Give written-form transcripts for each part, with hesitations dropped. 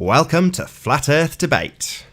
Welcome to Flat Earth Debate.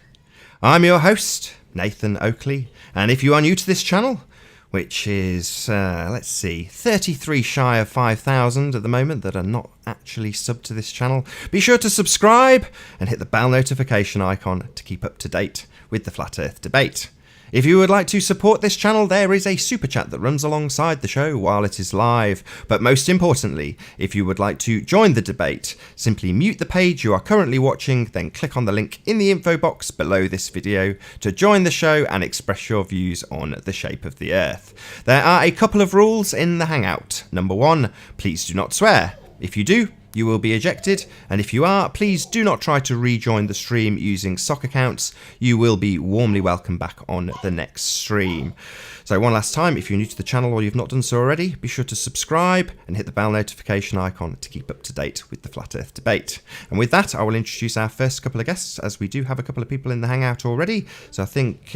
I'm your host, Nathan Oakley, and if you are new to this channel, which is, 33 shy of 5,000 at the moment that are not actually subbed to this channel, be sure to subscribe and hit the bell notification icon to keep up to date with the Flat Earth Debate. If you would like to support this channel, there is a super chat that runs alongside the show while it is live. But most importantly, if you would like to join the debate, simply mute the page you are currently watching, then click on the link in the info box below this video to join the show and express your views on the shape of the Earth. There are a couple of rules in the Hangout. Number 1, please do not swear. If you do, you will be ejected, and if you are, please do not try to rejoin the stream using sock accounts. You will be warmly welcome back on the next stream. So one last time, if you're new to the channel or you've not done so already, be sure to subscribe and hit the bell notification icon to keep up to date with the Flat Earth Debate. And with that, I will introduce our first couple of guests, as we do have a couple of people in the Hangout already. So I think,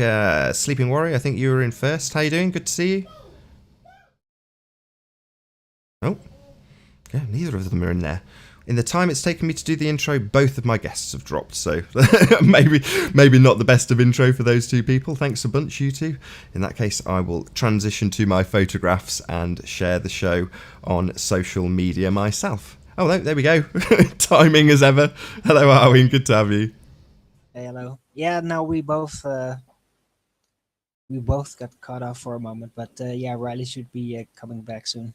Sleeping Warrior, I think you were in first. How you doing? Good to see you. Oh. Yeah, neither of them are in there. In the time it's taken me to do the intro, both of my guests have dropped, so maybe not the best of intro for those two people. Thanks a bunch, you two. In that case, I will transition to my photographs and share the show on social media myself. Oh, there we go. Timing as ever. Hello, Arwin. Good to have you. Hey, hello. Yeah, no, we both got cut off for a moment, but yeah, Riley should be coming back soon.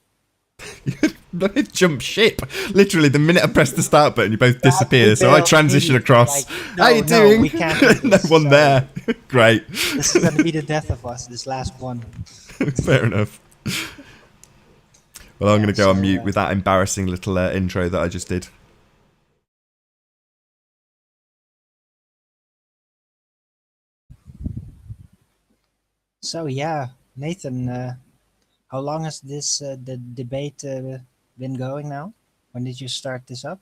Jump ship. Literally, the minute I press the start button, you both disappear. So I transition across. No, how you doing? We can't do No this, one sorry. there. Great. This is gonna be the death of us. This last one. Fair enough. Well, I'm going to go on mute with that embarrassing little intro that I just did. So yeah, Nathan, how long has this the debate been going now? When did you start this up?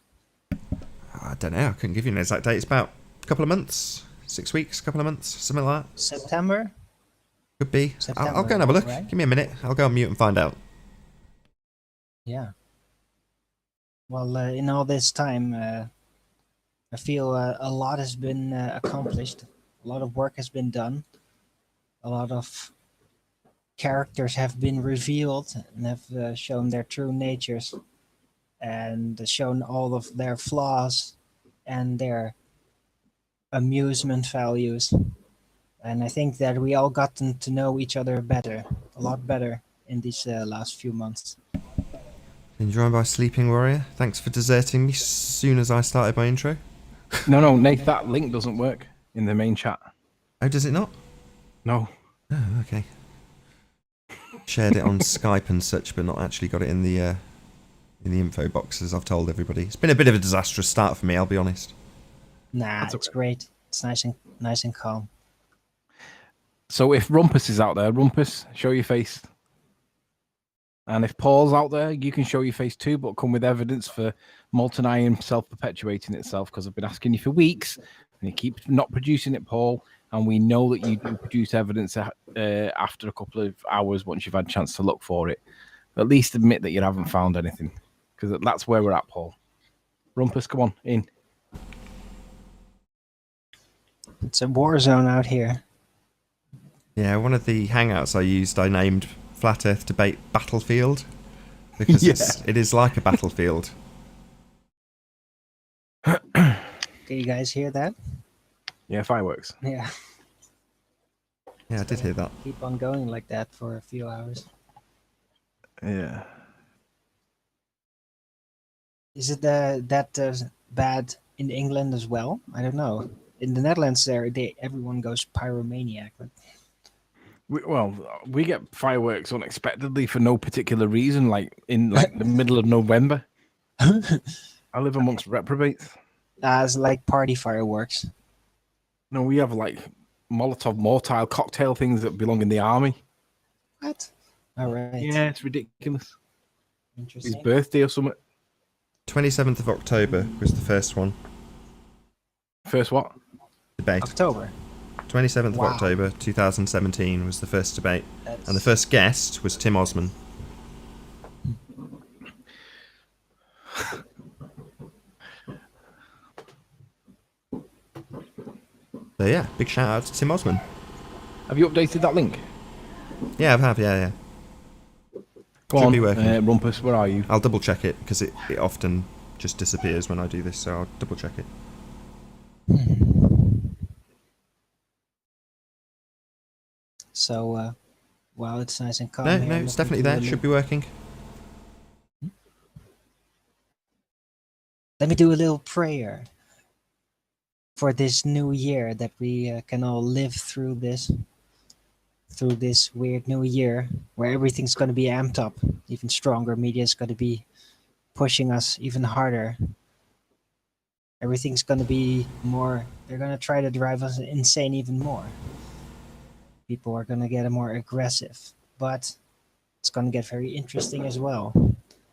I don't know. I couldn't give you an exact date. It's about a couple of months, 6 weeks, couple of months, something like that. September? Could be. September, I'll go and have a look. right? Give me a minute. I'll go on mute and find out. Yeah. Well, in all this time, I feel a lot has been accomplished. A lot of work has been done. A lot of characters have been revealed and have shown their true natures and shown all of their flaws and their amusement values. And I think that we all gotten to know each other better, a lot better in these last few months. Enjoyed by Sleeping Warrior. Thanks for deserting me as soon as I started my intro. No, Nate, that link doesn't work in the main chat. Oh, does it not? No. Oh, okay. Shared it on Skype and such, but not actually got it in the info box, as I've told everybody. It's been a bit of a disastrous start for me, I'll be honest. Nah, That's it's okay. great. It's nice and calm. So if Rumpus is out there, Rumpus, show your face. And if Paul's out there, you can show your face too, but come with evidence for molten iron self-perpetuating itself, because I've been asking you for weeks, and you keep not producing it, Paul. And we know that you do produce evidence after a couple of hours once you've had a chance to look for it. At least admit that you haven't found anything, because that's where we're at, Paul. Rumpus, come on, in. It's a war zone out here. Yeah, one of the hangouts I used, I named Flat Earth Debate Battlefield, because it is like a battlefield. Can you guys hear that? Yeah, fireworks. Yeah. Yeah, I did hear that. Keep on going like that for a few hours. Yeah. Is it that bad in England as well? I don't know. In the Netherlands, everyone goes pyromaniac. But We get fireworks unexpectedly for no particular reason, like in the middle of November. I live amongst reprobates. it's like party fireworks. No, we have like Molotov mortile cocktail things that belong in the army. What? All right. Yeah, it's ridiculous. His Interesting. birthday or something. 27th of October was the first one. First what? Debate. October. 27th of Wow. October 2017 was the first debate. That's... And the first guest was Tim Osman. So yeah, big shout out to Tim Osman. Have you updated that link? Yeah, I have. Yeah. Go Should on, be working. Rumpus, where are you? I'll double check it because it often just disappears when I do this, so I'll double check it. So, while it's nice and calm No, here, no, I'm it's looking definitely through there. the Should link. be working. Let me do a little prayer for this new year, that we can all live through this weird new year where everything's going to be amped up even stronger. Media is going to be pushing us even harder. Everything's going to be more, they're going to try to drive us insane even more. People are going to get more aggressive, but it's going to get very interesting as well.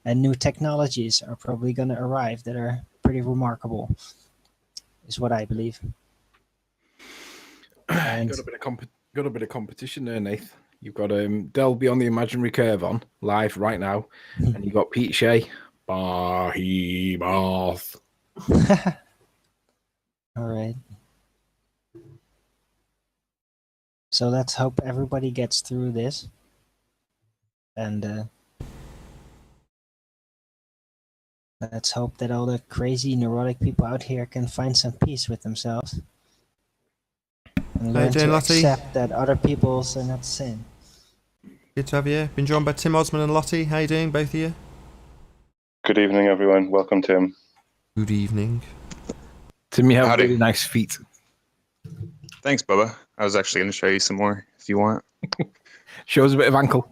And new technologies are probably going to arrive that are pretty remarkable, is what I believe. And Got a bit of competition there, Nath. You've got Del Beyond the Imaginary Curve on live right now, and you've got Pete Shea. Behemoth. all right. So let's hope everybody gets through this. And let's hope that all the crazy neurotic people out here can find some peace with themselves. And How you learn doing, to Lottie? accept that other people's are not sin. Good to have you. Been joined by Tim Osman and Lottie. How you doing, both of you? Good evening, everyone. Welcome, Tim. Good evening. Tim, you have Howdy. really nice feet. Thanks, Bubba. I was actually going to show you some more if you want. Shows a bit of ankle.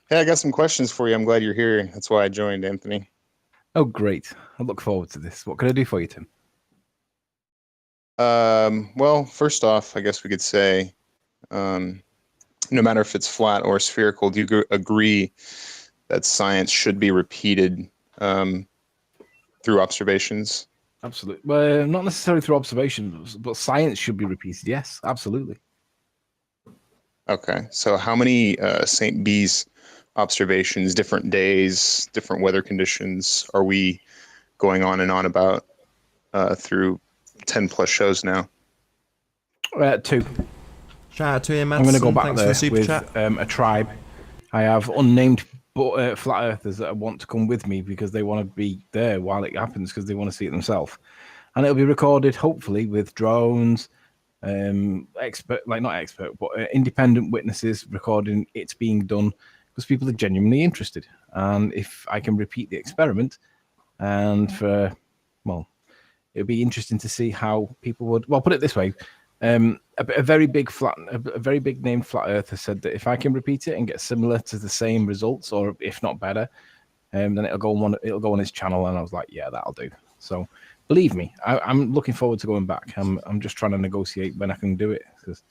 Hey, I got some questions for you. I'm glad you're here. That's why I joined, Anthony. Oh, great. I look forward to this. What can I do for you, Tim? Well, first off, I guess we could say, no matter if it's flat or spherical, do you agree that science should be repeated through observations? Absolutely. Well, not necessarily through observations, but science should be repeated. Yes, absolutely. Okay. So how many St. B's observations, different days, different weather conditions are we going on and on about through 10 plus shows now? 2. Shout out to you, Matt. I'm going to go back Thanks for there the super with chat. a tribe. I have unnamed flat earthers that want to come with me because they want to be there while it happens because they want to see it themselves. And it'll be recorded, hopefully, with drones, independent witnesses recording it's being done because people are genuinely interested. And if I can repeat the experiment, and it'll be interesting to see how people would. Well, put it this way: a very big named flat earther said that if I can repeat it and get similar to the same results, or if not better, then it'll go on his channel. And I was like, yeah, that'll do. So believe me, I'm looking forward to going back. I'm just trying to negotiate when I can do it because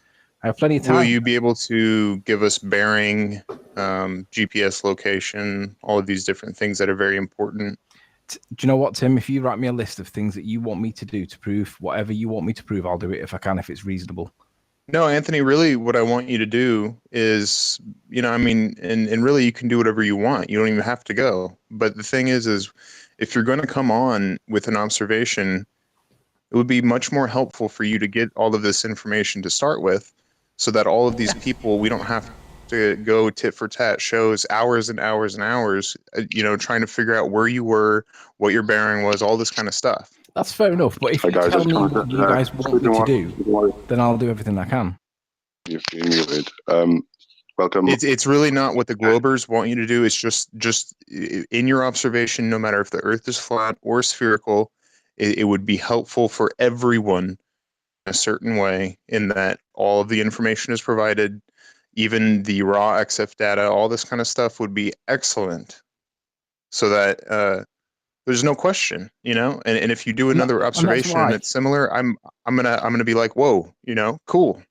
I have plenty of time. Will you be able to give us bearing, GPS location, all of these different things that are very important? Do you know what, Tim? If you write me a list of things that you want me to do to prove whatever you want me to prove, I'll do it if I can, if it's reasonable. No, Anthony, really what I want you to do is, and really you can do whatever you want. You don't even have to go. But the thing is if you're going to come on with an observation, it would be much more helpful for you to get all of this information to start with so that all of these people, we don't have to go tit for tat shows hours and hours and hours, trying to figure out where you were, what your bearing was, all this kind of stuff. That's fair enough. But if you tell me what you guys want me to do, then I'll do everything I can. You've been muted. Welcome. It's really not what the Globers want you to do. It's just in your observation, no matter if the Earth is flat or spherical, it would be helpful for everyone in a certain way in that all of the information is provided, even the raw XF data, all this kind of stuff would be excellent so that there's no question, and if you do another observation and it's similar, I'm gonna be like, whoa, cool.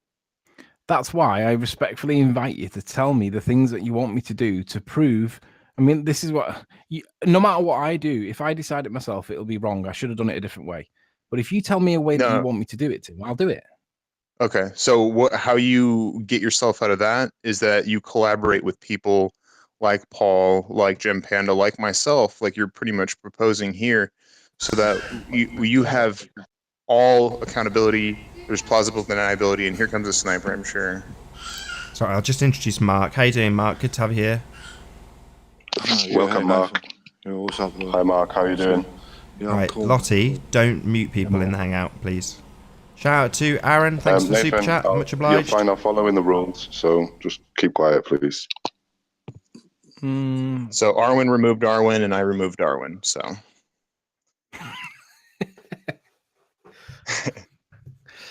That's why I respectfully invite you to tell me the things that you want me to do to prove. I mean, this is no matter what I do, if I decide it myself, it'll be wrong. I should have done it a different way. But if you tell me a way that you want me to do it, Tim, I'll do it. Okay. So how you get yourself out of that is that you collaborate with people like Paul, like Gem Panda, like myself, like you're pretty much proposing here, so that you have all accountability. There's plausible deniability, and here comes a sniper, I'm sure. Sorry, I'll just introduce Mark. How you doing, Mark? Good to have you here. Welcome, Mark. Yeah, what's up? Hi, Mark. How are you doing? Yeah, Right, cool. Lottie, don't mute people in the hangout, please. Shout out to Aaron. Thanks for the super chat. Much You're obliged. fine. I'm following the rules, so just keep quiet, please. So Arwen removed Arwen, and I removed Arwen. So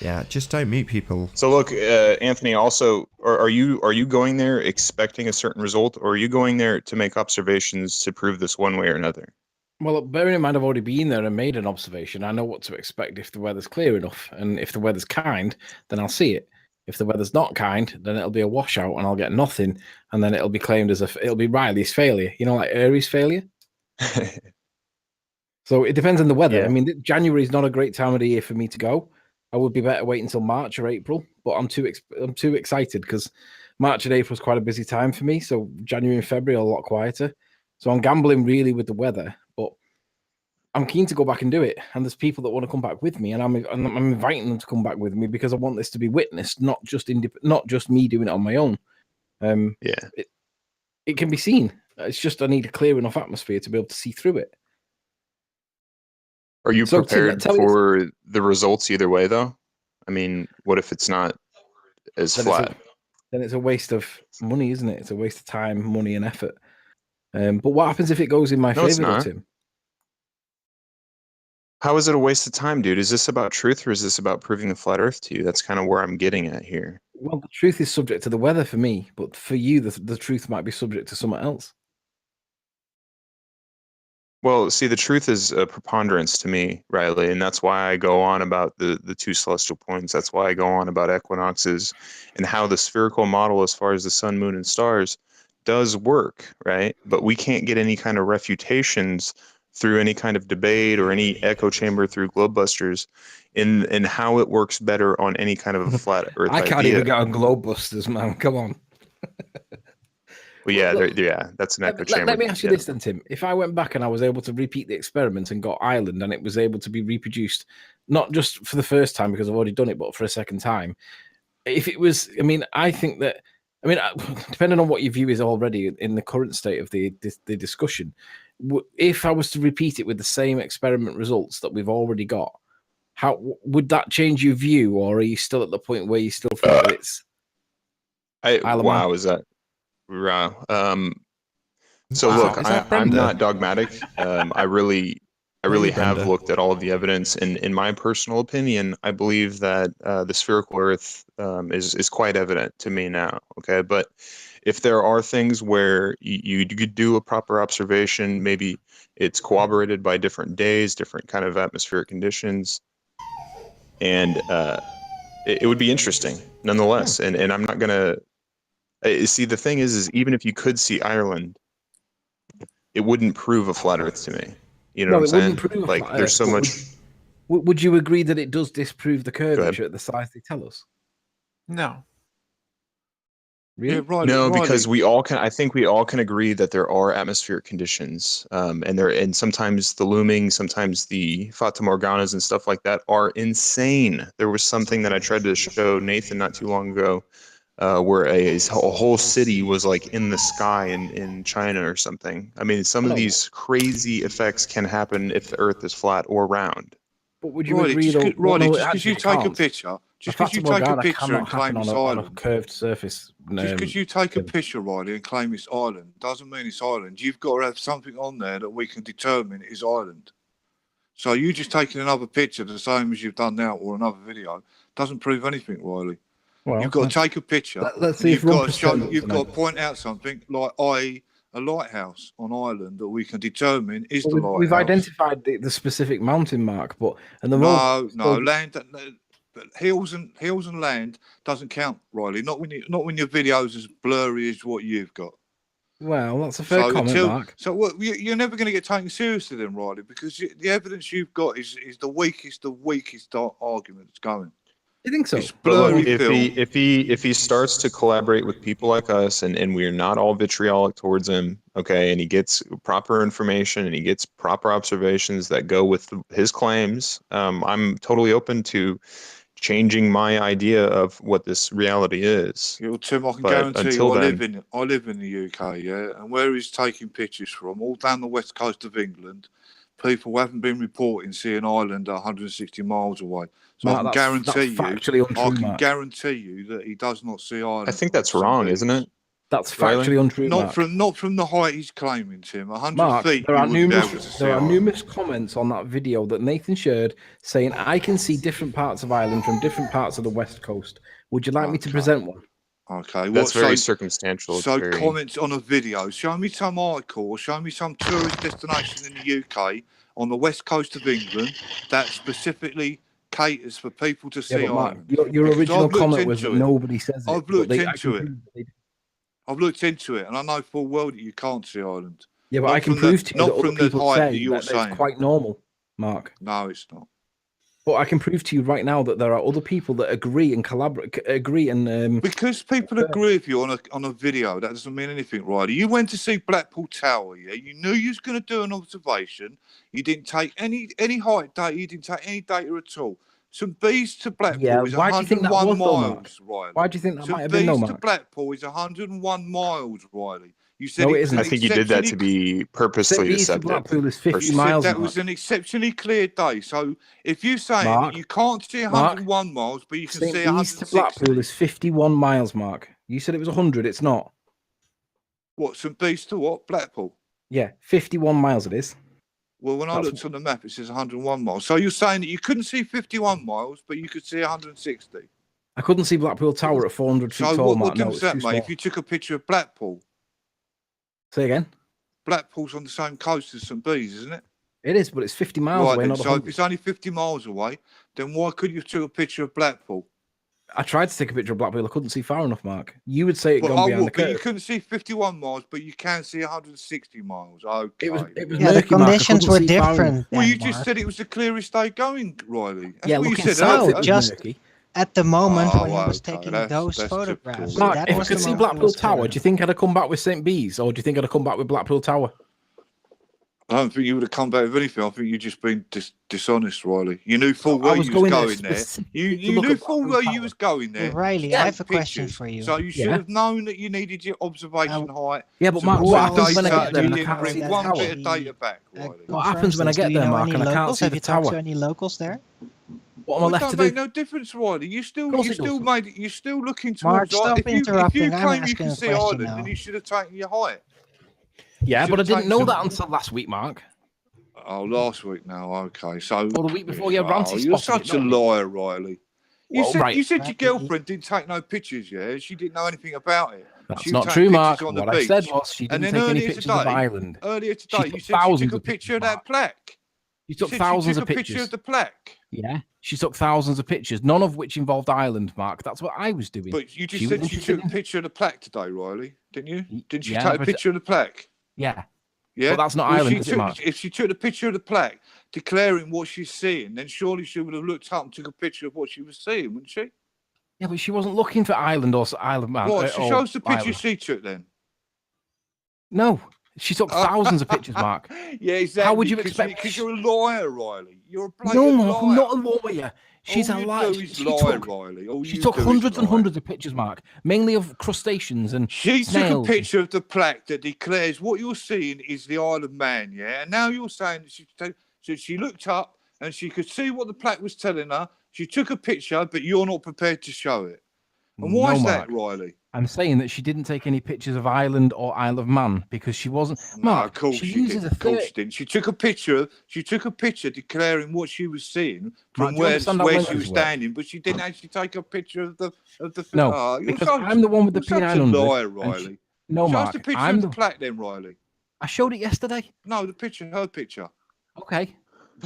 Yeah, just don't mute people. so look, Anthony. Also, are you going there expecting a certain result, or are you going there to make observations to prove this one way or another? Well, bearing in mind I've already been there and made an observation, I know what to expect if the weather's clear enough. And if the weather's kind, then I'll see it. If the weather's not kind, then it'll be a washout and I'll get nothing. And then it'll be claimed as it'll be Riley's failure. You know, like Aries failure. So it depends on the weather. Yeah. I mean, January is not a great time of the year for me to go. I would be better waiting until March or April, but I'm too excited because March and April is quite a busy time for me. So January and February are a lot quieter. So I'm gambling really with the weather, but I'm keen to go back and do it. And there's people that want to come back with me, and I'm inviting them to come back with me because I want this to be witnessed, not just me doing it on my own. Yeah. It can be seen. It's just I need a clear enough atmosphere to be able to see through it. Are you So, Tim, prepared tell me- for the results either way, though? I mean, what if it's not as flat? Then it's a waste of money, isn't it? It's a waste of time, money, and effort. But what happens if it goes in my No, it's favor, though, not. Tim? How is it a waste of time, dude? Is this about truth or is this about proving the flat Earth to you? That's kind of where I'm getting at here. Well, the truth is subject to the weather for me, but for you, the truth might be subject to someone else. Well, see, the truth is a preponderance to me, Riley, and that's why I go on about the two celestial points. That's why I go on about equinoxes and how the spherical model, as far as the sun, moon, and stars, does work, right? But we can't get any kind of refutations through any kind of debate or any echo chamber through globebusters in how it works better on any kind of a flat Earth I can't idea. even get on Globebusters, man. Come on. Well, yeah, Look, yeah, that's an echo chamber. Let me ask you this then, Tim. If I went back and I was able to repeat the experiment and got Ireland and it was able to be reproduced, not just for the first time because I've already done it, but for a second time, if it was, I mean, I think that, I mean, depending on what your view is already in the current state of the discussion, if I was to repeat it with the same experiment results that we've already got, how would that change your view, or are you still at the point where you still think that it's Wow, is that wow? So Wow, look, is that I'm Brenda? not dogmatic. I really Maybe have Brenda. looked at all of the evidence, and in my personal opinion, I believe that the spherical Earth is quite evident to me now. Okay, but if there are things where you could do a proper observation, maybe it's corroborated by different days, different kind of atmospheric conditions, and it would be interesting nonetheless. And I'm not gonna see, the thing is even if you could see Ireland, it wouldn't prove a flat Earth to me. You know what I'm saying? Prove a Like, flat there's Earth, so but much. Would you agree that it does disprove the ahead. curvature at the size they tell us? No. Really? Yeah, right. No, Riley. because we all can. I think we all can agree that there are atmospheric conditions, and sometimes the looming, sometimes the Fata Morganas and stuff like that are insane. There was something that I tried to show Nathan not too long ago, where a whole city was like in the sky in China or something. I mean, some of these crazy effects can happen if the Earth is flat or round. But would you Riley, agree just though? c- Riley, no, just because actually, you take a can't. picture, just A because you Fata take a Morgana picture and cannot happen claim it's on a Ireland, curved surface. just because you take a picture, Riley, and claim it's Ireland, doesn't mean it's Ireland. You've got to have something on there that we can determine is Ireland. So you just taking another picture, the same as you've done now, or another video, doesn't prove anything, Riley. Well, You've got to take a picture. let's and see if you've got to Rumpus show. turns up You've got tonight. to point out something like, i.e., a lighthouse on Ireland that we can determine is the lighthouse. We've identified the specific mountain mark, but and the No, land. But hills and land doesn't count, Riley. Not when your video's as blurry as what you've got. Well, that's a fair comment, Mark. So what, you're never going to get taken seriously then, Riley, because the evidence you've got is the weakest argument that's going. You think so? It's But look, blurry if film. he starts to collaborate with people like us, and we're not all vitriolic towards him, okay, and he gets proper information and he gets proper observations that go with his claims, I'm totally open to changing my idea of what this reality is. You know, Tim, I can But guarantee until you, then, I live in the UK, yeah, and where he's taking pictures from, all down the west coast of England, people haven't been reporting seeing Ireland 160 miles away. So Mark, I can that's guarantee you, factually untrue, I can Mark. guarantee you that he does not see Ireland. I think that's like wrong, some isn't bees. it? That's Riley? factually untrue, Not Mark. from the height he's claiming, Tim. 100 Mark, feet, there you are wouldn't be able to numerous see there are Ireland. numerous comments on that video that Nathan shared saying I can see different parts of Ireland from different parts of the west coast. Would you like me to Okay. present one? Okay, That's very circumstantial. So It's very... comments on a video. Show me some article or show me some tourist destination in the UK on the west coast of England that specifically caters for people to see Yeah, but Mark, Ireland. your Because original I've looked comment was that into it. nobody says it. I've but looked they- I into can it. prove that they do. I've looked into it, and I know full well that you can't see Ireland. Yeah, but Not I can from the- prove to you not that other from the people height that say you're that it's saying. quite normal, Mark. No, it's not. But I can prove to you right now that there are other people that agree and Because people agree with you on a video, that doesn't mean anything, Ryder. You went to see Blackpool Tower, yeah? You knew you was going to do an observation. You didn't take any height data. You didn't take any data at all. St Bees to Blackpool is why do you think that 101 was, though, Mark? miles, Riley. Why do you think that might St have been, though, Bees to Mark? Blackpool is 101 miles, Riley. You said No, it it was isn't. an I think you did that to exceptionally- be purposely St. Bees to deceptive. Blackpool is 50 You said miles, that Mark. was an exceptionally clear day. So if you're saying Mark, that you can't see 101 miles, but you can St. see Bees to 160, Blackpool is 51 miles, Mark. You said it was 100. It's not. what, St Bees to what? Blackpool? Yeah, 51 miles it is. Well, when I That's- looked on the map, it says 101 miles. So you're saying that you couldn't see 51 miles, but you could see 160. I couldn't see Blackpool Tower at 400 feet So tall, what Mark. No, difference it's does too that make? small. If you took a picture of Blackpool, Say again. Blackpool's on the same coast as St Bees, isn't it? It is, but it's 50 miles Right away, then. not So 100. if it's only 50 miles away, then why couldn't you have took a picture of Blackpool? I tried to take a picture of Blackpool. I couldn't see far enough, Mark. You would say it But, gone behind the but you curve. couldn't see 51 miles, but you can see 160 miles. Okay. It was Yeah, the murky, Mark. I conditions couldn't were see far enough. different. Well, then, you just Mark. said it was the clearest day going, Riley. That's Yeah, what you looking said. south, No, it was just- murky. At the moment Oh, when he was okay, taking that's those photographs, typical. Mark, that if I was the could see moment it Blackpool was Tower, clear. do you think I'd have come back with St. Bees, or do you think I'd have come back with Blackpool Tower? I don't think you would have come back with anything. I think you've just been dishonest, Riley. You knew full I well was you was going there going there. specifically You to look knew at full Blackpool well Tower. you was going there. Well, Riley, to I take have a question pictures. for you. So you should Yeah. have known that you needed your observation height. Yeah, but to Mark, put what some happens when I data, get there you and I didn't can't bring see the one tower? bit of data back, Riley. What happens when I confirms get this. Do you there, know Mark, any and I can't locals? see Have the you talked tower? to any locals there? What am I Well, it left to don't make do? no difference, Riley. You're still doesn't. you're still looking Mark, towards stop if you interrupting. I'm claim you asking can a see question Ireland, now. then you should have taken your height. Yeah, should but I have didn't taken know some- that until last week, Mark. Oh, last week now. Okay, so Or the week before, yeah, Ranty you're spotted such it, a not me. liar, Riley. You Well, said right. you said your Right. girlfriend didn't take no pictures. Yeah, she didn't know anything about it. That's She was not taking true, pictures Mark. on the What I said beach. was she And didn't then take any earlier pictures of today- Ireland. Earlier She today, took you said she thousands took a of picture pictures, of that Mark. plaque. She took Said thousands she of took a pictures. picture of the plaque. Yeah, she took thousands of pictures, none of which involved Ireland, Mark. That's what I was doing. But you just She was said she interested took a in- picture of the plaque today, Riley, didn't you? Didn't she Yeah, take a but- picture of the plaque? Yeah, Yeah, but that's not Well, Ireland, she is it, took- Mark? If she took the picture of the plaque declaring what she's seeing, then surely she would have looked up and took a picture of what she was seeing, wouldn't she? Yeah, but she wasn't looking for Ireland or Isle of Man. Right, so or show us the picture Ireland. she took then. No, she took thousands of pictures, Mark. Yeah, exactly. How would you expect- Because you're a liar, Riley. You're a blatant No, Mark, liar. I'm not a lawyer. She's All a you liar. do is She lie, took, Riley. All she you took do is hundreds and lie. hundreds of pictures, Mark, mainly of crustaceans and She snails. took a picture of the plaque that declares what you're seeing is the Isle of Man, yeah? And now you're saying that she looked up and she could see what the plaque was telling her. She took a picture, but you're not prepared to show it. And why No, is Mark. that, Riley? I'm saying that she didn't take any pictures of Ireland or Isle of Man because she wasn't. Mark, of course she she uses didn't. a Of course third. she didn't. She took a picture. She took a picture declaring what she was seeing Mark, from do you where understand how she lenses was work? standing, but she didn't actually take a picture of the. No, Oh, you're because such- I'm the one with the you're such a P900. liar, and Riley. No, Show us Mark, the picture I'm of the the. plaque, then, Riley. I showed it yesterday. No, the picture, her picture. Okay,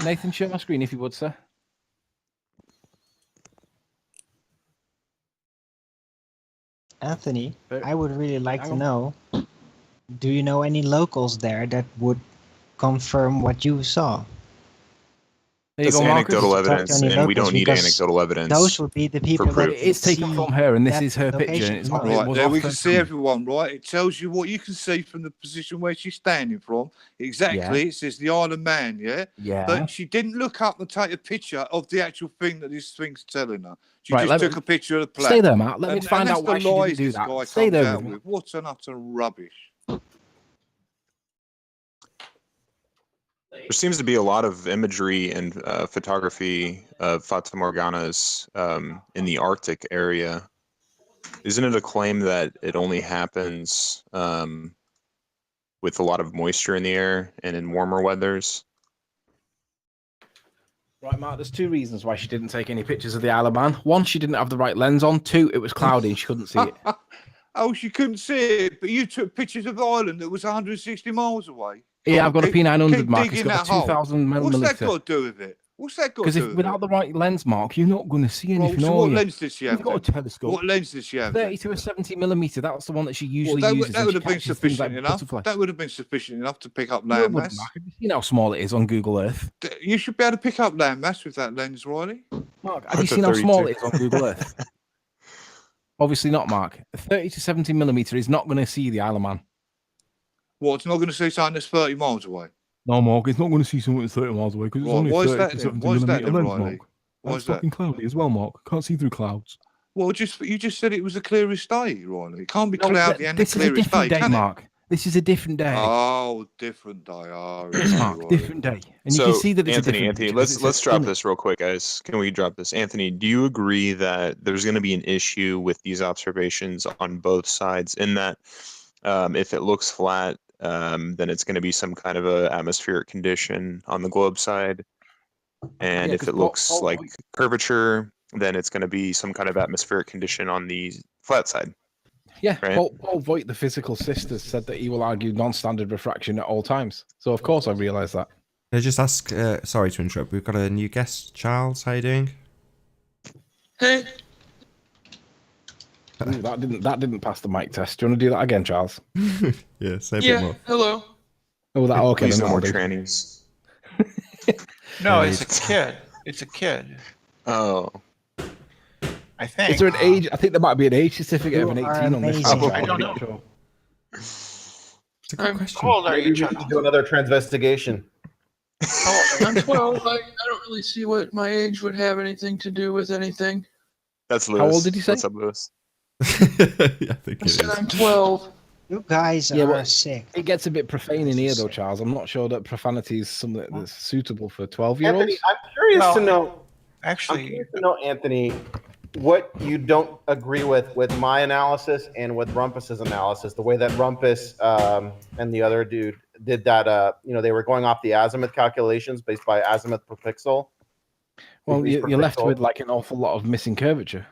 Nathan, share my screen if you would, sir. Anthony, But- I would really like hang to on. know, do you know any locals there that would confirm what you saw? There you That's go, Marcus. anecdotal To talk to evidence, any and we locals, don't need because anecdotal evidence. those would be the people proof. that But it's can taken see from her, and this that is her picture, location. and it's not. Right, It was there off we her can see camera. everyone, right? It tells you what you can see from the position where she's standing from. Exactly. It says the Isle of Man, yeah? Yeah. But she didn't look up and take a picture of the actual thing that this thing's telling her. She Right, just took a picture of the plaque. Stay there, Matt. Let me And find that's out why the she didn't lies do this that. guy Stay comes there out with me. with. What an utter rubbish. There seems to be a lot of imagery and photography of Fata Morganas in the Arctic area. Isn't it a claim that it only happens with a lot of moisture in the air and in warmer weathers? Right, Mark, there's two reasons why she didn't take any pictures of the Isle of Man. One, she didn't have the right lens on. Two, it was cloudy and she couldn't see it. Oh, she couldn't see it, but you took pictures of the island that was 160 miles away. Yeah, I've got a P900, keep Mark. It's digging got a that hole. 2000 What's that millimeter. got to do with it? What's that got to Because do if with without it? the right lens, Mark, you're not going to see Well, anything, so are what you? lens did she have? You've got a Then? telescope. What lens did she have? 30 then? to a 70 millimeter. That's the one that she usually Well, uses. that and would she have been catches things sufficient like enough. butterflies. That would have been sufficient enough to pick up No, it land wouldn't, mass. Mark. Have you seen how small it is on Google Earth? You should be able to pick up land mass with that lens, Riley. Mark, have you With the seen how small 32. it is on Google Earth? Obviously not, Mark. A 30 to 70 millimeter is not going to see the Isle of Man. Well, it's not going to see something that's 30 miles away. No, Mark, it's not going to see something that's 30 miles away because it's Right, only why is 30 that to then? 70 Why is that millimeter then, lens, Riley? Mark. Why That's is that? fucking cloudy as well, Mark. Can't see through clouds. Well, you just said it was the clearest day, Riley. It can't be No, cloudy and the this is a clearest different day, can it? Mark. This is a different day. Oh, different day. Oh, Yes, okay, Mark, Riley. different day. And you So, can see that it's Anthony, a different day. let's drop this real quick, guys. Can we drop this? Anthony, do you agree that there's going to be an issue with these observations on both sides in that if it looks flat, then it's going to be some kind of a atmospheric condition on the globe side? And Yeah, if 'cause it looks Paul- like curvature, then it's going to be some kind of atmospheric condition on the flat side. Yeah, right? Paul Voigt, the physical sisters, said that he will argue non-standard refraction at all times. So of course I realise that. Can I just ask, sorry to interrupt, we've got a new guest, Charles, how you doing? Hey, Ooh, that didn't pass the mic test. Do you want to do that again, Charles? Yeah, say a bit yeah, more. hello. Oh, that okay. Please then no more that'll do. trannies. No, Hey. it's a kid. It's a kid. Oh, I think. Is there an age? I think there might be an age certificate of an You are 18 on this. amazing. one. I don't know. Sure. It's a good I'm question. how old are Maybe you, we Charles? should do another transvestigation. I'm 12. I don't really see what my age would have anything to do with anything. that's Lewis. How old did you say? What's up, Lewis? Yeah, I think I it said is. I'm 12. You guys Yeah, are well, sick. It gets a bit profane in here, though, Charles. I'm not sure that profanity is something that's suitable for 12-year-olds. Anthony, I'm curious Well, to know. I'm Actually, curious to know, Anthony, what you don't agree with my analysis and with Rumpus's analysis. The way that Rumpus and the other dude did that. They were going off the azimuth calculations based by azimuth per pixel. Well, degrees per you're left pixel. with like an awful lot of missing curvature.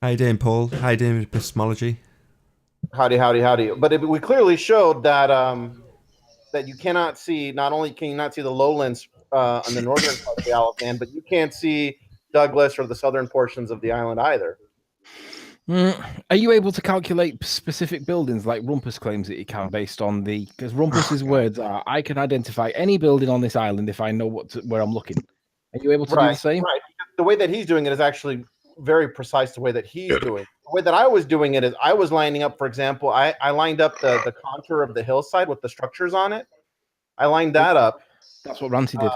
How you doing, Paul? How you doing with epistemology? Howdy. But we clearly showed that that you cannot see. Not only can you not see the lowlands on the northern part of the Isle of Man, but you can't see Douglas or the southern portions of the island either. Are you able to calculate specific buildings like Rumpus claims that you can based on the... Because Rumpus's words are, I can identify any building on this island if I know where I'm looking. Are you able to do the same? Right. The way that he's doing it is actually very precise. The way that he's doing it. The way that I was doing it is I was lining up, for example, I lined up the contour of the hillside with the structures on it. I lined that up. That's what Ranty did.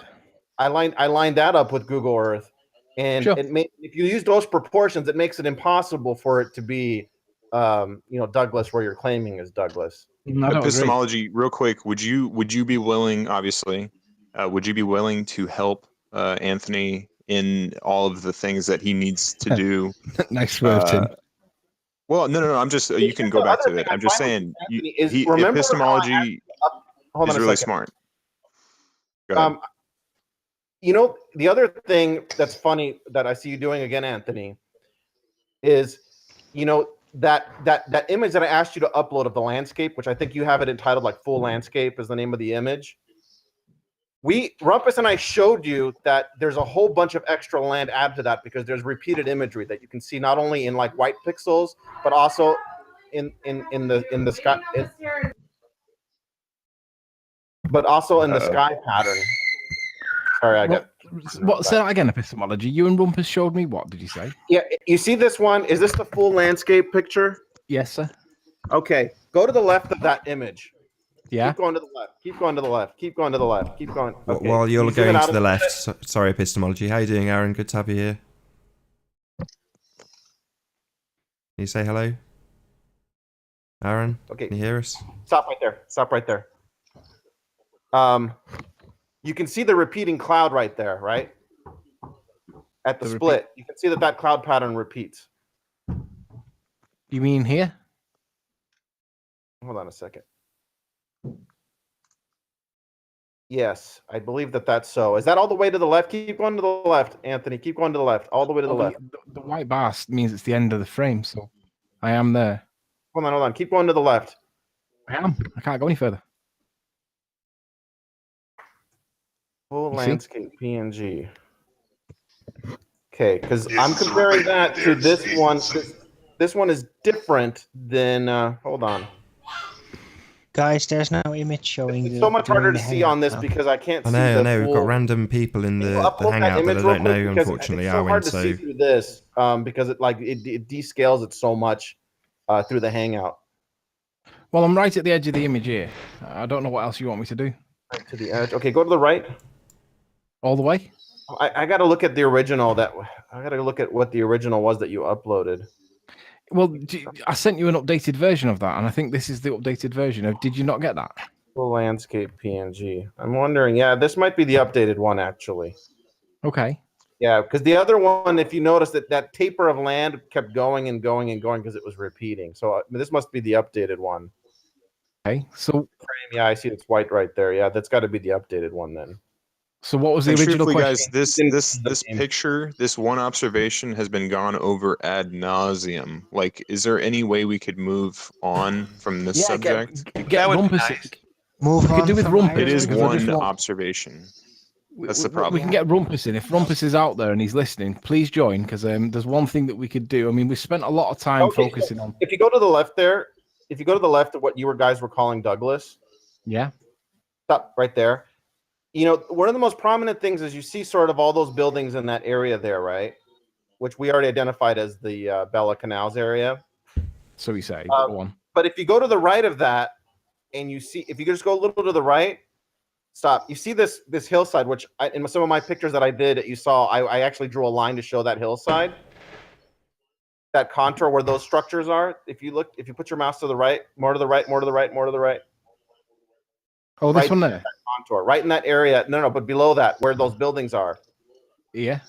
I lined that up with Google Earth, and Sure. if you use those proportions, it makes it impossible for it to be, Douglas where you're claiming is Douglas. I don't agree. Epistemology, real quick. Would you be willing? Obviously, would you be willing to help Anthony in all of the things that he needs to do? Nice word, Tim. Well, no. I'm just. You can go back to it. I'm just saying. Remember Epistemology Hold is on a really second. smart. Go ahead. The other thing that's funny that I see you doing again, Anthony, is, that image that I asked you to upload of the landscape, which I think you have it entitled like full landscape is the name of the image. Rumpus and I showed you that there's a whole bunch of extra land added to that because there's repeated imagery that you can see not only in like white pixels, but also in the sky, but also in the sky pattern. Sorry, I got. What? Say that again. Epistemology. You and Rumpus showed me what? Did you say? Yeah, you see this one? Is this the full landscape picture? Yes, sir. Okay, go to the left of that image. Yeah. Keep going to the left. Keep going to the left. Keep going to the left. Keep going. Okay. While you're Can you zoom it going out to a the little left, bit? sorry, epistemology. How you doing, Aaron? Good to have you here. Can you say hello? Aaron, Okay. can you hear us? Stop right there. Stop right there. You can see the repeating cloud right there, right? At the split, you can see that cloud pattern repeats. You mean here? Hold on a second. Yes, I believe that's so. Is that all the way to the left? Keep going to the left, Anthony. Keep going to the left. All the way to the left. The white bar means it's the end of the frame, so I am there. Hold on. Keep going to the left. I am. I can't go any further. Full You see? landscape PNG. Okay, because I'm comparing that to this one. This one is different than. Hold on. Guys, there's no image showing. It's so much harder to see on this now. because I can't I see know, the We've got full- random people in Can you the upload hangout that I real don't know, quick? Because unfortunately, it's so Arwen. hard to see through this because it descales it so much through the hangout. Well, I'm right at the edge of the image here. I don't know what else you want me to do. Right to the edge. Okay, go to the right. All the way? I got to look at the original. I got to look at what the original was that you uploaded. Well, I sent you an updated version of that, and I think this is the updated version. Did you not get that? Full landscape PNG. I'm wondering. Yeah, this might be the updated one actually. Okay. Yeah, because the other one, if you notice that taper of land kept going and going and going because it was repeating. So this must be the updated one. Okay. So yeah, I see it's white right there. Yeah, that's got to be the updated one then. So what was the And original truthfully, question? guys, this picture, this one observation has been gone over ad nauseum. Like, is there any way we could move on from this subject? Get Rumpus. Move we on. could do with from Rumpus. It is because I just one want- observation. That's the we problem. can get Rumpus in. If Rumpus is out there and he's listening, please join, because there's one thing that we could do. I mean, we spent a lot of time focusing on. If you go to the left there, if you go to the left of what you guys were calling Douglas. Yeah. Stop right there. You know, one of the most prominent things is you see sort of all those buildings in that area there, right? Which we already identified as the Bella Canals area. So we say, go on. But if you go to the right of that, and you see, if you just go a little to the right, stop. You see this hillside, which in some of my pictures that I did, you saw, I actually drew a line to show that hillside, that contour where those structures are. If you put your mouse to the right, more to the right, more to the right, more to the right. Oh, this right one there. Contour, right in that area. No, but below that, where those buildings are. Yeah.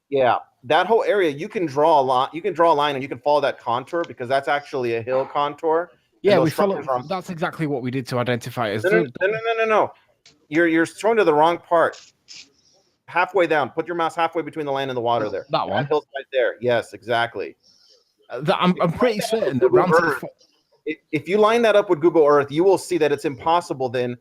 Yeah, that whole area, you can draw a line. You can draw a line, and you can follow that contour because that's actually a hill contour. Yeah, we follow. That's exactly what we did to identify it as. No. You're showing to the wrong part. Halfway down. Put your mouse halfway between the land and the water there. That one. That hill's right there. Yes, exactly. I'm pretty certain that if you line that up with Google Earth, you will see that it's impossible then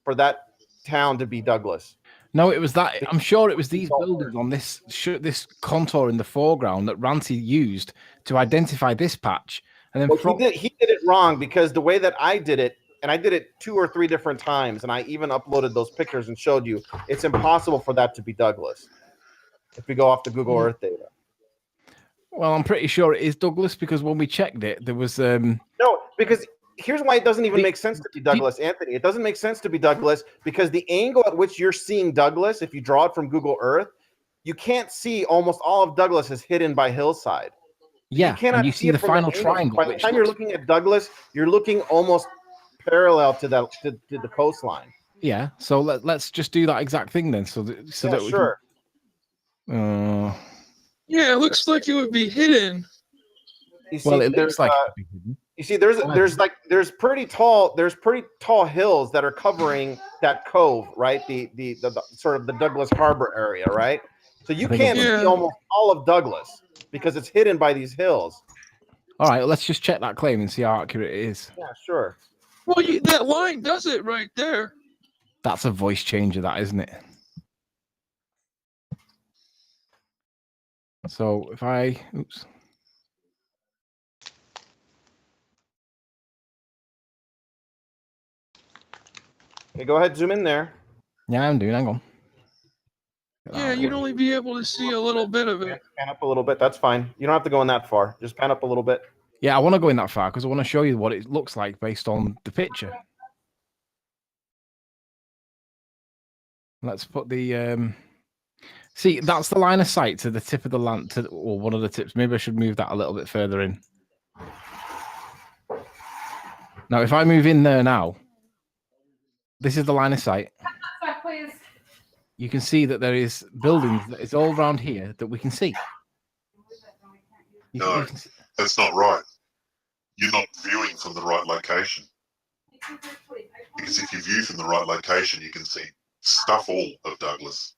for that town to be Douglas. No, it was that. I'm sure it was these buildings on this contour in the foreground that Ranty used to identify this patch. And then he did it wrong because the way that I did it, and I did it 2 or 3 different times, and I even uploaded those pictures and showed you, it's impossible for that to be Douglas if we go off the Google Earth data. Well, I'm pretty sure it is Douglas because when we checked it, there was no, because here's why it doesn't even make sense to be Douglas, Anthony. It doesn't make sense to be Douglas because the angle at which you're seeing Douglas, if you draw it from Google Earth, you can't see almost all of Douglas is hidden by hillside. Yeah, and you see the final triangle. By the time you're looking at Douglas, you're looking almost parallel to the coastline. Yeah, so let's just do that exact thing then. So that we sure. Yeah, it looks like it would be hidden. You see, it looks like you see, there's pretty tall hills that are covering that cove, right? The sort of the Douglas Harbor area, right? So you can't see almost all of Douglas because it's hidden by these hills. All right, let's just check that claim and see how accurate it is. Yeah, sure. Well, that line does it right there. That's a voice changer, that isn't it? So if I, oops. Okay, go ahead, zoom in there. Yeah, I'm doing. Hang on. you'd only be able to see a little bit of it. Pan up a little bit. That's fine. You don't have to go in that far. Just pan up a little bit. Yeah, I want to go in that far because I want to show you what it looks like based on the picture. Let's put the see, that's the line of sight to the tip of the land, or one of the tips. Maybe I should move that a little bit further in. Now, if I move in there now, this is the line of sight. You can see that there is buildings that is all around here that we can see. No, that's not right. You're not viewing from the right location. Because if you view from the right location, you can see stuff all of Douglas.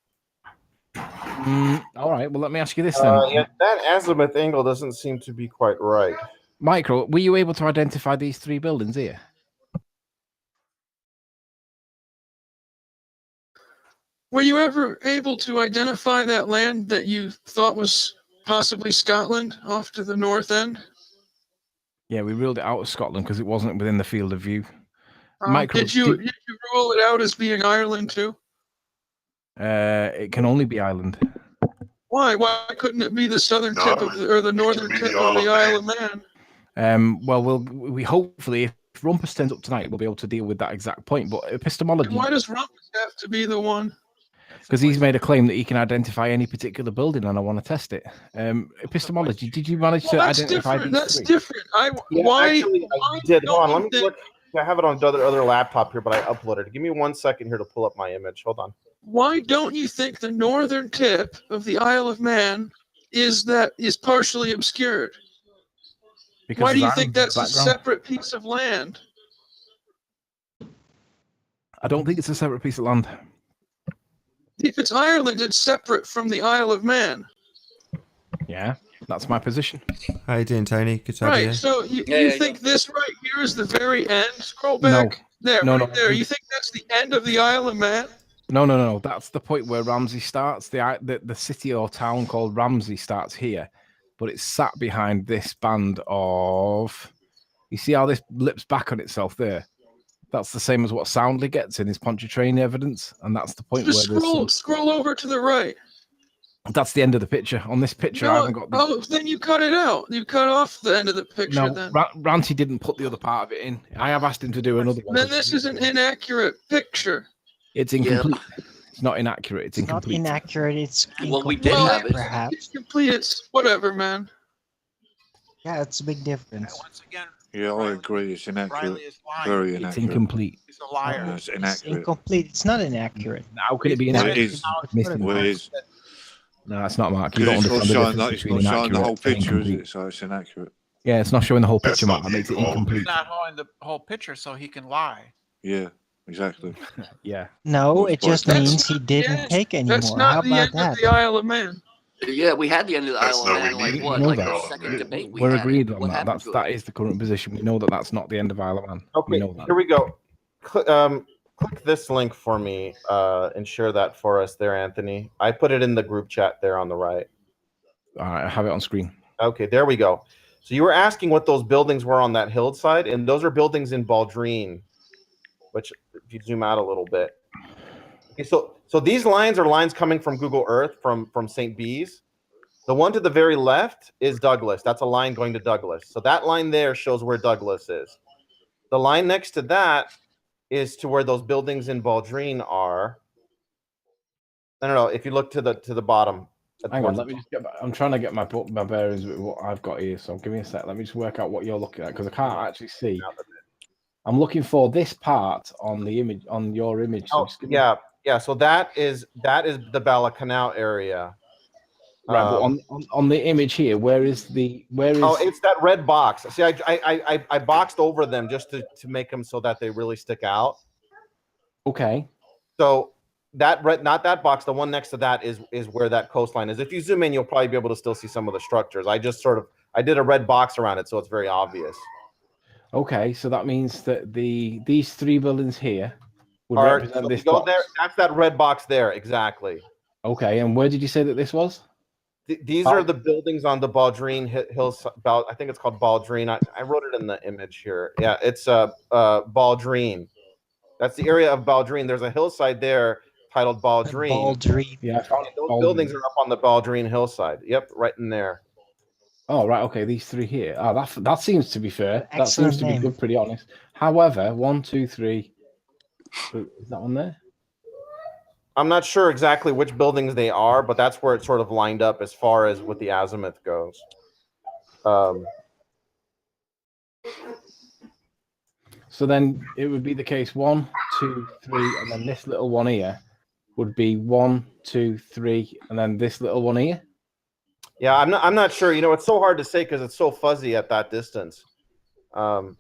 All right, well, let me ask you this then. Yeah, that azimuth angle doesn't seem to be quite right. Micro, were you able to identify these three buildings here? Were you ever able to identify that land that you thought was possibly Scotland off to the north end? Yeah, we ruled it out of Scotland because it wasn't within the field of view. Micro, did you rule it out as being Ireland too? It can only be Ireland. Why? Why couldn't it be the southern tip of or the northern tip of the Isle of Man? Well, we hopefully, if Rumpus turns up tonight, we'll be able to deal with that exact point. But epistemology. And why does Rumpus have to be the one? Because he's made a claim that he can identify any particular building, and I want to test it. Epistemology. Did you manage to identify these That's three? different. Why did. Hold on. Let me look. I have it on the other laptop here, but I uploaded it. Give me 1 second here to pull up my image. Hold on. Why don't you think the northern tip of the Isle of Man is partially obscured? Because why do you think that's a separate piece of land? I don't think it's a separate piece of land. If it's Ireland, it's separate from the Isle of Man. Yeah, that's my position. How you doing, Tony? Good to have you here. Right, so you think this right here is the very end? Scroll back. There, there. You think that's the end of the Isle of Man? No. That's the point where Ramsey starts. The city or town called Ramsey starts here, but it's sat behind this band of. You see how this lips back on itself there? That's the same as what Soundly gets in his Pontchartrain evidence, and that's the point where scroll over to the right. That's the end of the picture. On this picture, I haven't got. Then you cut it out. You cut off the end of the picture. No, then Ranty didn't put the other part of it in. I have asked him to do another one. Then this is an inaccurate picture. It's incomplete. Yep. It's not inaccurate. It's incomplete. Not inaccurate. It's well, we did have it. Perhaps it's complete. It's whatever, man. Yeah, it's a big difference. Once again. Yeah, I agree. It's inaccurate. Very inaccurate. It's incomplete. He's a liar. It's inaccurate. It's incomplete. It's not inaccurate. How could it be inaccurate? It is. No, it's not, Mark. You don't understand the difference between inaccurate. It's not showing the whole picture, is it? So it's inaccurate. Yeah, it's not showing the whole picture, Mark. That makes it incomplete. It's not showing the whole picture, so he can lie. Yeah, exactly. Yeah. No, it just means he didn't take anymore. That's not How the about end that? of the Isle of Man. Yeah, we had the end of the Isle of Man. Like what? Like the second debate. We're agreed on that. That is the current position. We know that that's not the end of Isle of Man. Okay, we know that. Here we go. Click this link for me and share that for us there, Anthony. I put it in the group chat there on the right. All right, I have it on screen. Okay, there we go. So you were asking what those buildings were on that hillside, and those are buildings in Baldrine, which if you zoom out a little bit. Okay, so these lines are lines coming from Google Earth from St. Bees. The one to the very left is Douglas. That's a line going to Douglas. So that line there shows where Douglas is. The line next to that is to where those buildings in Baldrine are. No. If you look to the bottom. Hang on, let me just I'm trying to get my bearings with what I've got here. So give me a sec. Let me just work out what you're looking at because I can't actually see. I'm looking for this part on the image on your image. So yeah. So that is the Balacanal area. Right, but on the image here, where is? Oh, it's that red box. See, I boxed over them just to make them so that they really stick out. Okay. So that not that box, the one next to that is where that coastline is. If you zoom in, you'll probably be able to still see some of the structures. I did a red box around it, so it's very obvious. Okay, so that means that these three buildings here would represent so this go box. there. That's that red box there, exactly. Okay, and where did you say that this was? These are the buildings on the Baldrine Hills. I think it's called Baldrine. I wrote it in the image here. Yeah, it's Baldrine. That's the area of Baldrine. There's a hillside there titled Baldreen. Baldreen. Yeah, I found it. Those buildings are up on the Baldreen hillside. Yep, right in there. Oh, right. Okay, these three here. Oh, that seems to be fair. That Excellent seems to name. be good, pretty honest. However, 1, 2, 3. Is that one there? I'm not sure exactly which buildings they are, but that's where it sort of lined up as far as what the azimuth goes. So then it would be the case 1, 2, 3, and then this little one here would be 1, 2, 3, and then this little one here. Yeah, I'm not sure. You know, it's so hard to say because it's so fuzzy at that distance. I'm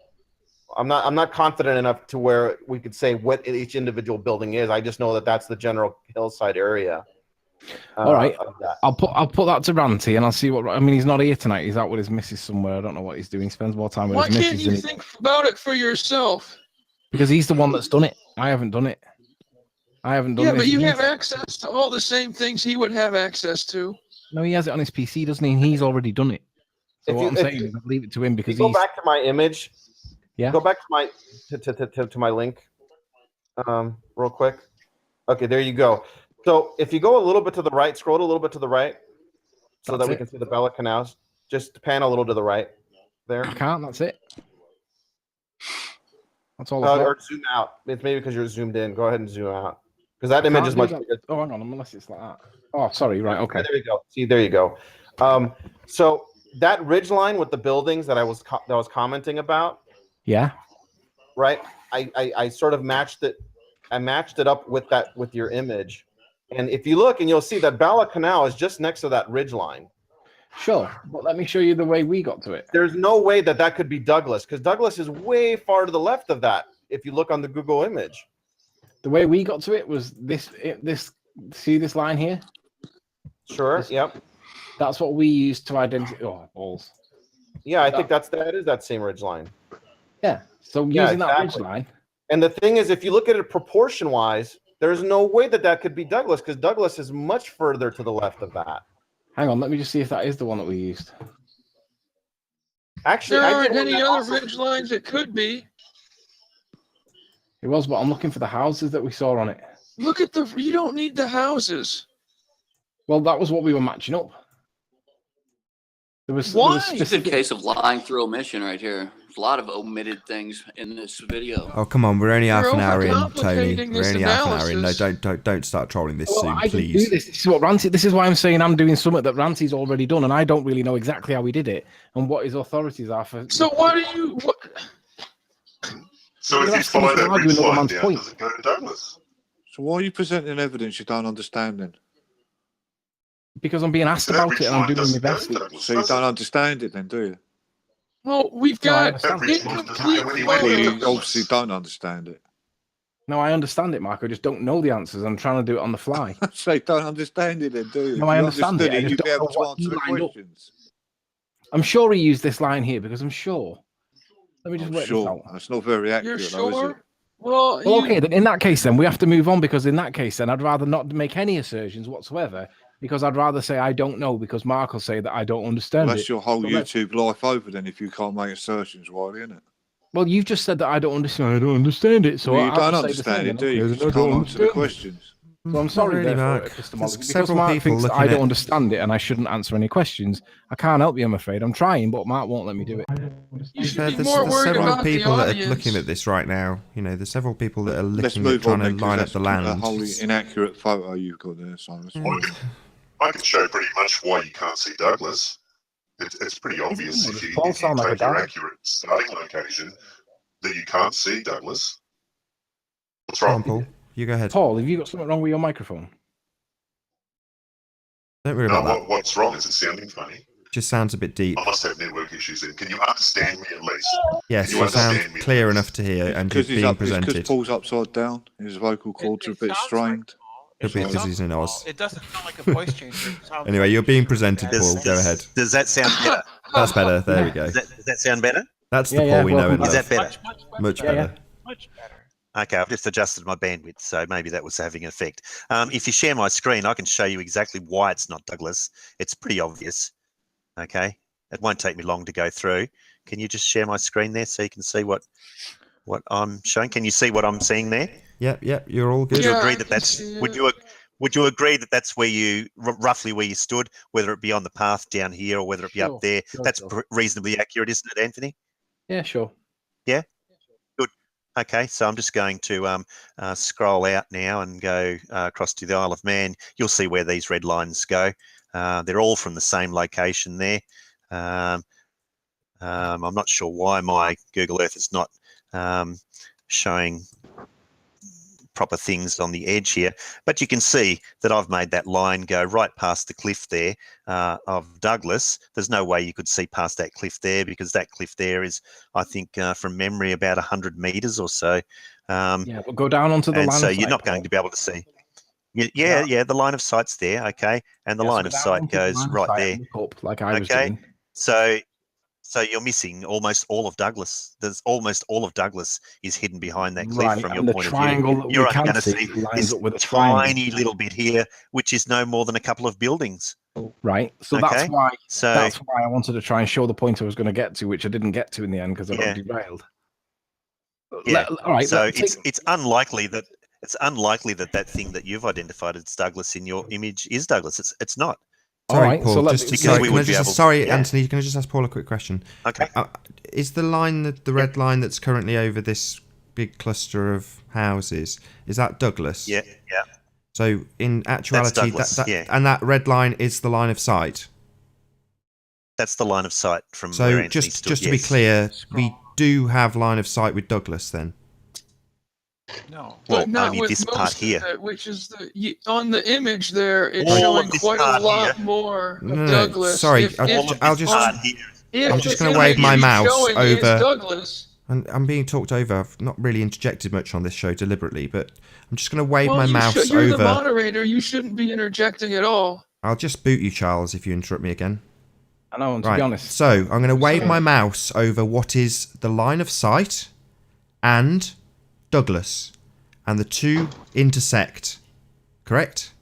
not confident enough to where we could say what each individual building is. I just know that that's the general hillside area. All right, I'll put that to Ranty, and I'll see what. I mean, he's not here tonight. He's out with his missus somewhere. I don't know what he's doing. He spends more time with Why his can't missus you think about it for yourself? because he's the one that's done it. I haven't done it. I haven't done it. Yeah, but you have access to all the same things he would have access to. No, he has it on his PC, doesn't he? And he's already done it. So what I'm saying is, I leave it to him because go back to my image. Yeah. Go back to my to my link, real quick. Okay, there you go. So if you go a little bit to the right, scroll a little bit to the right, so that we can see the Bella Canals. Just pan a little to the right. There. I can't. That's it. That's all. Or zoom out. It's maybe because you're zoomed in. Go ahead and zoom out because that image is much bigger. Oh, hang on. Unless it's like that. Oh, sorry. Right. Okay. There you go. See, there you go. So that ridge line with the buildings that I was commenting about. Yeah. Right. I sort of matched it. I matched it up with your image. And if you look and you'll see that Bala Canal is just next to that ridge line. Sure. But let me show you the way we got to it. There's no way that could be Douglas because Douglas is way far to the left of that. If you look on the Google image. The way we got to it was this, see this line here? Sure. Yep. That's what we used to identify. Oh, balls. Yeah, I think that is that same ridge line. Yeah. So using that ridge line. And the thing is, if you look at it proportion wise, there's no way that could be Douglas because Douglas is much further to the left of that. Hang on, let me just see if that is the one that we used. Actually, there aren't any other ridge lines. It could be. It was, but I'm looking for the houses that we saw on it. Look at you don't need the houses. Well, that was what we were matching up. There was It's a case of lying through omission right here. There's a lot of omitted things in this video. Oh, come on. We're only half an hour in, Tony. overcomplicating We're this only half an hour in. No, analysis. don't start trolling this Well, soon, I please. can do this. This is what Ranty. This is why I'm saying I'm doing something that Ranty's already done, and I don't really know exactly how he did it and what his authorities are for. So why do you? So if you follow that ridge line down, does it go to Douglas? So why are you presenting evidence you don't understand then? Because I'm being asked about it and I'm doing my best. So you don't understand it then, do you? Well, we've got incomplete Well, you photos. obviously don't understand it. No, I understand it, Mark. I just don't know the answers. I'm trying to do it on the fly. So you don't understand it then, do you? No, I understand it. I just You'd be don't able know to what answer you the lined up. questions. I'm sure he used this line here because I'm sure. Let me just work this Sure, out. that's not very accurate, You're though, is it? sure? Well, Well, okay, then in that case, then we have to move on because in that case, then I'd rather not make any assertions whatsoever because I'd rather say I don't know because Mark will say that I don't understand Well, that's it. your whole So let's- YouTube life over then if you can't make assertions, Wiley, isn't it? Well, you've just said that I don't understand. I don't understand it. So Well, you I'll don't just say the understand thing, it, do then. you? Okay, You then I just don't can't answer the understand it. questions. So I'm sorry, really, therefore, Mark. epistemology, There's because several Mark people thinks that looking I don't at- understand it and I shouldn't answer any questions. I can't help you, I'm afraid. I'm trying, but Mark won't let me do it. you should There's be more worried several about the people that are audience. looking at this right now. You know, there's several people that are Let's looking at move on trying then, to 'cause line up that's the a land. wholly inaccurate photo you've got there, so let's move on. I can show pretty much why you can't see Douglas. It's pretty obvious if you Paul sound like a take your guy. accurate starting location that you can't see Douglas. What's Come on, wrong? Paul. You go ahead. Paul, have you got something wrong with your microphone? Don't worry No, about that. what's wrong? Is it sounding funny? Just sounds a bit deep. I must have network issues then. Can you understand me at least? Yes, Can you understand sound me? clear enough to hear, and you're Because he's being up, because presented. Paul's upside down, his vocal cords are a bit strained. Could be because he's in Oz. It doesn't sound like a voice changer. It sounds Anyway, like you're being presented, Paul. Go ahead. Does that sound better? That's better. There we go. Does that sound better? That's the Paul we know and Is love. that better? Much better. much better. Okay, I've just adjusted my bandwidth, so maybe that was having an effect. If you share my screen, I can show you exactly why it's not Douglas. It's pretty obvious. Okay, it won't take me long to go through. Can you just share my screen there so you can see what I'm showing? Can you see what I'm seeing there? Yep. You're all good. Would you Yeah, agree I that can that's see would it. you would you agree that that's where you roughly where you stood, whether it be on the path down here or whether it be up Sure, there? sure, That's sure. reasonably accurate, isn't it, Anthony? Yeah, sure. Yeah. Good. Okay, so I'm just going to scroll out now and go across to the Isle of Man. You'll see where these red lines go. They're all from the same location there. I'm not sure why my Google Earth is not showing proper things on the edge here, but you can see that I've made that line go right past the cliff there of Douglas. There's no way you could see past that cliff there because that cliff there is, I think, from memory, about 100 meters or so. Yeah, we'll go down onto the and line so of you're sight, not going Paul. to be able to see. Yeah, the line of sight's there, okay, and the Yeah, so line go of down sight onto the goes line of right sight there. and look up like I was Okay, doing. so you're missing almost all of Douglas. There's almost all of Douglas is hidden behind that cliff Right, from your and the point of view. triangle that we You're only can going to see see lines this up with a triangle. tiny little bit here, which is no more than a couple of buildings. Right, so Okay, that's why so I wanted to try and show the point I was going to get to, which I didn't get to in the end because I got Yeah. derailed. yeah, All right, so let's take- it's unlikely that that thing that you've identified as Douglas in your image is Douglas. It's not. All Sorry, right, Paul. so let just, me- sorry, we can I would be just able- sorry, yeah. Anthony? Can I just ask Paul a quick question? Okay. Is the line the red line that's currently over this big cluster of houses? Is that Douglas? Yeah. So in actuality, Douglas, yeah. and that red line is the line of sight. That's the line of sight from where So Anthony just stood. to be yes. clear, we do have line of sight with Douglas then. No. Well, But not only with this most part of here. it, which is on the image there. It's All showing of this quite a part lot here. more of No, Douglas. sorry, If, I'll if, All of just- this part here. if I'm the just gonna wave image my you're mouse showing is over- Douglas. And I'm being talked over. I've not really interjected much on this show deliberately, but I'm just going to wave Well, my mouse you're the over. moderator. You shouldn't be interjecting at all. I'll just boot you, Charles, if you interrupt me again. I know, and to Right. be honest. So I'm going to wave Sorry. my mouse over what is the line of sight and Douglas, and the two intersect. Correct?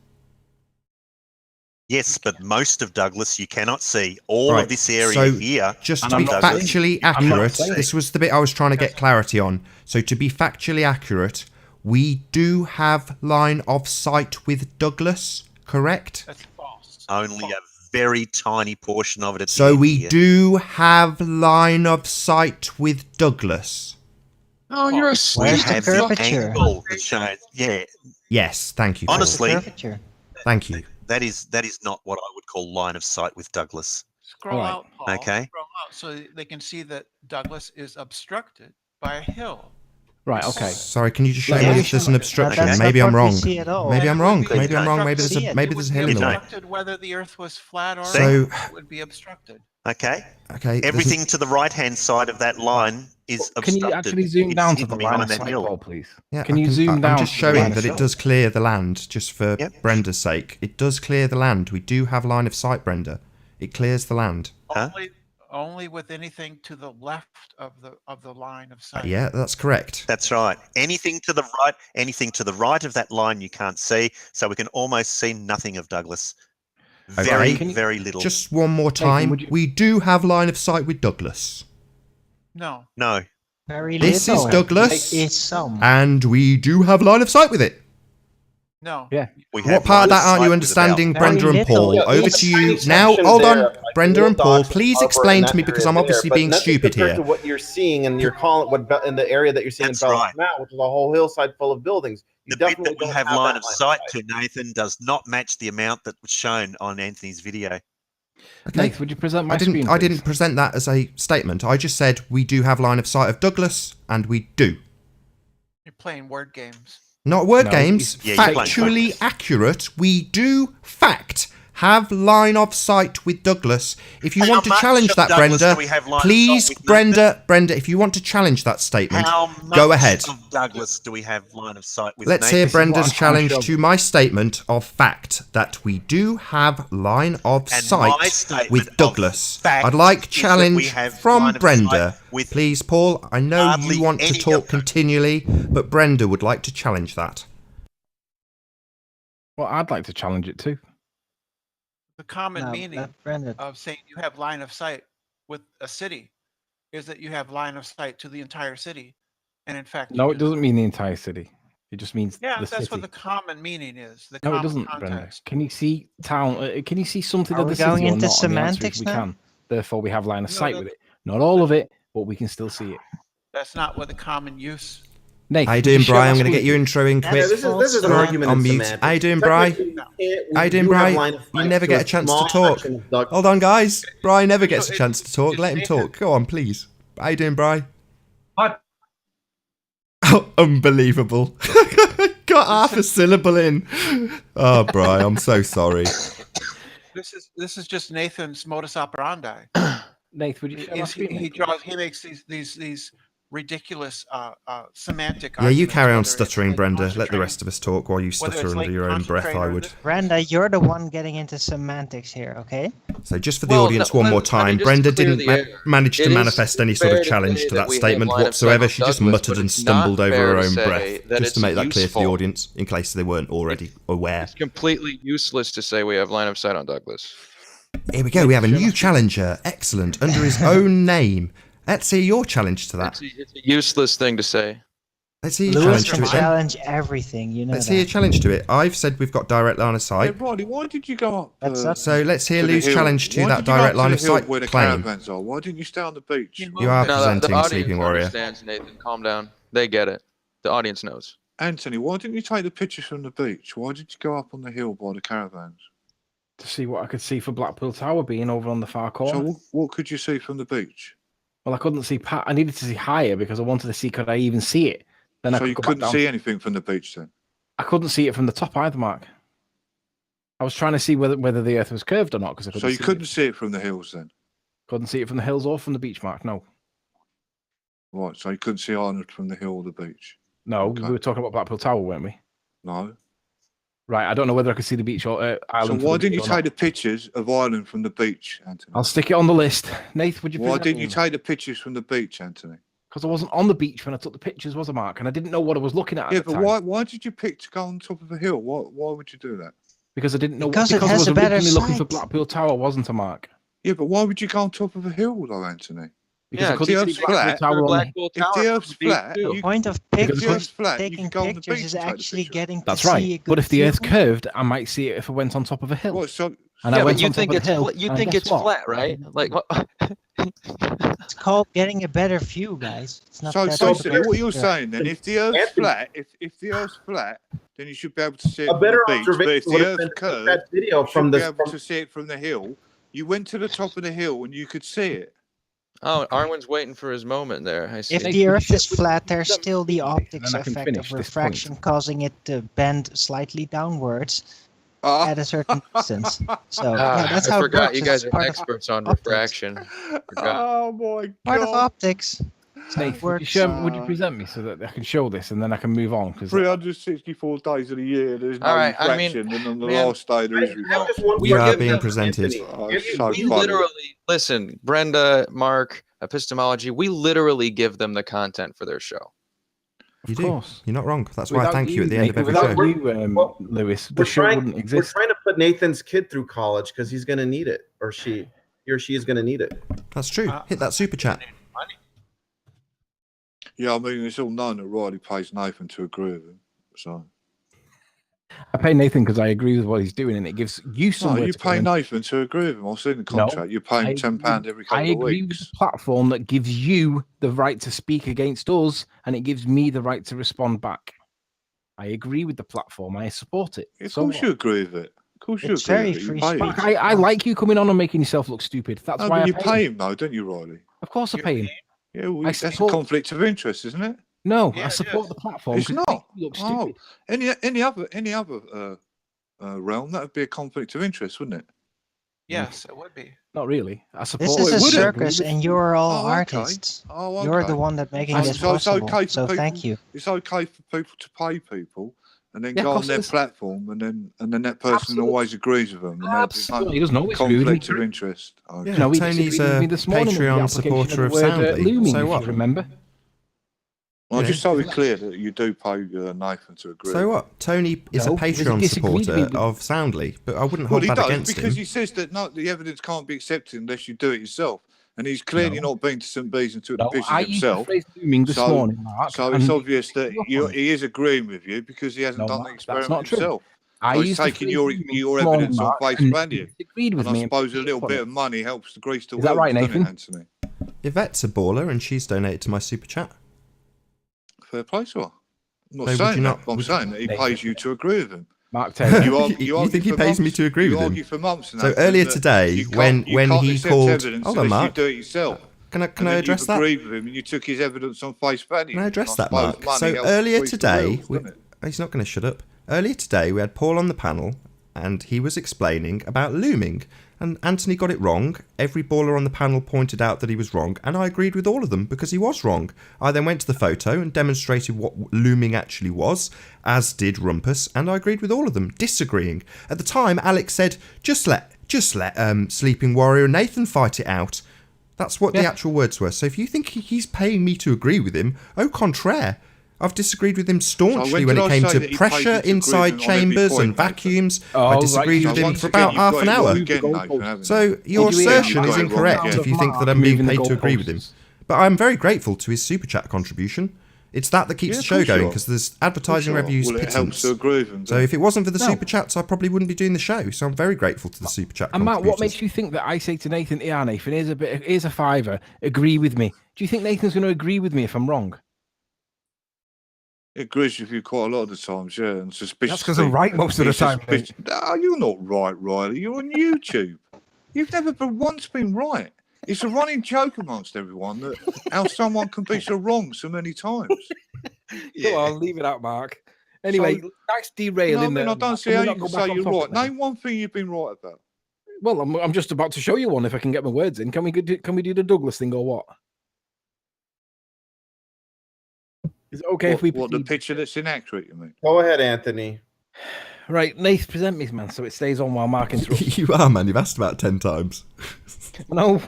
Yes, but most of Douglas you cannot see. All Right, of this area so here. Just And to I'm be not factually I'm not accurate, saying- this was the bit I was trying to get clarity on. So to be factually accurate, we do have line of sight with Douglas, correct? That's false. Only a very tiny portion of it. At the So end we here. do have line of sight with Douglas. Oh, you're a Where's stupid the have the curvature? angle that shows. Yeah, Yes, thank you. Paul. Honestly- Curvature. Thank you. that is not what I would call line of sight with Douglas. Scroll All right. out, Paul. Okay. Scroll out so they can see that Douglas is obstructed by a hill. Right, okay. Sorry, can you just show Yeah, me if there's an obstruction? That's Maybe not I'm what we wrong. see at all. Maybe And I'm it would wrong. be Maybe I'm wrong. obstructed. Maybe See it. there's a hill It in would the be way. obstructed whether the earth was flat or So- not. It would be obstructed. Okay. Okay. there's- Everything to the right-hand side of that line is obstructed. Can you actually zoom It's down to hidden the line behind of that sight, hill. Paul, please? Yeah, Can I you zoom I'm down? just to the showing line of that it sight? does clear the land, just for Yep. Brenda's sake. It does clear the land. We do have line of sight, Brenda. It clears the land. Huh? Only with anything to the left of the line of sight. Yeah, that's correct. That's right. Anything to the right of that line you can't see, so we can almost see nothing of Douglas. Very, Okay. very little. Just one more time. would you- We do have line of sight with Douglas. No. No. Very This little. is Douglas. It's some. And we do have line of sight with it. No. Yeah. We What have part of line that aren't sight you with understanding, about- Very Brenda and little. Paul? Yeah, Over there's to a you tiny now. section Hold on, there, like Brenda the and Paul. docks Please cover explain in to that me because area I'm there, obviously but being nothing stupid compared here. to what you're seeing and you're calling in the area that you're seeing in That's Bellows right. Mount, which is a whole hillside full of buildings. You The bit definitely that we don't have have line that of sight to, Nathan, does not match the amount that was shown on Anthony's video. Okay. Nate, would you present my I screen, didn't please? present that as a statement. I just said we do have line of sight of Douglas, and we do. You're playing word games. Not word No, games. yeah, you're playing Factually Douglas. accurate. We do fact have line of sight with Douglas. If you How want to much challenge of that, Douglas Brenda, do we have line of please, sight with, Nathan? Brenda, if you want to challenge that statement, How much go ahead. of Douglas do we have line of sight with? Let's Nathan? hear This is what Brenda's I'm trying to challenge show to you. my statement of fact that we do have line of And my sight statement with of Douglas. fact I'd like is that challenge we have from line of Brenda. sight with Please, Paul, I know hardly you want to any talk of- continually, but Brenda would like to challenge that. Well, I'd like to challenge it too. The common No, meaning Brenda. of saying you have line of sight with a city is that you have line of sight to the entire city. And in fact, No, you it do. doesn't mean the entire city. It just means Yeah, the that's city. what the common meaning is. The No, common it doesn't, context. Brenda. Can you see town? Can you see something Are of we the city going or into not? And the answer is semantics we now? can. Therefore, we have line of No, sight with it. Not all of it, but we can still see it. That's not what the common use. Nate, How you would you doing, share Bri? that I'm going to screen get your with me? intro in That's quick. This is an Go argument on in mute. semantics. How you doing, Bri? Technically, How you doing, do have Bri? line of You sight never to get a chance to small talk. section of Doug. Hold on, guys. Bri never gets a it's- chance to talk. it's Let him Nathan. talk. Go on, please. How you doing, Bri? Hi. Oh, unbelievable. Got half a syllable in. Oh, Bri, I'm so sorry. This is just Nathan's modus operandi. Nate, would you share that screen? He makes these ridiculous semantic. Yeah, you arguments, carry on whether it's stuttering, like Brenda. Let the concentrating- rest of us talk while you whether stutter it's under like your own breath, I concentrating would. or Brenda, you're the one getting into semantics here, okay? So just for the audience one more time, Brenda didn't manage to manifest any sort of challenge to that statement whatsoever. She just muttered and stumbled over her own breath. Just to make that clear for the audience, in case they weren't already aware. It's completely useless to say we have line of sight on Douglas. Here we go, we have a new challenger. Excellent. Under his own name. Let's hear your challenge to that. It's a useless thing to say. Let's hear your Lewis challenge can to it then. challenge everything, you know Let's hear your that. challenge to it. I've said we've got direct line of Hey, sight. Roddy, why did you go up? That's So let's hear to the Lou's hill? challenge to Why that did you go direct up to line the of hill sight where the claim. caravans are? Why didn't you stay on the beach? You are No, the presenting, audience Sleeping Warrior. understands, Nathan. Calm down. They get it. The audience knows. Anthony, why didn't you take the pictures from the beach? Why did you go up on the hill by the caravans? To see what I could see for Blackpool Tower being over on the far corner. So what could you see from the beach? Well, I couldn't see. I needed to see higher because I wanted to see could I even see it. Then I So could you go back couldn't down. see anything from the beach then? I couldn't see it from the top either, Mark. I was trying to see whether the Earth was curved or not because I couldn't. So you see couldn't it. see it from the hills then? Couldn't see it from the hills or from the beach, Mark. No, Right, so you couldn't see Ireland from the hill or the beach? no. Okay. We were talking about Blackpool Tower, weren't we? No. Right. I don't know whether I could see the beach or So Ireland. from why the didn't beach you or not. take the pictures of Ireland from the beach, Anthony? I'll stick it on the list. Nath, would you? Why didn't you take the pictures from the beach, Anthony? Because I wasn't on the beach when I took the pictures, was I, Mark? And I didn't know what I was looking at. Yeah, at the but time. why did you pick to go on top of a hill? Why would you do that? Because I didn't know. Because it I has was a better originally looking for sight. Blackpool Tower, wasn't I, Mark? Yeah, but why would you go on top of a hill though, Anthony? Because Yeah, I couldn't the see Earth's Blackpool flat. Tower on the- Blackpool If Tower the from Earth's the beach, flat, too. The point of Because if the Earth's flat, you taking can go on the pictures beach is and take the actually picture. getting to That's see a right. good But if the Earth view. curved, I might see it if I went on top of a hill. What, so And I Yeah, went but you on top think of it's the hill. you and think guess it's what? flat, right? Like what? It's called getting a better view, guys. It's not that so difficult. what you're Yeah. saying then, if the Earth's Anthony- flat, if the Earth's flat, then you should be able to see it A from better the beach. But if observation the would have Earth's been curved, that video you from should be this. able to see it from the hill. You went to the top of the hill and you could see it. Oh, Arwen's waiting for his moment there. I see. If Nathan, the would Earth you is share- flat, there's would you still the share- optics and then I can effect finish of this point. refraction, causing it to bend slightly downwards Ah. at a certain distance. So Ah, yeah, that's I how it forgot works. you guys It's are part of experts on optics. refraction. Forgot. Oh my Part of god! optics. That's how it Nath, would you, works. would you present me so that I can show this and then I can move on? Because 364 days of the year, there's no All right, I mean, refraction, and on the man, last day there is I refraction. just want We to are give being them- presented. Anthony, Oh, give it's you- so We funny. literally listen, Brenda, Mark, epistemology. We literally give them the content for their show. You of do. course. You're not wrong. That's why I Without thank you at the end of Nathan, every without show. you, Well, Lewis, the We're show trying, wouldn't we're exist. trying to put Nathan's kid through college because he's going to need it, or he or she is going to need it. That's true. Hit that super chat. Yeah, I mean, it's all known that Riley pays Nathan to agree with him. So I pay Nathan because I agree with what he's doing, and it gives you no, somewhere you to pay go in. Nathan to agree with him. I've seen the No, contract. You're paying I £10 every couple I of agree with weeks. the platform that gives you the right to speak against us, and it gives me the right to respond back. I agree with the platform. I support it. Of So course, what? you agree with it. Of course, you It's agree very with it. You free pay him. speech. Mark, I like you coming on and making yourself look stupid. That's No, why but I you pay pay him. him though, don't you, Riley? Of course, I pay him. Yeah, well, I that's a support- conflict of interest, isn't it? No, Yeah, I it support is. the platform. It's 'cause it not. makes you look Oh, stupid. any other realm that would be a conflict of interest, wouldn't it? Yes, it would be. Not really. I support. This is it a wouldn't. circus, and you're all Oh, okay. artists. Oh, okay. You're the one that making So this it's possible. okay for So people. thank you. It's okay for people to pay people and then Yeah, of go on course it their is. platform, and then that person Absolutely. always agrees with them. And there's no Absolutely. He doesn't always agree with me. conflict of interest. Okay. Yeah, No, he Tony's disagreed with a me this morning with the Patreon application supporter of the word, Soundly. looming, So if what? you remember. Well, Yeah. just so we're clear that you do pay Nathan to agree. So what? Tony is No, a because he Patreon disagreed with supporter me. of Soundly, but I wouldn't Well, hold he that does against because him. he says that no, the evidence can't be accepted unless you do it yourself. and he's clearly No. not been to St Bees and took No, the pictures I used the himself. phrase looming this morning, Mark. So and it's you obvious that picked me up on it. he is agreeing with you because he hasn't No, done the Mark, that's experiment not true. himself. I So he's used the taking phrase your looming this morning, evidence on Mark, face and value. you disagreed with And I me. and suppose a picked little up on bit it. of money helps the grease the Is that wheels, right, doesn't it, Nathan? Anthony? Yvette's a baller, and she's donated to my super chat. Fair play to her. I'm not So would saying you that. not- I'm would saying that he Nathan. pays you to agree with him. Mark Taylor. You think he pays me to agree you with him? argue for months. So Nathan, earlier that today, you when can't he accept called, evidence hold on, unless you Mark. do it yourself. Can I And then address you've that? agreed with him, and you took his evidence on face value. Can I address And that, suppose Mark? money So helps earlier grease the today, wheels, doesn't it? he's not going to shut up. Earlier today, we had Paul on the panel, and he was explaining about looming. And Anthony got it wrong. Every baller on the panel pointed out that he was wrong, and I agreed with all of them because he was wrong. I then went to the photo and demonstrated what looming actually was, as did Rumpus, and I agreed with all of them, disagreeing. At the time, Alex said, just let Sleeping Warrior and Nathan fight it out. That's what the actual words were. So if you think he's paying me to agree with him, au contraire. I've disagreed with him staunchly when it came to pressure inside chambers and vacuums. I disagreed with him for about half an hour. So your assertion is incorrect if you think that I'm being paid to agree with him. But I'm very grateful to his super chat contribution. It's that keeps the show going because there's advertising revenues pittance. So if it wasn't for the super chats, I probably wouldn't be doing the show. So I'm very grateful to the super chat. And Matt, what makes you think that I say to Nathan, "Yeah, Nathan, here's a fiver. Agree with me." Do you think Nathan's going to agree with me if I'm wrong? It agrees with you quite a lot of the times, yeah. And suspicious. That's because I'm right most of the time. No, you're not right, Riley. You're on YouTube. You've never once been right. It's a running joke amongst everyone that how someone can be so wrong so many times. Go on, leave it out, Mark. Anyway, nice derailing there. I don't see how you can say you're right. Name one thing you've been right about. Well, I'm just about to show you one if I can get my words in. Can we do the Douglas thing or what? Is it okay if we... What, the picture that's inaccurate, you mean? Go ahead, Anthony. Right, Nath, present me, man, so it stays on while Mark interrupts. You are, man. You've asked about 10 times. No.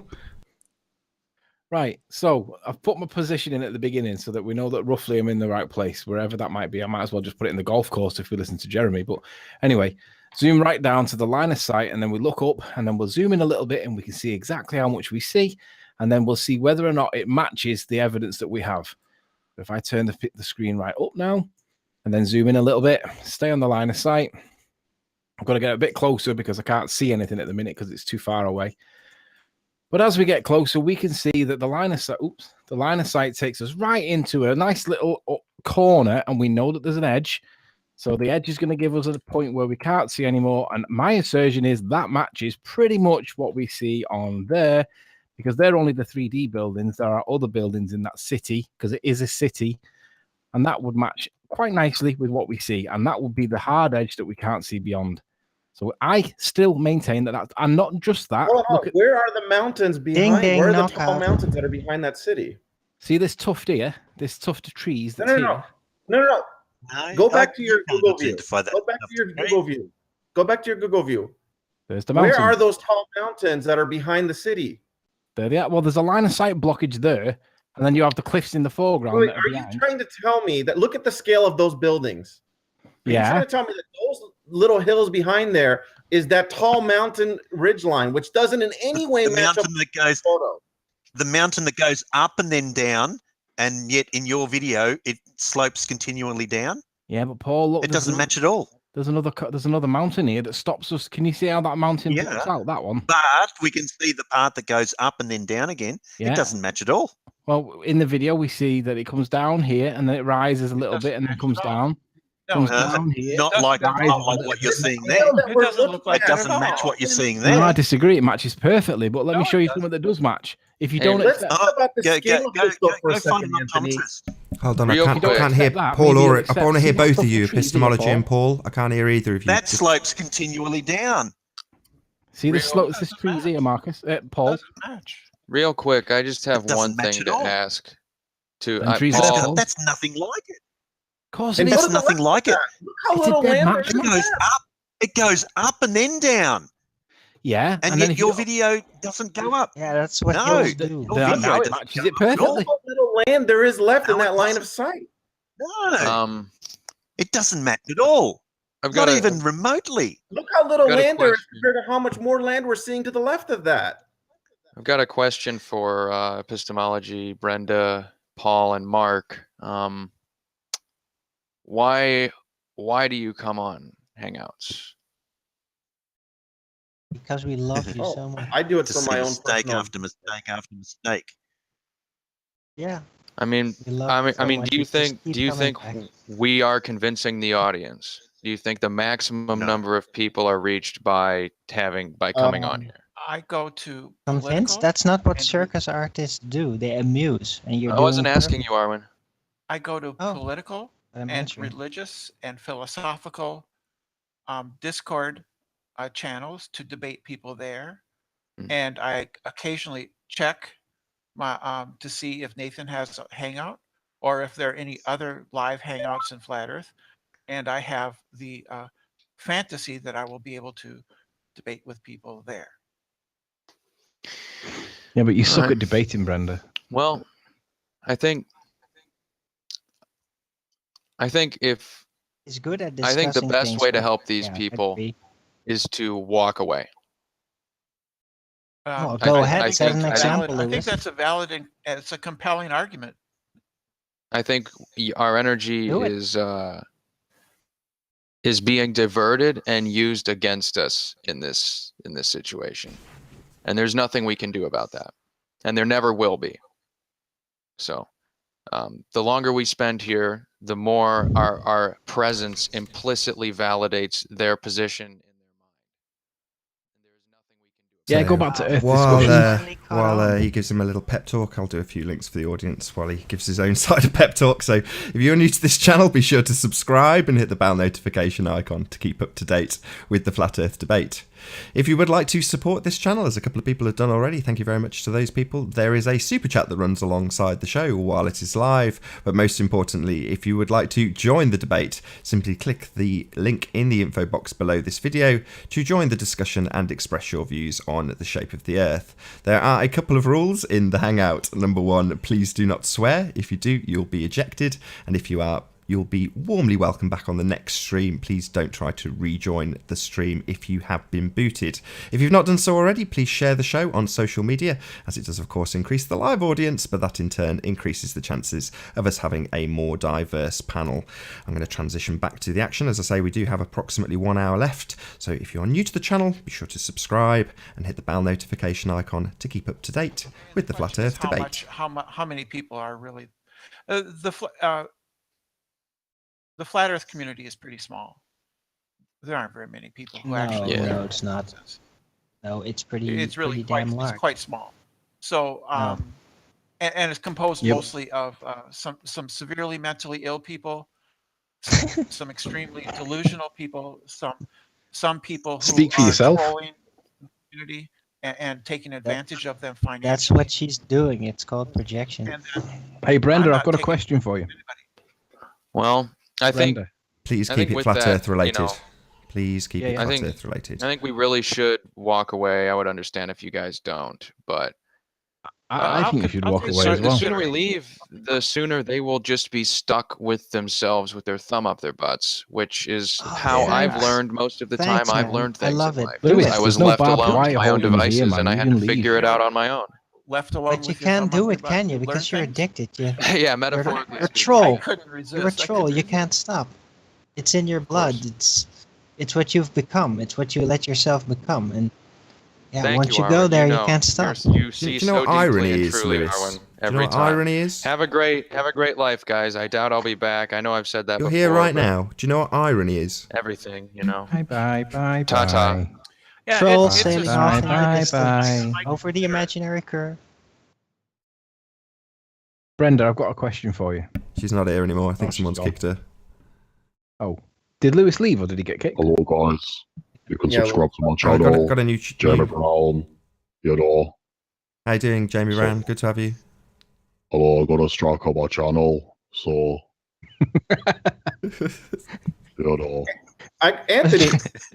Right, so I've put my position in at the beginning so that we know that roughly I'm in the right place, wherever that might be. I might as well just put it in the golf course if we listen to Jeremy. But anyway, zoom right down to the line of sight, and then we look up, and then we'll zoom in a little bit, and we can see exactly how much we see, and then we'll see whether or not it matches the evidence that we have. If I turn the screen right up now, and then zoom in a little bit, stay on the line of sight. I've got to get a bit closer because I can't see anything at the minute because it's too far away. But as we get closer, we can see that the line of sight takes us right into a nice little corner, and we know that there's an edge. So the edge is going to give us a point where we can't see anymore. And my assertion is that matches pretty much what we see on there, because they're only the 3D buildings. There are other buildings in that city because it is a city, and that would match quite nicely with what we see. And that would be the hard edge that we can't see beyond. So I still maintain that and not just that. Look where are the mountains behind? Where are the tall mountains that are behind that city? See this tuft here, this tuft of trees. That's No. Go back to your Google view. Go back to your Google view. There's the mountains. Where are those tall mountains that are behind the city? There they are. Well, there's a line of sight blockage there, and then you have the cliffs in the foreground. Wait, are you trying to tell me that? Look at the scale of those buildings. Are you trying to tell me that those little hills behind there is that tall mountain ridgeline, which doesn't in any way match up with the photo? The mountain that goes up and then down, and yet in your video it slopes continually down. Yeah, but Paul, look, it doesn't match at all. There's another mountain here that stops us. Can you see how that mountain blocks out that one? But we can see the part that goes up and then down again. Yeah. It doesn't match at all. Well, in the video we see that it comes down here and then it rises a little bit and then comes down. Down here. Not like what you're seeing there. It doesn't match what you're seeing there. No, I disagree. It matches perfectly. But let me show you something that does match. If you don't let's talk about the scale of this for a second, Anthony. Hold on, I can't hear Paul or I want to hear both of you, epistemology and Paul. I can't hear either of you. That slopes continually down. See the slopes, this trees here, Marcus, Paul. Real quick, I just have one thing to ask. Paul, that's nothing like it. Of course, that's nothing like it. Look how little land it goes up. It goes up and then down. Yeah, and yet your video doesn't go up. Yeah, that's what hills do. Now it matches it perfectly. Look how little land there is left in that line of sight. No, it doesn't match at all. Not even remotely. Look how little land there is compared to how much more land we're seeing to the left of that. I've got a question for epistemology, Brenda, Paul, and Mark. Why do you come on Hangouts? Because we love you so much. I do it To for see my own mistake personal. after mistake after mistake. Yeah. I mean, We love you so much. do you We just think keep do you coming think back. we are convincing the audience? Do you think the maximum No. number of people are reached by coming on here? I go to Convinced? political. That's not what and circus artists do. They amuse, and you're I doing wasn't asking perfect. you, Arwen. I go to Oh, political I'm and answering. religious and philosophical Discord channels to debate people there, and I occasionally check my to see if Nathan has a hangout or if there are any other live hangouts in Flat Earth, and I have the fantasy that I will be able to debate with people there. Yeah, but you suck Alright. at debating, Brenda. Well, I think if He's good at I think the discussing best things, way to but help these yeah, I people agree. is to walk away. Oh, I go think- ahead. I Set think- an I think- example, I think Lewis. that's a valid and it's a compelling argument. I think our energy Do it. is being diverted and used against us in this situation, and there's nothing we can do about that, and there never will be. So, the longer we spend here, the more our presence implicitly validates their position. Yeah, So, go back to Earth while, discussions. while he gives him a little pep talk, I'll do a few links for the audience while he gives his own side of pep talk. So if you're new to this channel, be sure to subscribe and hit the bell notification icon to keep up to date with the Flat Earth debate. If you would like to support this channel, as a couple of people have done already, thank you very much to those people. There is a super chat that runs alongside the show while it is live. But most importantly, if you would like to join the debate, simply click the link in the info box below this video to join the discussion and express your views on the shape of the Earth. There are a couple of rules in the Hangout. Number one, please do not swear. If you do, you'll be ejected. And if you are, you'll be warmly welcome back on the next stream. Please don't try to rejoin the stream if you have been booted. If you've not done so already, please share the show on social media, as it does of course increase the live audience, but that in turn increases the chances of us having a more diverse panel. I'm going to transition back to the action. As I say, we do have approximately 1 hour left, so if you're new to the channel, be sure to subscribe and hit the bell notification icon to keep up to date with the Flat Earth debate. How many people are really the Flat Earth community is pretty small. There aren't very many people who actually. No, it's not. No, it's pretty. It's really pretty quite. damn large. It's quite small. So, and it's composed mostly of some severely mentally ill people, some extremely delusional people, some people who Speak for are yourself. trolling the community and taking advantage of them financially. That's what she's doing. It's called projection. Hey, Brenda, I'm I've got a not question for you. Well, I think Brenda. Please I keep think it with Flat that, Earth you related. know, Please keep it I Flat think Earth related. I think we really should walk away. I would understand if you guys don't, but I think you should walk away as the well. sooner we leave, the sooner they will just be stuck with themselves with their thumb up their butts, which is how I've learned most of the Thanks, time I've man. learned I things love in it. life. Do Lewis, it. I there's was no left barbed alone wire to my own holdings here, devices, man. and I You had can to leave. figure it out on my own. Left alone But you with your can't thumb up do your it, butt, can you? learn Because you're things. addicted. You, Yeah, metaphorically you're a speaking. troll. I couldn't resist. You're a I couldn't troll. You resist. can't stop. It's in your blood. It's what you've become. It's what you let yourself become. And yeah, Thank once you, you go Arwen. there, you know, can't stop. You see Do you know so what irony deeply and is, truly, Lewis? Arwen, Do you know every what time. irony is? Have a great life, guys. I doubt I'll be back. I know I've said that You're before. here right but now. Do you know what irony is? Everything, you know. Bye. Ta-ta. Yeah, Trolls it's a sailing smart off into the bye, distance bye. over the imaginary curve. Brenda, I've got a question for you. She's not here anymore. I think she's someone's gone. kicked her. Oh, did Lewis leave or did he get kicked? Hello, guys. You can Yeah, subscribe to my I channel. got a new. Jamie Brown. You know. How you doing, Jamie So- Rand? Good to have you. Hello, I got a strike on my channel. So, you know. Anthony,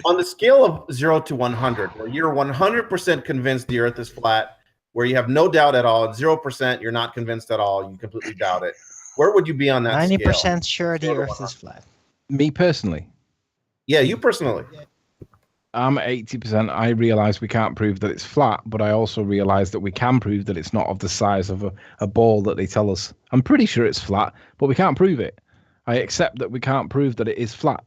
on the scale of 0 to 100, where you're 100% convinced the Earth is flat, where you have no doubt at all, 0% you're not convinced at all, you completely doubt it. Where would you be on that 90% scale? sure the 0 to Earth 100. is flat. Me personally. Yeah, you personally. I'm at 80%. I realise we can't prove that it's flat, but I also realise that we can prove that it's not of the size of a ball that they tell us. I'm pretty sure it's flat, but we can't prove it. I accept that we can't prove that it is flat.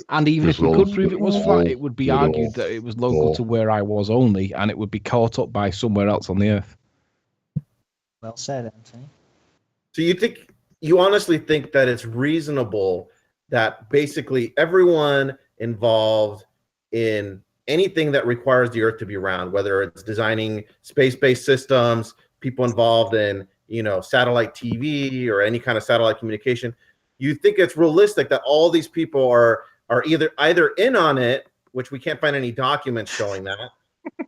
And even if we could prove it was flat, it would be argued that it was local to where I was only, and it would be caught up by somewhere else on the Earth. Well said, Anthony. So you honestly think that it's reasonable that basically everyone involved in anything that requires the Earth to be round, whether it's designing space-based systems, people involved in, satellite TV or any kind of satellite communication, you think it's realistic that all these people are either in on it, which we can't find any documents showing that,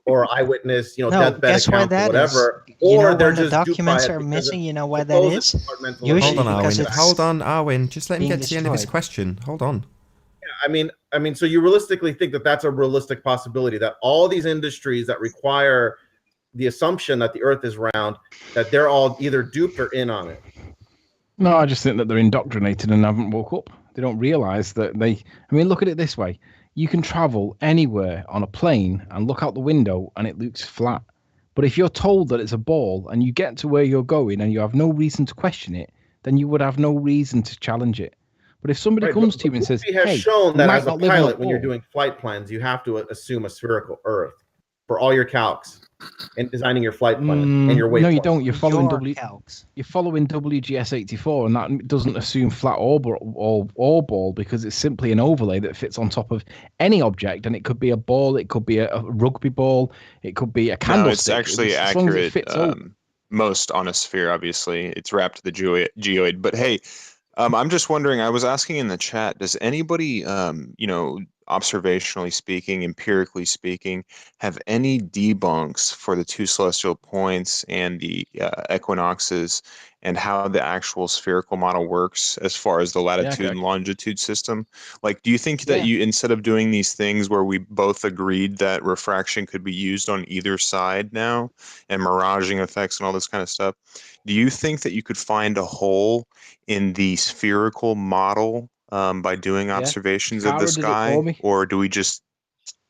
or eyewitness, deathbed guess why accounts or that whatever, is? or they're when the just duped by documents it are because missing, of you know why that supposed is? departmental Usually Hold on, because Arwen. it's Hold on, Arwen. Just let him being get to the end of his destroyed. question. Hold on. I mean, so you realistically think that that's a realistic possibility, that all these industries that require the assumption that the Earth is round, that they're all either duped or in on it? No, I just think that they're indoctrinated and haven't woke up. They don't realise that look at it this way. You can travel anywhere on a plane and look out the window and it looks flat. But if you're told that it's a ball and you get to where you're going and you have no reason to question it, then you would have no reason to challenge it. But if somebody comes to you and says, has hey, shown we that might as a not live on pilot, when you're ball. doing flight plans, you have to assume a spherical Earth for all your calcs and designing your flight plan and your waypoint. No, you don't. You're following calcs. You're following WGS84, and that doesn't assume flat or ball because it's simply an overlay that fits on top of any object, and it could be a ball, it could be a rugby ball, it could be a candlestick. No, it's actually as long as it accurate. fits over. Most on a sphere, obviously, it's wrapped to the geoid. But hey, I'm just wondering. I was asking in the chat. Does anybody, observationally speaking, empirically speaking, have any debunks for the two celestial points and the equinoxes and how the actual spherical model works as far as the latitude and longitude system? Like, do you think that you, instead of doing these things where we both agreed that refraction could be used on either side now and miraging effects and all this kind of stuff, do you think that you could find a hole in the spherical model by doing observations of the sky, or do we just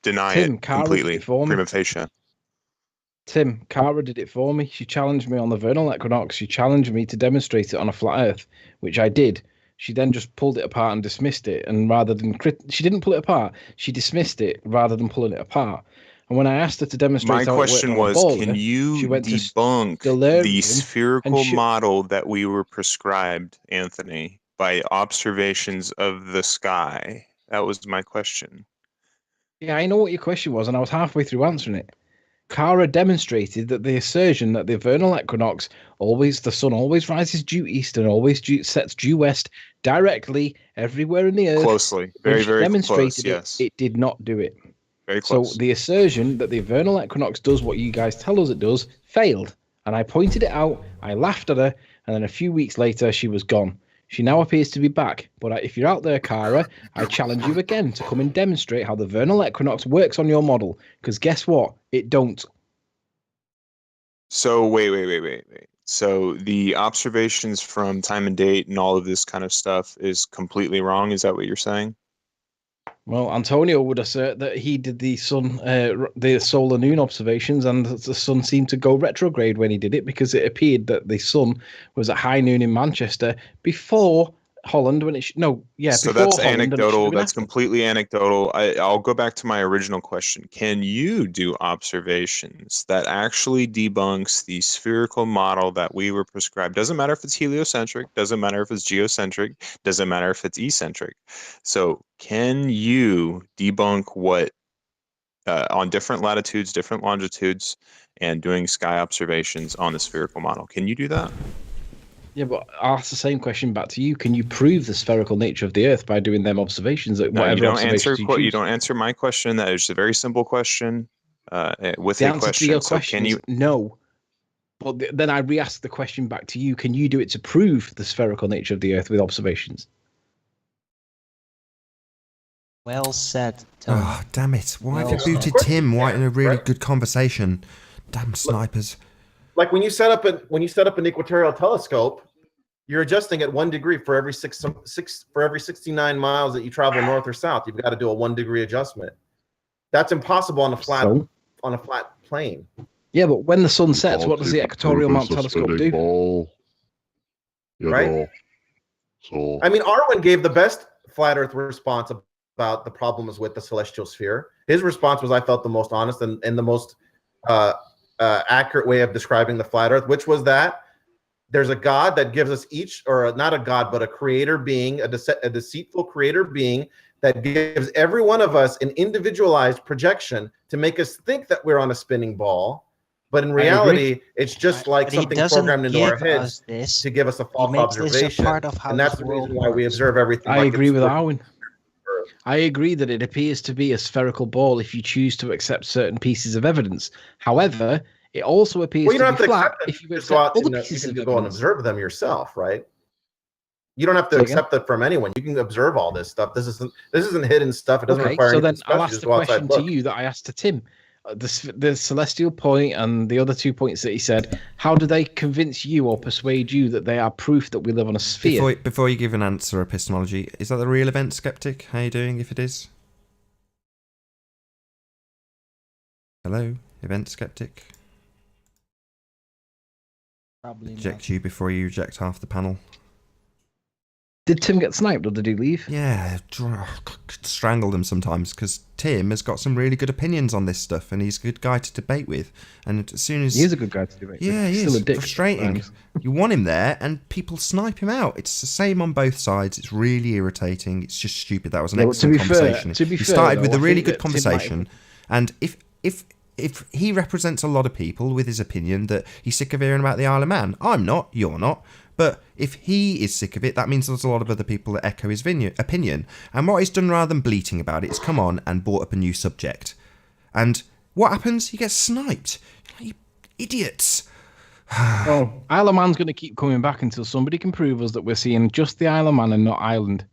deny it completely, prima facie? Tim, Cara did it for me. She challenged me on the vernal equinox. She challenged me to demonstrate it on a flat Earth, which I did. She then just pulled it apart and dismissed it. And rather than she didn't pull it apart, she dismissed it rather than pulling it apart. And when I asked her to demonstrate, my question was, can you debunk the spherical model that we were prescribed, Anthony, by observations of the sky? That was my question. Yeah, I know what your question was, and I was halfway through answering it. Cara demonstrated that the assertion that the vernal equinox the sun always rises due east and always sets due west directly everywhere in the Earth. Closely, very, very close, yes. It did not do it. Very close. So the assertion that the vernal equinox does what you guys tell us it does failed. And I pointed it out, I laughed at her, and then a few weeks later, she was gone. She now appears to be back. But if you're out there, Cara, I challenge you again to come and demonstrate how the vernal equinox works on your model. Because guess what? It don't. So wait. So the observations from time and date and all of this kind of stuff is completely wrong? Is that what you're saying? Well, Antonio would assert that he did the solar noon observations, and the sun seemed to go retrograde when he did it because it appeared that the sun was at high noon in Manchester before Holland when it So that's anecdotal. That's completely anecdotal. I'll go back to my original question. Can you do observations that actually debunks the spherical model that we were prescribed? Doesn't matter if it's heliocentric, doesn't matter if it's geocentric, doesn't matter if it's eccentric. So can you debunk what on different latitudes, different longitudes, and doing sky observations on the spherical model? Can you do that? Yeah, but I'll ask the same question back to you. Can you prove the spherical nature of the Earth by doing them observations? No, you don't answer. You don't answer my question. That is a very simple question. With the a answer question. To your so question can you? Is no. But then I re-ask the question back to you. Can you do it to prove the spherical nature of the Earth with observations? Well said, Tony. Oh, damn it. Why have you booted Tim White in a really good conversation? Damn snipers. Like when you set up an equatorial telescope, you're adjusting at 1 degree for every 69 miles that you travel north or south. You've got to do a 1 degree adjustment. That's impossible on a flat So? plane. Yeah, but when the sun You sets, can't what does the keep equatorial proof mount it's a telescope spinning do? ball, Right? know. So I mean, Arwen gave the best flat Earth response about the problems with the celestial sphere. His response was, I felt, the most honest and the most accurate way of describing the flat Earth, which was that there's a God that gives us each, or not a God, but a creator being, a deceitful creator being that gives every one of us an individualized projection to make us think that we're on a spinning ball. But in reality, it's just like But he something doesn't programmed into our give heads us this. to give us a He false makes this a observation. part of how And that's this the reason world why we works. observe everything. I like agree it's with working. Arwen. I agree that it appears to be a spherical ball if you choose to accept certain pieces of evidence. However, it also appears Well, you to don't be have to flat accept them. if you Just go accept out other and, pieces you of can go and evidence. observe them yourself, right? You don't have to Say again? accept it from anyone. You can observe all this stuff. This isn't hidden stuff. It doesn't Okay, require so anything then I'll special. ask Just the go outside, question to look. you that I asked to Tim. The celestial point and the other 2 points that he said, how do they convince you or persuade you that they are proof that we live on a sphere? Before you give an answer, epistemology, is that the real event skeptic? How are you doing if it is? Hello, event skeptic? Probably Eject you before you eject half the panel. Did Tim get sniped or did he leave? Yeah, strangled him sometimes because Tim has got some really good opinions on this stuff and he's a good guy to debate with. And as soon as He is a good guy to debate with. yeah, He's he still is a dick frustrating. sometimes. You want him there, and people snipe him out. It's the same on both sides. It's really irritating. It's just stupid. That was an No, excellent conversation. to be He fair, started with though, a I really think good that Tim might have- conversation, and if he represents a lot of people with his opinion that he's sick of hearing about the Isle of Man, I'm not. You're not. But if he is sick of it, that means there's a lot of other people that echo his opinion. And what he's done rather than bleating about it is come on and brought up a new subject. And what happens? He gets sniped. You idiots. Oh, Isle of Man's going to keep coming back until somebody can prove us that we're seeing just the Isle of Man and not Ireland.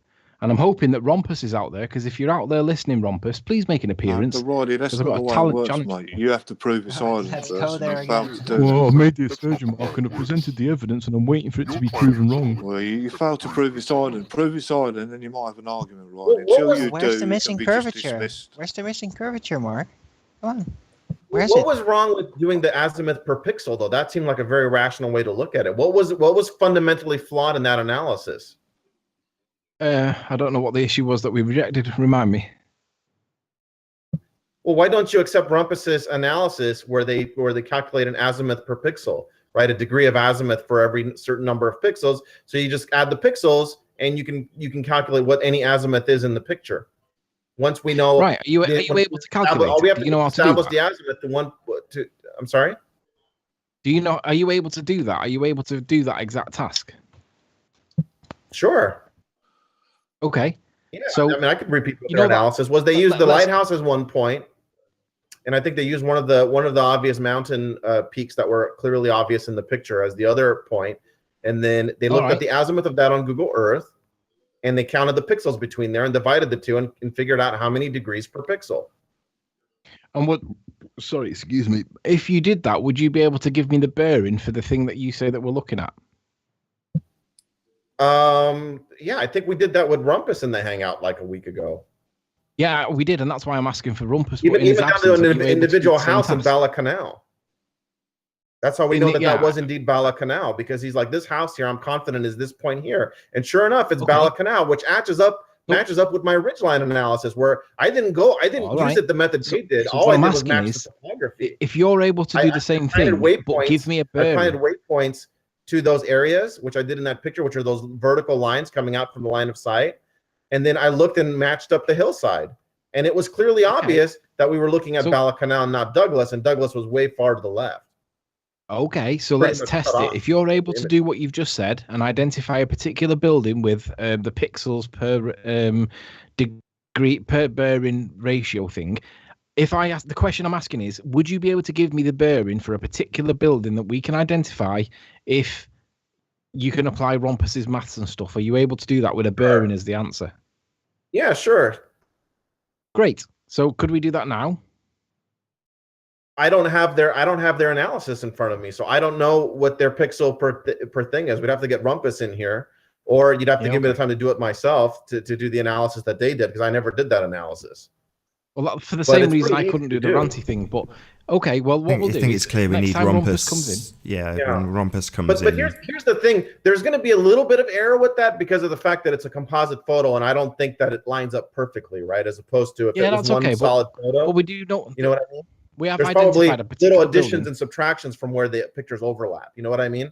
And I'm hoping that Rompus is out there, because if you're out there listening, Rompus, please make an appearance. But Roddy, that's 'cause I've not got the a way it talent works, challenge. mate. You have to prove it's Ireland let's first. go and there they failed again. to do Well, that. I made the assertion mark and I presented the evidence and I'm waiting for it to be proven wrong. Well, you failed to prove it's Ireland. Prove it's Ireland, then you might have an argument, Roddy. What Until was- you Where's do, the it missing can be just curvature? dismissed. Where's the missing curvature, Mark? Come on. Where's What it? was wrong with doing the azimuth per pixel, though? That seemed like a very rational way to look at it. What was fundamentally flawed in that analysis? I don't know what the issue was that we rejected. Remind me. Well, why don't you accept Rumpus's analysis where they calculate an azimuth per pixel, right? A degree of azimuth for every certain number of pixels. So you just add the pixels and you can calculate what any azimuth is in the picture. Once we know, Right? Are you able to calculate? all we have Do to you know how to do establish that? the azimuth. I'm sorry. Do you know? Are you able to do that? Are you able to do that exact task? Sure. Okay. Yeah. So I mean, I could repeat what you their know that- analysis was. They used the let's- lighthouse as one point, and I think they used one of the obvious mountain peaks that were clearly obvious in the picture as the other point, and then they looked at the azimuth of that on Google Earth, and they counted the pixels between there and divided the two and figured out how many degrees per pixel. And what? Sorry, excuse me. If you did that, would you be able to give me the bearing for the thing that you say that we're looking at? Yeah, I think we did that with Rumpus in the Hangout like a week ago. Yeah, we did, and that's why I'm asking for Rumpus. Even but in his down to absence, are you an able to do individual the same house in task? Bala Canal. That's how we In know the- that yeah. was indeed Bala Canal, because he's like, this house here, I'm confident is this point here. And sure enough, it's Okay. Bala Canal, which matches up with my ridgeline analysis, where I didn't All use right. it the method So- they did. so All what I I'm did was asking match is, the topography. If you're able to do the same thing, but give me a I planted bearing. waypoints to those areas, which I did in that picture, which are those vertical lines coming out from the line of sight. And then I looked and matched up the hillside. And it was clearly obvious that we were looking at Bala Canal, not Douglas, and Douglas was way far to the left. Okay, so Pretty let's much test cut it. off If you're able the to image. do what you've just said and identify a particular building with the pixels per degree per bearing ratio thing, if I ask the question I'm asking is, would you be able to give me the bearing for a particular building that we can identify if you can apply Rompus's maths and stuff? Are you able to do that with a bearing as the answer? Yeah, sure. Great. So could we do that now? I don't have their analysis in front of me, so I don't know what their pixel per thing is. We'd have to get Rumpus in here, or you'd have to give me the time to do it myself to do the analysis that they did, because I never did that analysis. Well, for the But same it's reason pretty I couldn't easy do to the do. ranty thing. But okay, well, what we'll do I think is it's clear we next need time Rompus. comes in. Yeah, Yeah. when Rompus comes But in. here's the thing. There's going to be a little bit of error with that because of the fact that it's a composite photo, and I don't think that it lines up perfectly, right? As opposed to if Yeah, it was that's one okay, solid photo. But we do know. You know what I mean? We have There's probably identified a particular little additions building. and subtractions from where the pictures overlap. You know what I mean?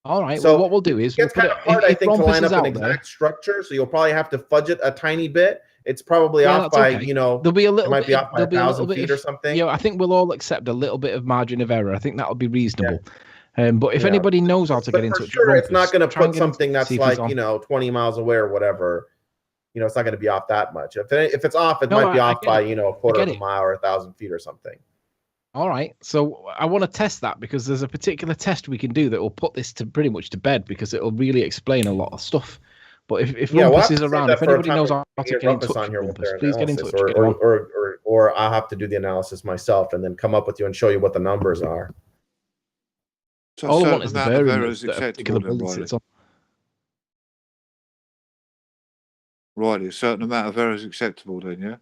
All right. So well, what we'll do is it gets we'll kind put of it, hard, I if think, to Rompus line is up an out there. exact structure. So you'll probably have to fudge it a tiny bit. It's probably Yeah, off that's by, okay. you know, There'll be a little it might bit. be off by There'll be a little 1,000 bit feet of, or something. Yeah, I think we'll all accept a little bit of margin of error. I think that'll be reasonable. But if Yeah. anybody knows how to But get in for touch sure, with it's not Rompus, going to try and put get in touch, something that's see if he's like, on. you know, 20 miles away or whatever. You know, it's not going to be off that much. If it's off, it No, might be I off get by, it. you know, a I quarter get of a it. mile or 1,000 feet or something. All right. So I want to test that because there's a particular test we can do that will put this to pretty much to bed because it'll really explain a lot of stuff. But if Yeah, we'll Rumpus have is to save around, that if for a anybody time knows when how we to get get in Rumpus touch on with here with Rumpus, their please get in analysis, touch. Get him on. or I'll have to do the analysis myself and then come up with you and show you what the numbers are. So All a I want certain is the amount of bearing error is that a particular acceptable then, building Riley. sits on. Riley, a certain amount of error is acceptable then, yeah?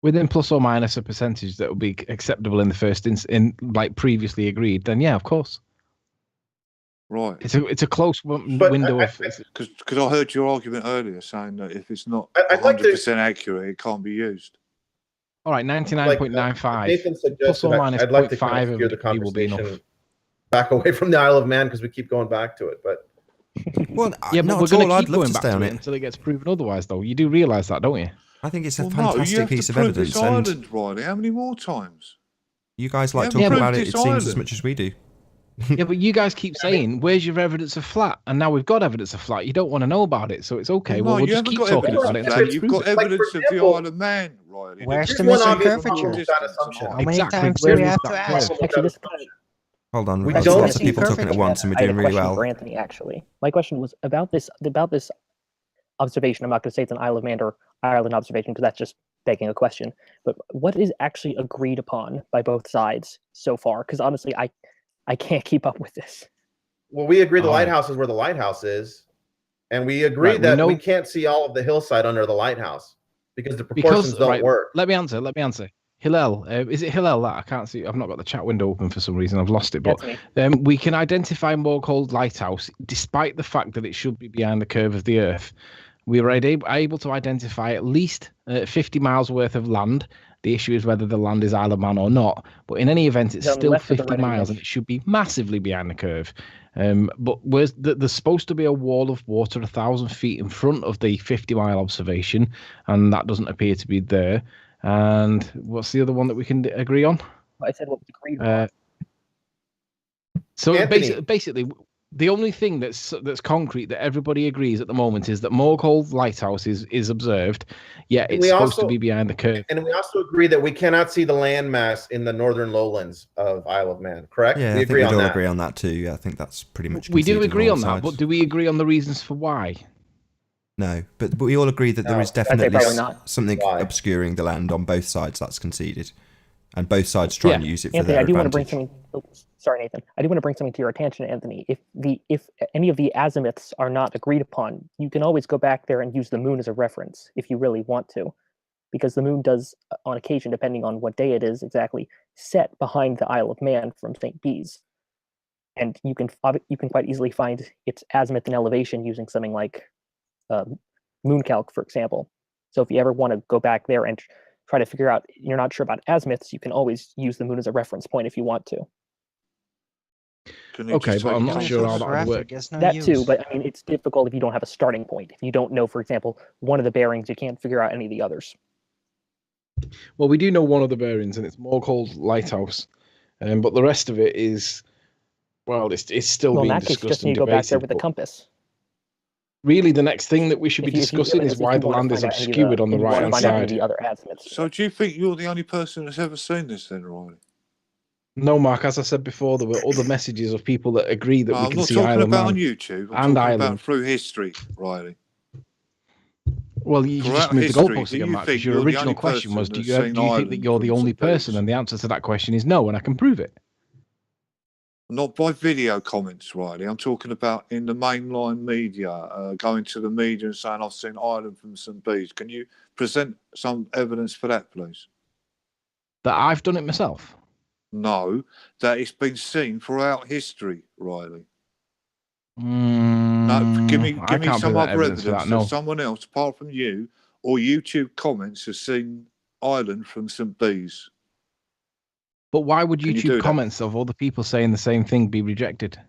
Within plus or minus a percentage that will be acceptable in the first in like previously agreed, then yeah, of course. Right. It's a close window of. Because I heard your argument earlier saying that if it's not I'd like to- 100% accurate, it can't be used. All right, 99.95 Nathan plus suggested, or minus I'd like to kind 0.5 of steer of the a degree will be enough. conversation back away from the Isle of Man because we keep going back to it. But Well, Yeah, but not we're at all. going to I'd keep love going to back stay to on it it. until it gets proven otherwise, though. You do realise that, don't you? I think it's a Well, no, you fantastic have piece to of prove evidence, this and island, Riley. How many more times? you guys You like haven't talking proved about it. this It seems as island. much as we do. Yeah, but you guys keep saying, "Where's your evidence of flat?" And now we've got evidence of flat. You don't want to know about it, so it's okay. Well, no, We'll you just haven't keep got talking evidence about of it that. until it's You've proven. got evidence of the Isle of Man, Riley. Where's Just the one saying missing obvious from problem curvature? with that distance and assumption. How height. many Exactly. times do Where we is have that to ask? curve? Actually, this kind of Hold on, We there's don't lots of see people talking at curvature. once, and we're I had doing a really question well. for Anthony, actually. My question was about this observation. I'm not going to say it's an Isle of Man or Ireland observation because that's just begging a question. But what is actually agreed upon by both sides so far? Because honestly, I can't keep up with this. well, we agree the All right. lighthouse is where the lighthouse is, and we agree Right, we that know- we can't see all of the hillside under the lighthouse because the Because proportions don't right, work. let me answer. Hillel, is it Hillel that I can't see? I've not got the chat window open for some reason. I've lost it. But That's me. we can identify Moorcold Lighthouse, despite the fact that it should be behind the curve of the Earth. We were able to identify at least 50 miles worth of land. The issue is whether the land is Isle of Man or not. But in any event, it's On the still left of the 50 red miles, image. and it should be massively behind the curve. But there's supposed to be a wall of water 1,000 feet in front of the 50-mile observation, and that doesn't appear to be there. And what's the other one that we can agree on? I said what was agreed upon. So Anthony. basically, the only thing that's concrete that everybody agrees at the moment is that Moorcold Lighthouse is observed, yet And it's we supposed to also- be behind the curve. And we also agree that we cannot see the landmass in the northern lowlands of Isle of Man, correct? Yeah, we I think agree we'd on all that. agree on that too. Yeah, I think that's pretty much. We do conceded agree all on that, sides. but do we agree on the reasons for why? No, but we all agree that there No, is I'd say definitely probably not. something Why? obscuring the land on both sides. That's conceded, and both sides try and Yeah. use it for Anthony, their I do want to bring advantage. something. Oh, sorry, Nathan. I do want to bring something to your attention, Anthony. If any of the azimuths are not agreed upon, you can always go back there and use the moon as a reference if you really want to, because the moon does, on occasion, depending on what day it is, exactly set behind the Isle of Man from St. Bees, and you can quite easily find its azimuth and elevation using something like Mooncalc, for example. So if you ever want to go back there and try to figure out, you're not sure about azimuths, you can always use the moon as a reference point if you want to. Can you Okay, just but take I'm it not on sure how first? that would work. That too, but I mean, it's difficult if you don't have a starting point. If you don't know, for example, one of the bearings, you can't figure out any of the others. Well, we do know one of the bearings, and it's Moorcold Lighthouse, but the rest of it is, well, it's still Well, in being that case, you discussed just need and to go back there debated. with a But compass. really, the next thing that we should be If you discussing really- is if you why the wanna land is find out any of obscured on the if you wanna right-hand find out any of side. the other azimuths. So do you think you're the only person that's ever seen this then, Riley? No, Mark, as I said before, there were other messages of people that agree that No, we I'm can not see talking Isle of about on Man YouTube. I'm and talking Ireland. about through history, Riley. Well, you Throughout just moved the history, goalposts do again, you Mark, think because your you're the original only question was, person do you that's seen think that Ireland you're the from only St. person? Bees? And the answer to that question is no, and I can prove it. Not by video comments, Riley. I'm talking about in the mainline media, going to the media and saying, I've seen Ireland from St. Bees. Can you present some evidence for that, please? That I've done it myself? No, that it's been seen throughout history, Riley. No, Give me some other evidence for that, no. someone else, apart from you, or YouTube comments has seen Ireland from St. Bees. But why would Can you do YouTube that? comments of all the people saying the same thing be rejected?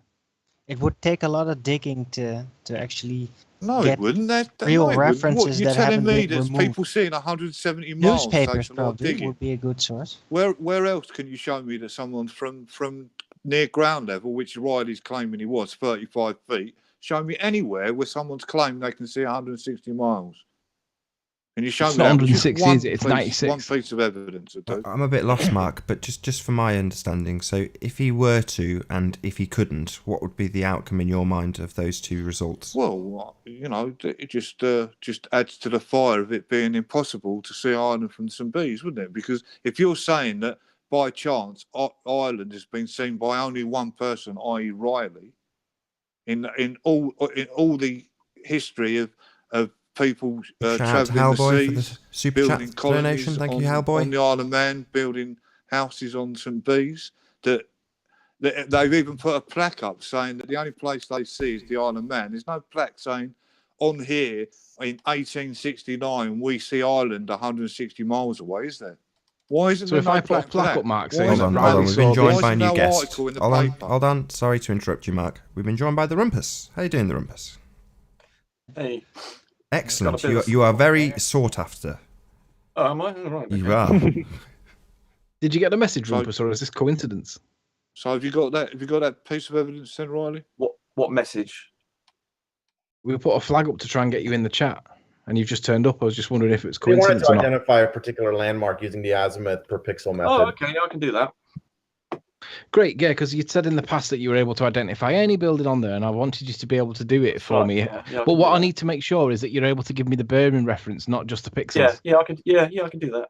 It would take a lot of digging to actually No, get it wouldn't. real No, it wouldn't. references What, you're that telling haven't me been there's removed. people seeing 170 miles Newspapers takes a lot of probably digging. would be a good source. Where else can you show me that someone from near ground level, which Riley's claiming he was 35 feet, show me anywhere where someone's claiming they can see 160 miles? Can you show It's me not that? 160, Just is it? It's 96. One piece of evidence. I'm a bit lost, Mark, but just for my understanding, so if he were to and if he couldn't, what would be the outcome in your mind of those two results? Well, you know, it just adds to the fire of it being impossible to see Ireland from St. Bees, wouldn't it? Because if you're saying that by chance Ireland has been seen by only one person, i.e. Riley, in all the history of people Shout out to travelling the Hellboy for the seas, super chat building colonies donation. Thank you, Hellboy. on the Isle of Man, building houses on St. Bees, that they've even put a plaque up saying that the only place they see is the Isle of Man. There's no plaque saying on here in 1869 we see Ireland 160 miles away, is there? Why isn't So there if no I put a plaque for up, Mark, that? saying Hold that on, Riley we've been saw joined this- by a new no guest. article in the Hold paper? on. Sorry to interrupt you, Mark. We've been joined by the Rumpus. How you doing, the Rumpus? Hey. Excellent. Got a bit of- You are very sought after. Oh, am I? All right. You okay. are. Did you get the message, So- Rumpus, or is this coincidence? So have you got that? Have you got that piece of evidence then, Riley? What message? We put a flag up to try and get you in the chat, and you've just turned up. I was just wondering if it's They wanted coincidence to or not. identify a particular landmark using the azimuth per pixel method. Oh, okay. Yeah, I can do that. Great, yeah, because you'd said in the past that you were able to identify any building on there, and I wanted you to be able to do it for Right, me. yeah, I But can what do I that. need to make sure is that you're able to give me the bearing reference, not just the pixels. Yeah, I can. Yeah, I can do that.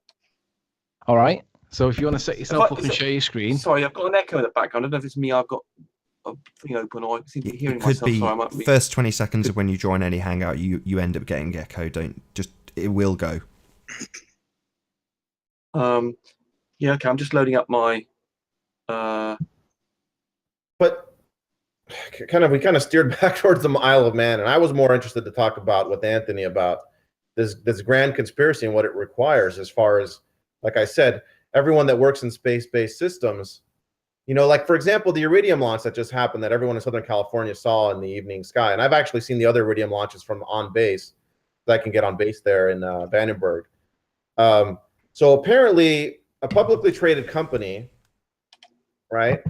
All right. So if you want to set yourself up is and it- share your screen, Sorry, I've got an echo in the background. I don't know if it's me. I've got a thing open, or I seem to be hearing It could myself. be Sorry, I might be. first 20 seconds of when you join any hangout, you end up getting echo. It will go. Yeah, okay. I'm just loading up my. But we kind of steered back towards the Isle of Man, and I was more interested to talk about with Anthony about this grand conspiracy and what it requires, as far as, like I said, everyone that works in space-based systems. You know, like, for example, the Iridium launch that just happened that everyone in Southern California saw in the evening sky. And I've actually seen the other Iridium launches from on base that I can get on base there in Vandenberg. So apparently a publicly traded company, right,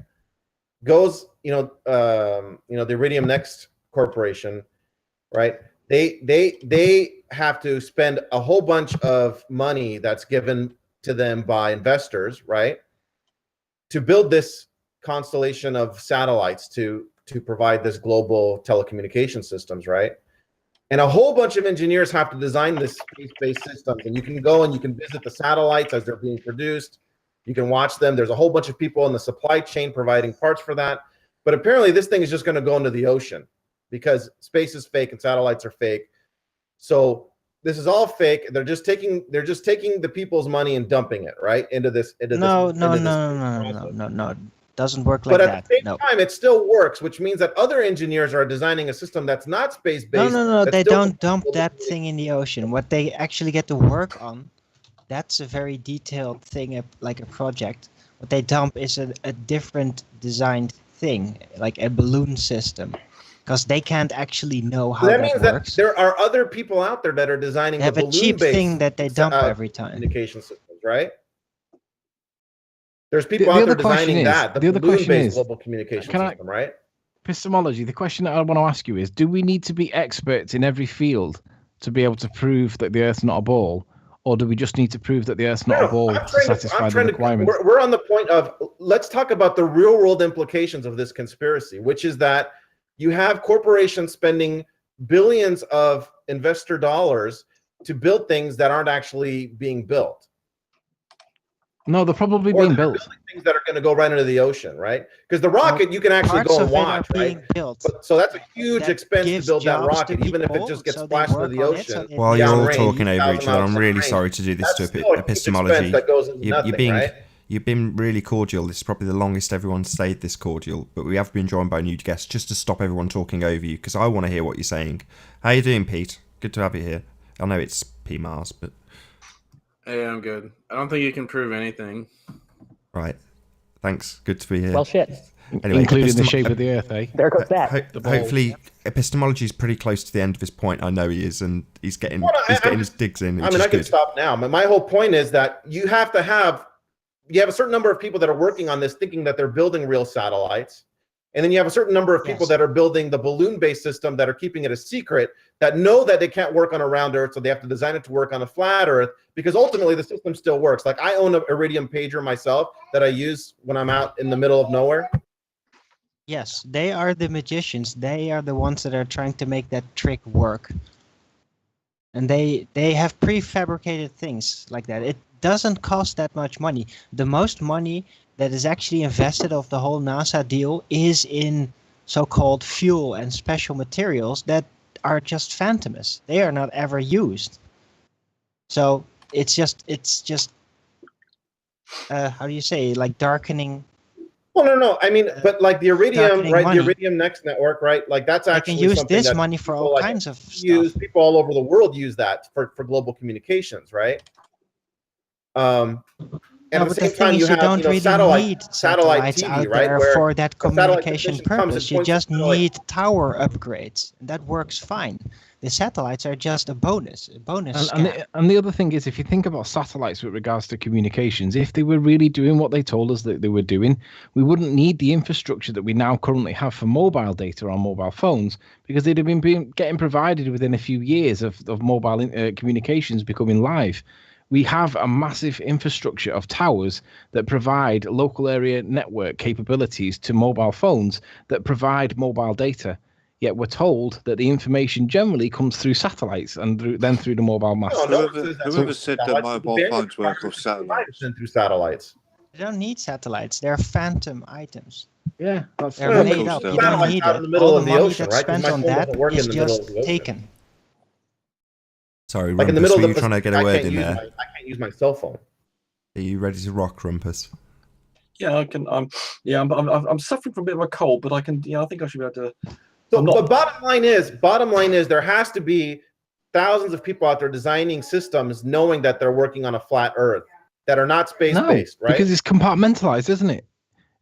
goes, the Iridium Next Corporation, right, they have to spend a whole bunch of money that's given to them by investors, right, to build this constellation of satellites to provide this global telecommunication systems, right? And a whole bunch of engineers have to design this space-based systems. And you can go and you can visit the satellites as they're being produced. You can watch them. There's a whole bunch of people in the supply chain providing parts for that. But apparently this thing is just going to go into the ocean because space is fake and satellites are fake. So this is all fake. They're just taking the people's money and dumping it right into this. No. Doesn't work like But that. at the same No. time, it still works, which means that other engineers are designing a system that's not space-based. No. that They still- don't dump that thing in the ocean. What they actually get to work on, that's a very detailed thing, like a project. What they dump is a different designed thing, like a balloon system, because they can't actually know how So that that means works. that there are other people out there that are designing They have the a cheap balloon-based thing that they dump every time. communication systems, right? There's The people out there other question designing is- that, the the other question balloon-based is, global communication can I- system, right? epistemology, the question that I want to ask you is, do we need to be experts in every field to be able to prove that the Earth's not a ball? Or do we just need to prove that the Earth's not a ball to satisfy the requirements? We're on the point of, let's talk about the real world implications of this conspiracy, which is that you have corporations spending billions of investor dollars to build things that aren't actually being built. No, they're probably Or being they're built. building things that are going to go right into the ocean, right? Because the rocket you can actually Parts go and of it are watch, right? being built. But, so that's a huge That expense to gives build that jobs to rocket, even if it people, just gets so they splashed into work the on it, so ocean. it While you're all downrange, talking over 1,000 each other, I'm miles really downrange. sorry to do this That's to still a huge epistemology. expense that goes into You're nothing, being, right? you've been really cordial. This is probably the longest everyone's stayed this cordial, but we have been joined by a new guest just to stop everyone talking over you, because I want to hear what you're saying. How you doing, Pete? Good to have you here. I know it's P. Mars, but... Hey, I'm good. I don't think you can prove anything. Right. Thanks. Good to be here. Well, shit. Anyway, Including the shape of the Earth, eh? There goes that. Hopefully, epistemology is pretty close to the end of his point. I know he is, and he's getting his digs in. I mean, I can stop now, but my whole point is that you have a certain number of people that are working on this, thinking that they're building real satellites, and then you have a certain number of people that are building the balloon-based system that are keeping it a secret, that know that they can't work on a round Earth, so they have to design it to work on a flat Earth, because ultimately the system still works. Like, I own an Iridium pager myself that I use when I'm out in the middle of nowhere. Yes, they are the magicians. They are the ones that are trying to make that trick work. And they have prefabricated things like that. It doesn't cost that much money. The most money that is actually invested of the whole NASA deal is in so-called fuel and special materials that are just phantomous. They are not ever used. So it's just how do you say, like darkening. Well, no. I mean, but like the Iridium, darkening right? money. The Iridium Next network, right? Like that's They actually can use something this that money for people, all like, kinds of use. stuff. People all over the world use that for global communications, right? And No, at but the the same time, thing you is, you have don't really need satellite satellites TV, out right? there Where for that the satellite communication technician comes and purpose. You points just to, like, need tower upgrades. And that works fine. The satellites are just a bonus And the other thing is, if you think about satellites with regards to communications, if they were really doing what they told us that they were doing, we wouldn't need the infrastructure that we now currently have for mobile data on mobile phones, because they'd have been getting provided within a few years of mobile communications becoming live. We have a massive infrastructure of towers that provide local area network capabilities to mobile phones that provide mobile data. Yet we're told that the information generally comes through satellites and then through the mobile masts. Whoever said that mobile phones work off satellites? Through satellites. You don't need satellites. They're phantom items. Yeah, that's They're made up. You don't need out it. in the middle All of the the money ocean, that's right? 'Cause spent my on phone that doesn't work in is the middle just of the ocean. taken. Sorry, Like in the Rumpus, middle were of you the trying to get a I word can't in use there? I can't use my cell phone. Are you ready to rock, Rumpus? Yeah, I can. I'm suffering from a bit of a cold, but I can. Yeah, I think I should be able to. So, but bottom line is, there has to be thousands of people out there designing systems, knowing that they're working on a flat Earth, that are not space-based, right? Because it's compartmentalized, isn't it?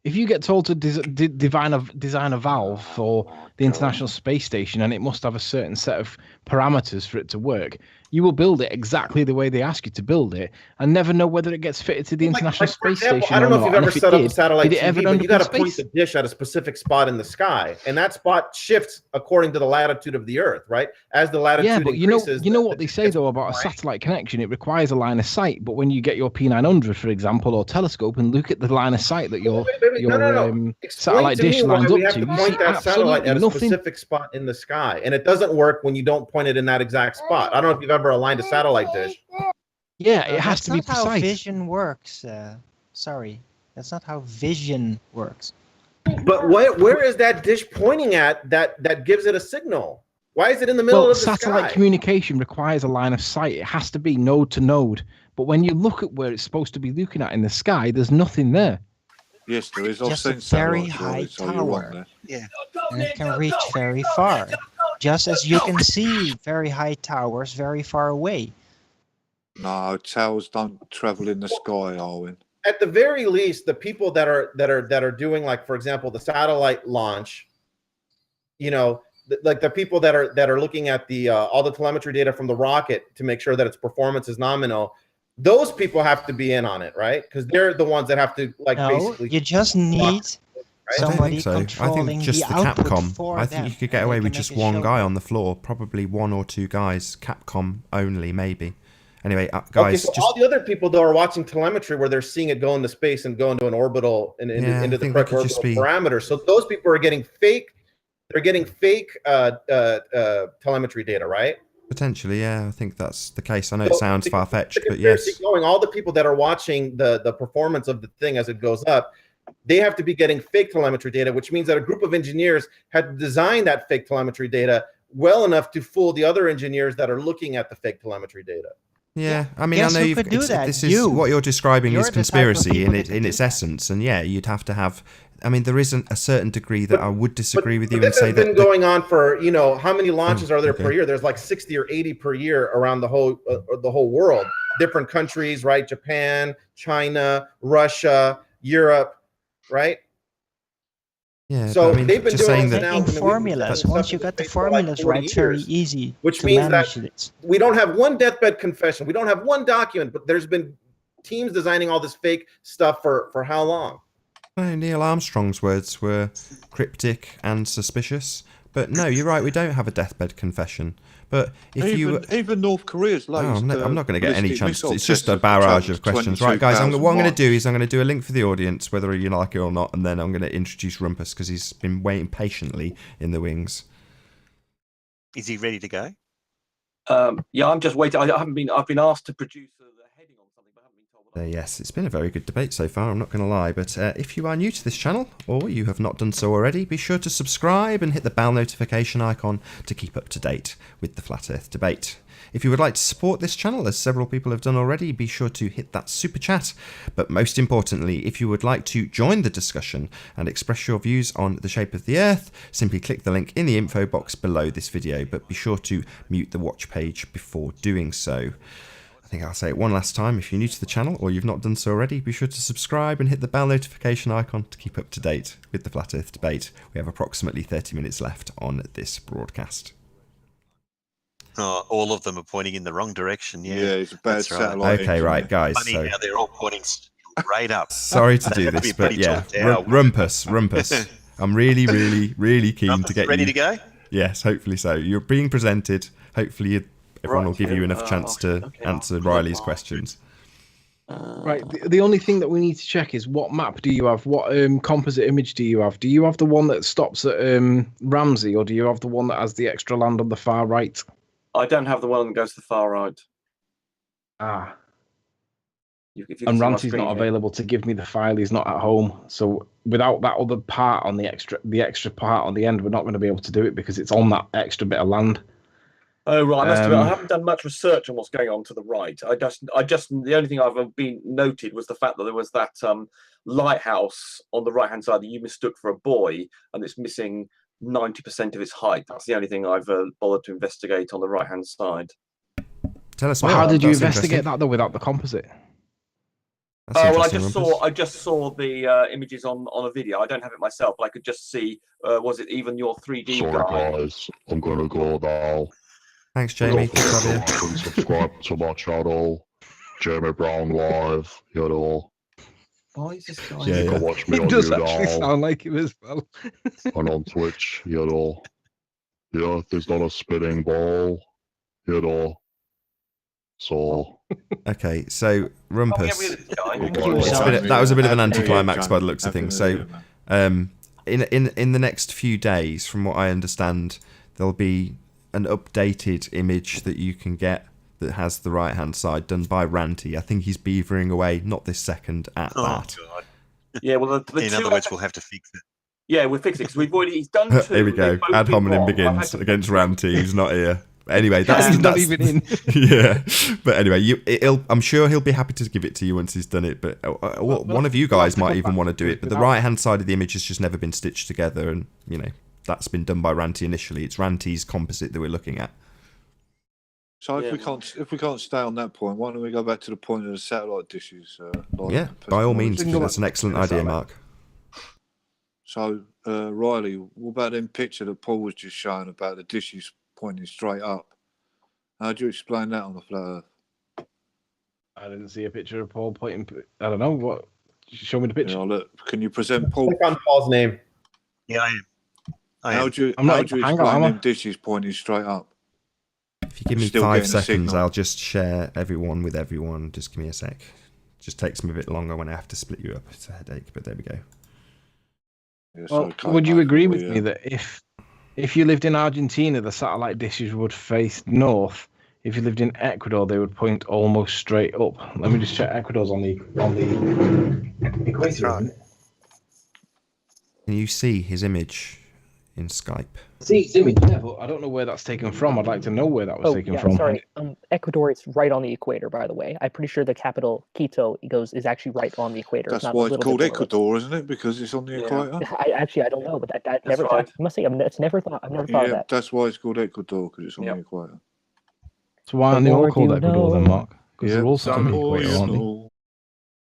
If you get told to design a valve for the International Space Station and it must have a certain set of parameters for it to work, you will build it exactly the way they ask you to build it and never know whether it gets fitted to the International Space Station I don't or know if not. you've And ever if it set up a did, satellite did it ever TV, end but you up in got to point space? the dish at a specific spot in the sky, and that spot shifts according to the latitude of the Earth, right? As the latitude Yeah, but increases, you know what they say though about a satellite connection, it requires a line of sight. But when you get your P900, for example, or telescope and look at the line of sight that your satellite Explain to me dish why lines we up have to, to you see point that satellite absolutely at a nothing. specific spot in the sky, and it doesn't work when you don't point it in that exact spot. I don't know if you've ever aligned a satellite dish. Yeah, it has to be That's not how precise. vision works. Sorry, that's not how vision works. But where is that dish pointing at that gives it a signal? Why is it in the middle Well, of the satellite sky? communication requires a line of sight. It has to be node to node. But when you look at where it's supposed to be looking at in the sky, there's nothing there. Yes, there is. I've Just a seen very satellites, high right? So you're wrong tower. there. Yeah, and it can reach very far. Just as you can see very high towers very far away. No, towers don't travel in the sky, Arwen. At the very least, the people that are doing, like, for example, the satellite launch, you know, like the people that are looking at the all the telemetry data from the rocket to make sure that its performance is nominal, those people have to be in on it, right? Because they're the ones that have to, like, No, basically. you just need I don't somebody think so. I controlling think just the the output Capcom. for I think them, you could get and they away can with make just a one show guy of on the floor, probably one or two guys, Capcom only, maybe. Anyway, Okay, guys, so all the other people though are watching telemetry where they're seeing it go into space and go into an orbital and Yeah, I into the think correct they could just orbital be- parameters. So those people are getting fake. They're getting fake telemetry data, right? Potentially, yeah. I think that's the case. I know So it sounds the far-fetched, but conspiracy yes. going, all the people that are watching the performance of the thing as it goes up, they have to be getting fake telemetry data, which means that a group of engineers had to design that fake telemetry data well enough to fool the other engineers that are looking at the fake telemetry data. Yeah, I mean, Guess I know who could do that? this is You. what you're describing You're is the type of conspiracy people in that can its do that. essence, and yeah, you'd have to have. I mean, there isn't a certain degree that I would disagree with you and This say has that been going on for, you know, how many launches are there okay. per year? There's like 60 or 80 per year around the whole world. Different countries, right? Japan, China, Russia, Europe, right? Yeah, So but I mean, they've been just doing saying this that now. Making formulas. Once you got the formulas right, it's very easy which to means manage that it. we don't have one deathbed confession. We don't have one document, but there's been teams designing all this fake stuff for how long? well, Neil Armstrong's words were cryptic and suspicious. But no, you're right. We don't have a deathbed confession. But if even North Korea's latest, I'm not going to get any ballistic chance. missile It's just a test barrage has of questions, travelled right, guys? What I'm 22,000 going to do miles. is I'm going to do a link for the audience, whether you like it or not, and then I'm going to introduce Rumpus because he's been waiting patiently in the wings. Is he ready to go? Yeah, I'm just waiting. I've been asked to produce the heading on something, but I haven't been told. Yes, it's been a very good debate so far, I'm not going to lie, but if you are new to this channel, or you have not done so already, be sure to subscribe and hit the bell notification icon to keep up to date with the Flat Earth debate. If you would like to support this channel, as several people have done already, be sure to hit that super chat. But most importantly, if you would like to join the discussion and express your views on the shape of the Earth, simply click the link in the info box below this video, but be sure to mute the watch page before doing so. I think I'll say it one last time. If you're new to the channel or you've not done so already, be sure to subscribe and hit the bell notification icon to keep up to date with the Flat Earth debate. We have approximately 30 minutes left on this broadcast. Oh, all of them are pointing in the wrong direction. Yeah, it's a bad that's right. satellite. Okay, right, guys. Funny So how they're all pointing straight up. sorry to do this, but yeah, Rumpus. I'm really keen Rumpus to get ready you. to go? Yes, hopefully so. You're being presented. Hopefully, everyone will give you enough chance to answer Riley's questions. Right. The only thing that we need to check is what map do you have? What composite image do you have? Do you have the one that stops at Ramsey, or do you have the one that has the extra land on the far right? I don't have the one that goes to the far right. Ah. If you can And see my Ranty's screen not here. available to give me the file. He's not at home. So without that other part on the extra part on the end, we're not going to be able to do it because it's on that extra bit of land. Oh right, I haven't done much research on what's going on to the right. I just the only thing I've been noted was the fact that there was that lighthouse on the right hand side that you mistook for a buoy, and it's missing 90% of its height. That's the only thing I've bothered to investigate on the right hand side. Tell us Well, more. how did you That's investigate interesting. that though without the composite? That's Oh well, interesting, I just saw the images on a video. I don't have it myself, but I could just see. Was it even your 3D Sorry, guy? guys. I'm going to go now. Thanks, Jamie. Don't forget to like and subscribe to my channel. Jamie Brown Live, you know. Why is this guy? Yeah, You yeah. can watch me It on does actually YouTube sound like him as well. and on Twitch, you know. The Earth is not a spinning ball, you know. So. Okay, so Rumpus. That That was a bit of an anticlimax by the looks of things. So, in the next few days, from what I understand, there'll be an updated image that you can get that has the right hand side done by Ranty. I think he's beavering away, not this second, at that. God. Yeah, well, the In two other words, we'll have to fix it. Yeah, we'll fix it because he's done two. Here we go. They've both Ad been hominem wrong. I've had begins to- against Ranty, who's not here. Anyway, that's He's not even in. Yeah, but anyway, I'm sure he'll be happy to give it to you once he's done it. But one of you guys might even want to do it. But the right hand side of the image has just never been stitched together, and you know that's been done by Ranty initially. It's Ranty's composite that we're looking at. So if we can't stay on that point, why don't we go back to the point of the satellite dishes? Yeah, by all means, that's an excellent idea, Mark. So Riley, what about them picture that Paul was just showing about the dishes pointing straight up? How do you explain that on the flat Earth? I didn't see a picture of Paul pointing. I don't know what. Show me the picture. Yeah, look, can you present Paul? Click on Paul's name. Yeah, I am. How do you I'm not- explain hang on, them dishes pointing straight up? If you give me Still 5 getting a seconds, signal. I'll just share everyone with everyone. Just give me a sec. Just takes me a bit longer when I have to split you up. It's a headache, but there we go. Yeah, Well, so would you agree with yeah. me that if If you lived in Argentina, the satellite dishes would face north. If you lived in Ecuador, they would point almost straight up. Let me just check. Ecuador's on the equator. right. Can you see his image in Skype? See his image, yeah, but I don't know where that's taken from. I'd like to know where that was taken from. Sorry. Ecuador is right on the equator, by the way. I'm pretty sure the capital Quito is actually right on the equator. That's why it's called Ecuador, isn't it? Because it's on the equator. I don't know, but I never. right. I must say, I've never thought of that. That's why it's called Ecuador, because it's on the equator. So why aren't they all called Ecuador then, Mark? Because they're all some on the equator, aren't they?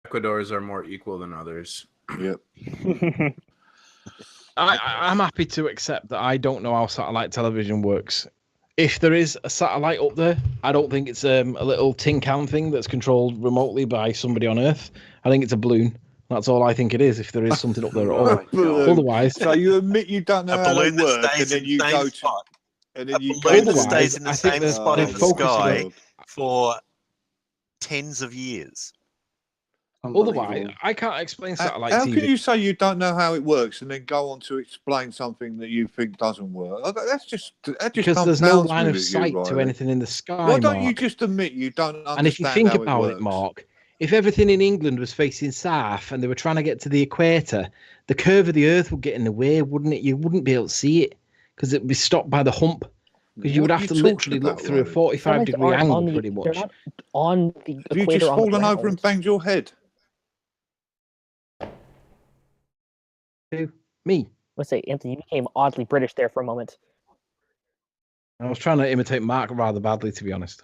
Ecuadors are more equal than others. Yep. I'm happy to accept that I don't know how satellite television works. If there is a satellite up there, I don't think it's a little tin can thing that's controlled remotely by somebody on Earth. I think it's a balloon. That's all I think it is, if there is something up there at all. Otherwise... So you admit you don't know how they work, and then you go to... And then you go that stays in the same spot in the sky for tens of years. Otherwise, I can't explain satellite How TV. can you say you don't know how it works and then go on to explain something that you think doesn't work? That just Because there's no confounds line me of with sight you, to Riley. anything in the sky, Why don't you Mark? just admit you don't understand And if you think how about it, it, Mark, if everything in England was facing south and they were trying to get to the equator, the curve of the Earth would get in the way, wouldn't it? You wouldn't be able to see it because it would be stopped by the hump. Because you would have to literally look through a 45-degree angle, pretty much. They're not on the Have you equator just on the fallen over ground. and banged your head? Who? Me? Let's say, Anthony, you became oddly British there for a moment. I was trying to imitate Mark rather badly, to be honest.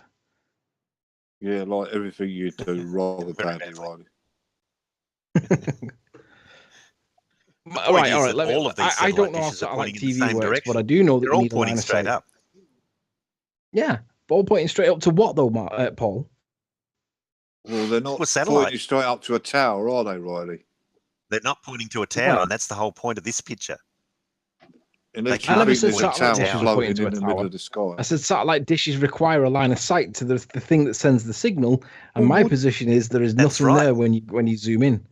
Yeah, like everything you do rather badly, Riley. All right. Let me, I don't know how satellite TV works, but I do know that They're you all need a line pointing of straight sight. up. Yeah, but all pointing straight up to what, though, Paul? Well, they're not To a satellite. pointing straight up to a tower, are they, Riley? They're not pointing to a tower, and that's the whole point of this picture. Unless I you never think said there's a satellite tower dishes are floating pointing to in a the middle tower. of the sky. I said satellite dishes require a line of sight to the thing that sends the signal, and my position is there is nothing there when you zoom in.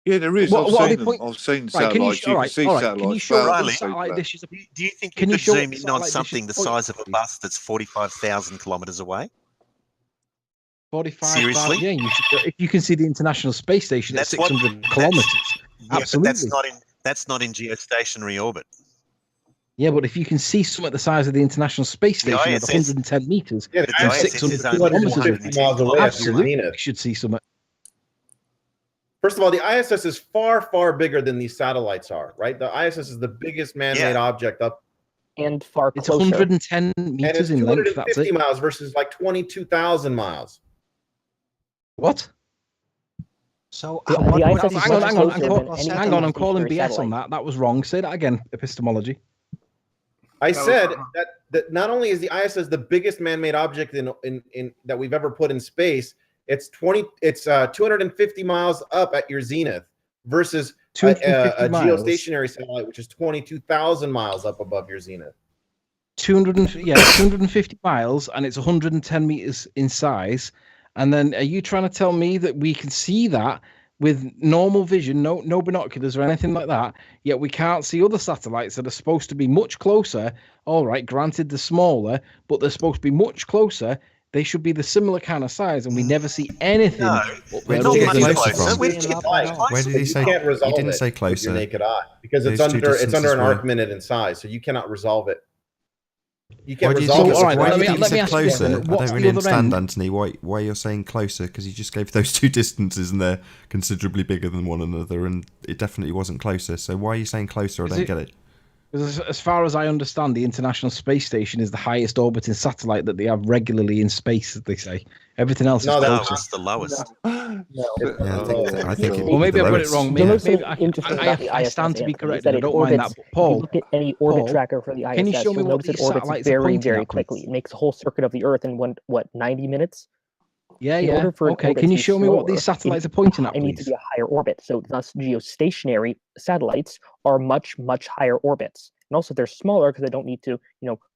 Yeah, there is. What are they I've seen Right, can you, satellites. You can see all right. satellites. Can you show thousands what of satellite people. dishes? Do you think you Can you could show zoom what in on satellite something the dishes size of a bus that's 45,000 kilometres away? 45. Seriously? Yeah, if you can see the International Space Station at 600 kilometres. Yeah, Absolutely. but that's not in geostationary orbit. Yeah, but if you can see something the size of the International Space The Station at ISS 110 meters, Yeah, the and ISS 600 is only kilometers, 250 miles away at absolutely, Zenith. you should see something. First of all, the ISS is far, far bigger than these satellites are, right? The ISS is the biggest man-made object up. And far It's closer. 110 And meters it's in length. That's 250 it. miles versus like 22,000 miles. What? So The ISS is Hang on, much hang on, closer than any hang on. I'm calling geostationary BS on that. That was wrong. Say that again. Epistemology. I said that not only is the ISS the biggest man-made object in that we've ever put in space, it's 250 miles up at your zenith versus a geostationary satellite, which is 22,000 miles up above your zenith. 250 miles, and it's 110 meters in size. And then, are you trying to tell me that we can see that with normal vision, no binoculars or anything like that? Yet we can't see other satellites that are supposed to be much closer. All right, granted they're smaller, but they're supposed to be much closer. They should be the similar kind of size, and we never see anything. Where did you get closer from? Where Where did he say? You can't resolve He didn't it say with closer. your naked eye because it's Those two under an distances were- arc minute in size, so you cannot resolve it. You Why can't do you resolve think, it. why do you think you let me said ask you closer? then, I what's don't the really other understand, end? Anthony, why you're saying closer, because you just gave those two distances and they're considerably bigger than one another, and it definitely wasn't closer. So why are you saying closer? I don't get it. Because as far as I understand, the International Space Station is the highest orbiting satellite that they have regularly in space, as they say. Everything else is closer. It's the lowest. I think it Well, maybe the I've got lowest. it wrong. The most Maybe interesting about the I ISS, stand to be Anthony, is corrected. that I it don't mind that. orbits. But If Paul, you look at any orbit Paul, tracker for the ISS, can you show me you'll what notice it these orbits satellites are very, pointing very at, please? quickly. It makes a whole circuit of the Earth in 90 minutes? Yeah, In yeah. order for an Okay, orbit can to you be show me what slower, these satellites are pointing at, it needs to please? be a higher orbit. So thus geostationary satellites are much, much higher orbits. And also they're smaller because they don't need to,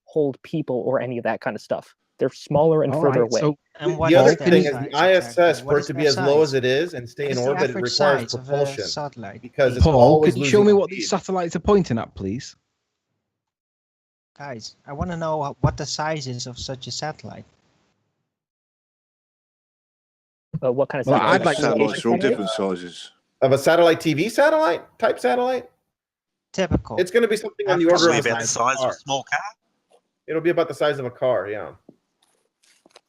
hold people or any of that kind of stuff. They're smaller and further away. And The what other is thing their is the size ISS, exactly? for What it is to their be as low as size? it is and stay What in is the orbit, it average requires size of a propulsion satellite? because it's Paul, always can you losing show me what speed. these satellites are pointing at, please? Guys, I want to know what the size is of such a satellite. What kind of Well, satellite? I'd like to- Satellites are all different sizes. Of a satellite TV satellite type satellite? Typical. It's going to be something on the order Probably of about the size of a car. small car. It'll be about the size of a car, yeah.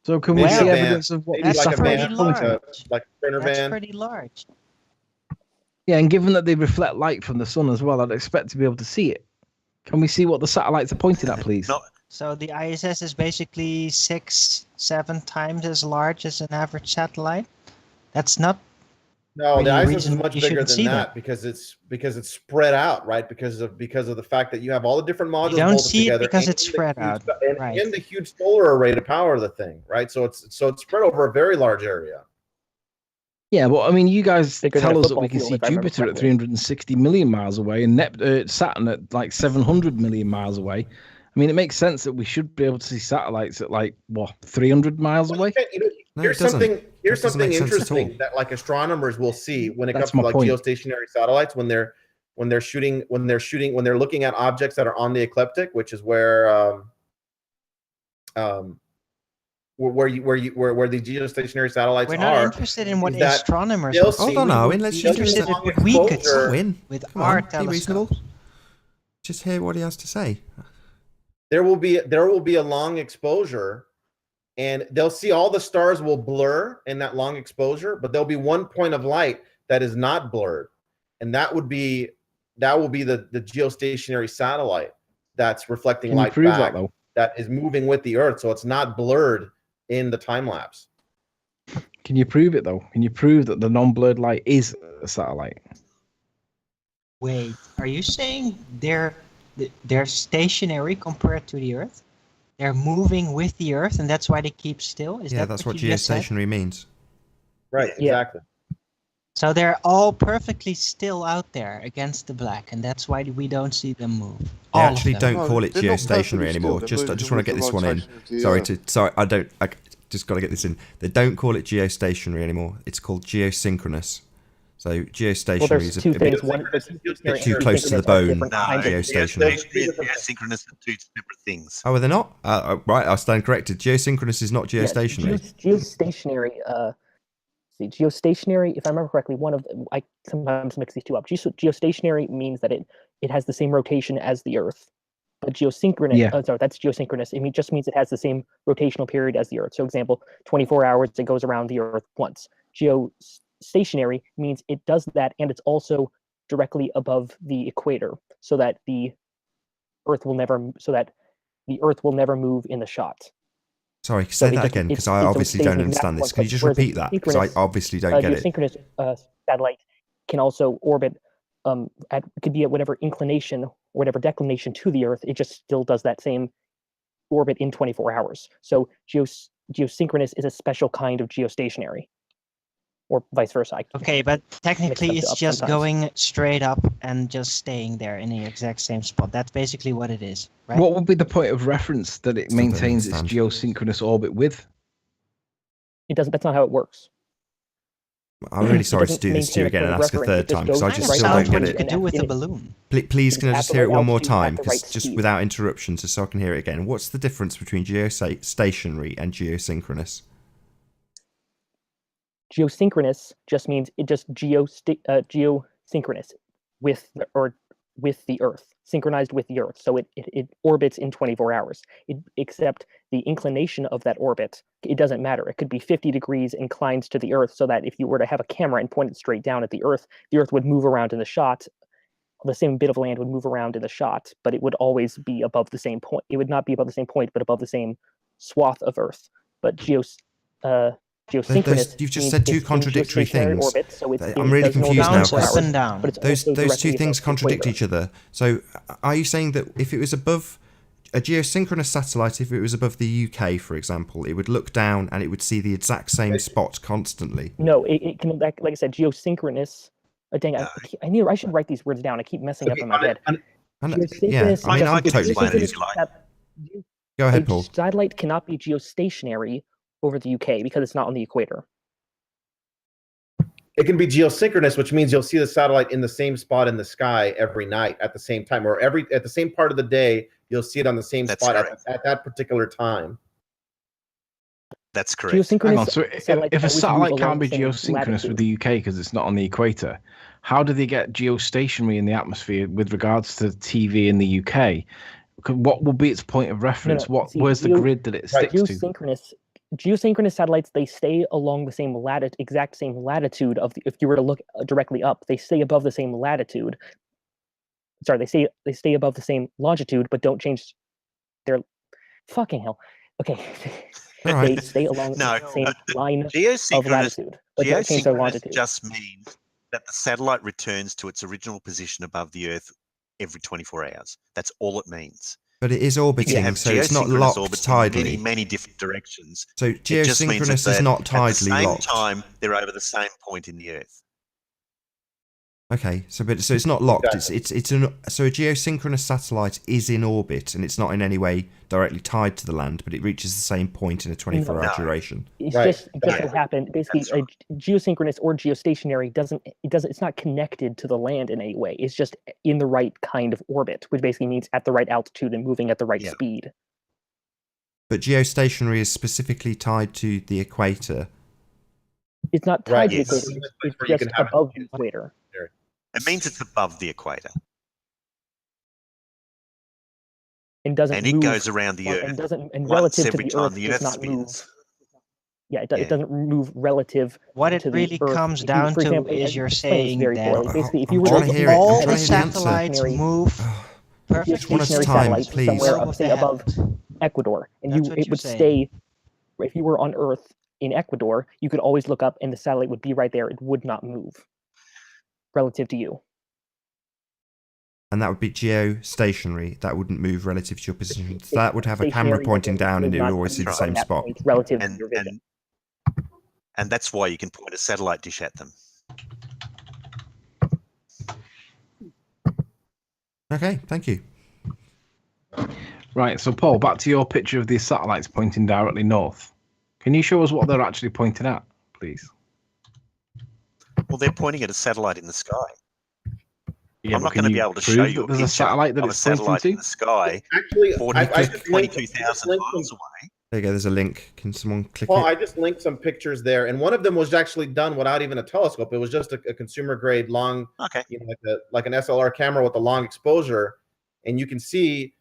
So can we Maybe see a van. evidence of what Maybe these like a satellites van, are like pointing a, at? like a sprinter That's van. pretty large. Yeah, and given that they reflect light from the sun as well, I'd expect to be able to see it. Can we see what the satellites are pointing at, please? So the ISS is basically 6-7 times as large as an average satellite. That's not. No, the really ISS is reason much you bigger shouldn't than see that because it's spread out, right? Because of the fact that you have all the different modules You don't bolted see it together because and it's the spread huge- out, and, right. and the huge solar array to power the thing, right? So it's spread over a very large area. Yeah, well, I mean, you guys Bigger than a tell us that we football can field, see if I remember Jupiter at correctly. 360 million miles away and Saturn at like 700 million miles away. I mean, it makes sense that we should be able to see satellites at like, what, 300 miles away? No, Here's it doesn't. something. Here's That doesn't something make sense at all. interesting that like astronomers will see when it That's comes to my like point. geostationary satellites when they're looking at objects that are on the ecliptic, which is where the geostationary satellites We're not are. interested in what is that astronomers they'll will see- see. Hold on, We Owen. would Let's be just interested in long what we could exposure. see Owen, with come our on, be reasonable. telescopes. Just hear what he has to say. There will be a long exposure, and they'll see all the stars will blur in that long exposure, but there'll be one point of light that is not blurred, and that will be the geostationary satellite that's reflecting Can you light prove that, back. though? That is moving with the Earth, so it's not blurred in the time lapse. Can you prove it, though? Can you prove that the non-blurred light is a satellite? Wait, are you saying they're stationary compared to the Earth? They're moving with the Earth, and that's why they keep still? Is Yeah, that that's what you just said? geostationary means. Right, exactly. So they're all perfectly still out there against the black, and that's why we don't see them move. They All of actually them. don't call it they're not geostationary perfectly anymore. still. They're I just moving want to get with the this one in. rotation of the Sorry, I just got to get this in. They don't call it geostationary anymore. It's called geosynchronous. So Well, geostationary there's is two a bit things. One, too close to the bone. No, Geostationary. geosynchronous are two separate things. Oh, are they not? Right, I'll stand corrected. Geosynchronous is not Yeah, geostationary. geostationary. Geostationary. If I remember correctly, I sometimes mix these two up. Geostationary means that it has the same rotation as the Earth, but geosynchronous. Yeah. Sorry, that's geosynchronous. It just means it has the same rotational period as the Earth. So, example, 24 hours it goes around the Earth once. Geostationary means it does that, and it's also directly above the equator, so that the Earth will never move in the shot. Sorry, So say it that just- again, because it I obviously stays don't in the exact understand this. one Can you just whereas a repeat that? Because I synchronous- obviously don't get it. Geosynchronous satellite can also orbit it could be at whatever inclination or whatever declination to the Earth. It just still does that same orbit in 24 hours. So geosynchronous is a special kind of geostationary, or vice versa. Okay, but technically them it's up just sometimes. going straight up and just staying there in the exact same spot. That's basically what it is, right? What would be the point of reference that it Still don't maintains its understand. geosynchronous orbit with? It doesn't. That's not how it works. I'm really sorry to doesn't do this to you maintain again a and ask a reference, third it just time because I goes just right still up don't to get it You could it. do with a and balloon. Please, can I at just the hear it right one more altitude, at time? the Because right just speed. without interruptions, just so I can hear it again. What's the difference between geostationary and geosynchronous? Geosynchronous just means it just geosynchronous with the Earth, synchronized with the Earth. So it orbits in 24 hours. Except the inclination of that orbit, it doesn't matter. It could be 50 degrees inclined to the Earth, so that if you were to have a camera and point it straight down at the Earth would move around in the shot. The same bit of land would move around in the shot, but it would always be above the same point. It would not be above the same point, but above the same swath of Earth. But geosynchronous. You've just means said two it's in contradictory geostationary things. Orbit, so I'm really confused now. Bounce up and down. But it's Those also two directly things above the contradict equator. each other. So are you saying that if it was above a geosynchronous satellite, if it was above the UK, for example, it would look down and it would see the exact same spot constantly? No, it can, like I said, geosynchronous. Dang, I should write these words down. I keep messing up in my head. Yeah, I mean, I geosynchronous- totally explain it if geosynchronous you like. sat- Go ahead, a Paul. satellite cannot be geostationary over the UK because it's not on the equator. It can be geosynchronous, which means you'll see the satellite in the same spot in the sky every night at the same time, or at the same part of the day you'll see it on the same That's spot correct. at that particular time. That's correct. Hang on. So if a always move satellite along can't be the same geosynchronous latitude. with the UK because it's not on the equator, how do they get geostationary in the atmosphere with regards to TV in the UK? What will be its point of reference? Where's the grid that it sticks to? Geosynchronous satellites, they stay along the same exact same latitude of if you were to look directly up, they stay above the same latitude. Sorry, they stay above the same longitude, but don't change their fucking hell. Okay. They stay along the same line of latitude, but don't change their longitude. Just means that the satellite returns to its original position above the Earth every 24 hours. That's all it means. But it is orbiting, so it's not locked tidally. In many different directions. So It just means geosynchronous that is not at the tidally same locked. time, they're over the same point in the Earth. Okay, so it's not locked. So a geosynchronous satellite is in orbit, and it's not in any way directly tied to the land, but it reaches the same point in a 24-hour duration. It's just so happened. Basically, a geosynchronous or geostationary it's not connected to the land in any way. It's just in the right kind of orbit, which basically means at the right altitude and moving at the right speed. But geostationary is specifically tied to the equator. It's not tied to the equator. It's just above the equator. It means it's above the equator. And doesn't it move, goes around the Earth and once relative to every the time Earth the does Earth not spins. move. Yeah, it doesn't move relative. What it to the really Earth. comes If you- down for to example, is it you're explains saying very that poorly. Basically, if you I'm were trying to to hear look it. all I'm the trying to hear the answer. satellites move perfectly One at a geostationary time, satellite please. somewhere above say the above Ecuador, and That's what it you're would saying. stay. If you were on Earth in Ecuador, you could always look up, and the satellite would be right there. It would not move relative to you. And that would be geostationary. That wouldn't move relative to your position. So that would have a camera Stationary pointing down, and it would not always see the move same at that spot. point relative And, to your vision. and that's why you can point a satellite dish at them. Okay, thank you. Right, so Paul, back to your picture of these satellites pointing directly north. Can you show us what they're actually pointing at, please? Well, they're pointing at a satellite in the sky. Yeah, I'm but not can going to be you able to show prove you that a there's a picture satellite that of a it's pointing satellite to? in the sky Actually, 20,000 miles away. There you go. There's a link. Can someone click Paul, it? I just linked some pictures there, and one of them was actually done without even a telescope. It was just a consumer grade long, like an SLR camera with a long exposure, and you can see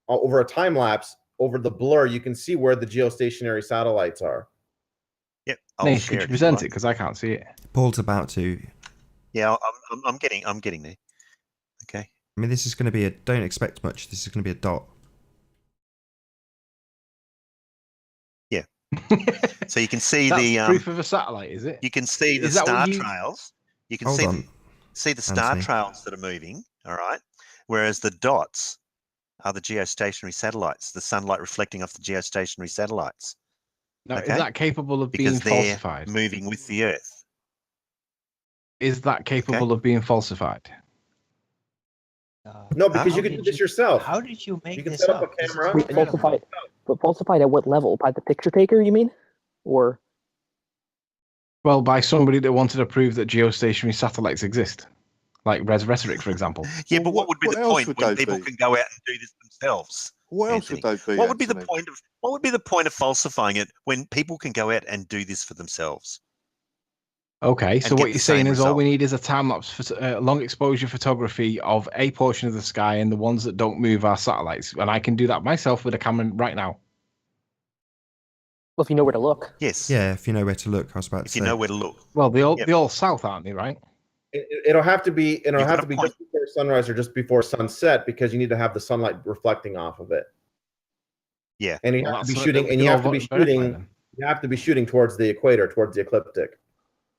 over a time lapse, over the blur, you can see where the geostationary satellites are. Yep. Nate, could you present it? Because I can't see it. Paul's about to. Yeah, I'm getting there. Okay. I mean, this is going to be a. Don't expect much. This is going to be a dot. Yeah. So you can see That's the proof of a satellite, is it? You can see the Is that what star you- trails. You can Hold on, see the star Anthony. trails that are moving. All right. Whereas the dots are the geostationary satellites, the sunlight reflecting off the geostationary satellites. Now, Okay? is that capable of Because being they're falsified? moving with the Earth. Is that capable of being falsified? No, because you can do this yourself. How did you make You can this set up up? a This is camera. Wait, falsified, but falsified at what level? By the picture taker, you mean? Or Well, by somebody that wanted to prove that geostationary satellites exist, like Res Rhetoric, for example. Yeah, but what would be what the else point would when they people be? can go out and do this themselves? What else Anthony? would they be? What would be the Anthony? point of falsifying it when people can go out and do this for themselves? Okay, so get what the you're saying same is all we result. need is a time lapse, long exposure photography of a portion of the sky, and the ones that don't move are satellites. And I can do that myself with a camera right now. well, if you know where to look. Yes. Yeah, if you know where to look, I was about to If say. you know where to look. Well, they're Yep. all south, aren't they? Right? It'll have to be. It'll You've have got to a be point. just before sunrise or just before sunset because you need to have the sunlight reflecting off of it. Yeah. And you Well, have to be that's shooting. something And we you can have to all be verify shooting. then. You have to be shooting towards the equator, towards the ecliptic.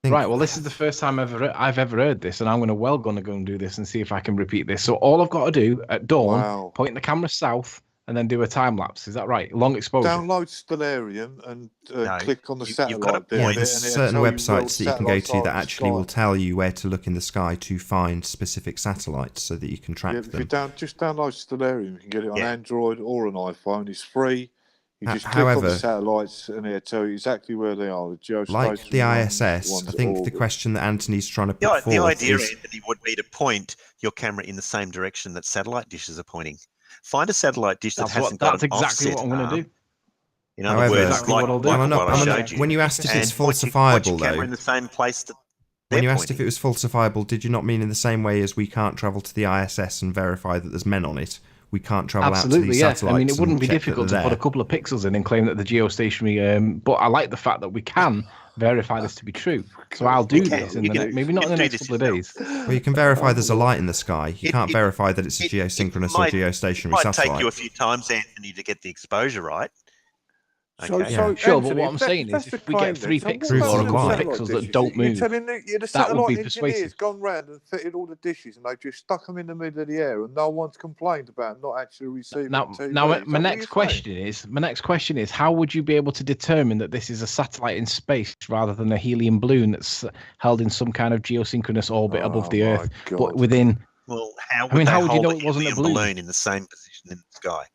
Right. Well, this is the first time I've ever heard this, and I'm going to go and do this and see if I can repeat this. So all I've got to do at dawn, Wow. point the camera south, and then do a time lapse. Is that right? Long exposure. Download Stellarium and No, click on the you've got to satellite bit Yeah, of it, there's and it'll certain tell you where websites that you can go satellites to are that in the actually will sky. tell you where to look in the sky to find specific satellites so that you can track Yeah, if you them. just download Stellarium, you can get it on Yeah. Android or an iPhone. It's free. You just click on However, the satellites, and it'll tell you exactly where they are. The geostationary like the ones, ISS, ones I that think the orbit. question that Anthony's trying to put The forth idea, is Anthony, would be to point your camera in the same direction that satellite dishes are pointing. Find a satellite dish that hasn't got That's an exactly offset what I'm going to arm. do. In other However, words, exactly what I'll do. like what I I'm showed you. when you asked if it's And point your camera falsifiable, in though, the same place that when they're you asked if pointing. it was falsifiable, did you not mean in the same way as we can't travel to the ISS and verify that there's men on it? We can't travel out to Absolutely, these yeah. satellites. I mean, it wouldn't and be check that difficult to they're put a there. couple of pixels in and claim that the geostationary. But I like the fact that we can verify this to be true. So I'll do this in the next, maybe not in the next couple of days. Well, you can verify there's a light in the sky. You can't verify that it's a geosynchronous or geostationary It might satellite. take you a few times, Anthony, to get the exposure right. So, Okay. so Sure, Anthony, but what I'm saying is, if we get 3 pixels or a couple of pixels that don't You're move, telling the that would satellite be engineers persuasive. gone round and fitted all the dishes, and they just stuck them in the middle of the air, and no one's complained about not actually receiving TV. Now, Is that my what next question is, how would you be able to determine that this is a satellite in space rather than a helium balloon that's held in some kind of geosynchronous orbit above the Earth, but within? Well, how would how they would you know hold it wasn't a helium balloon? in the same position in the sky?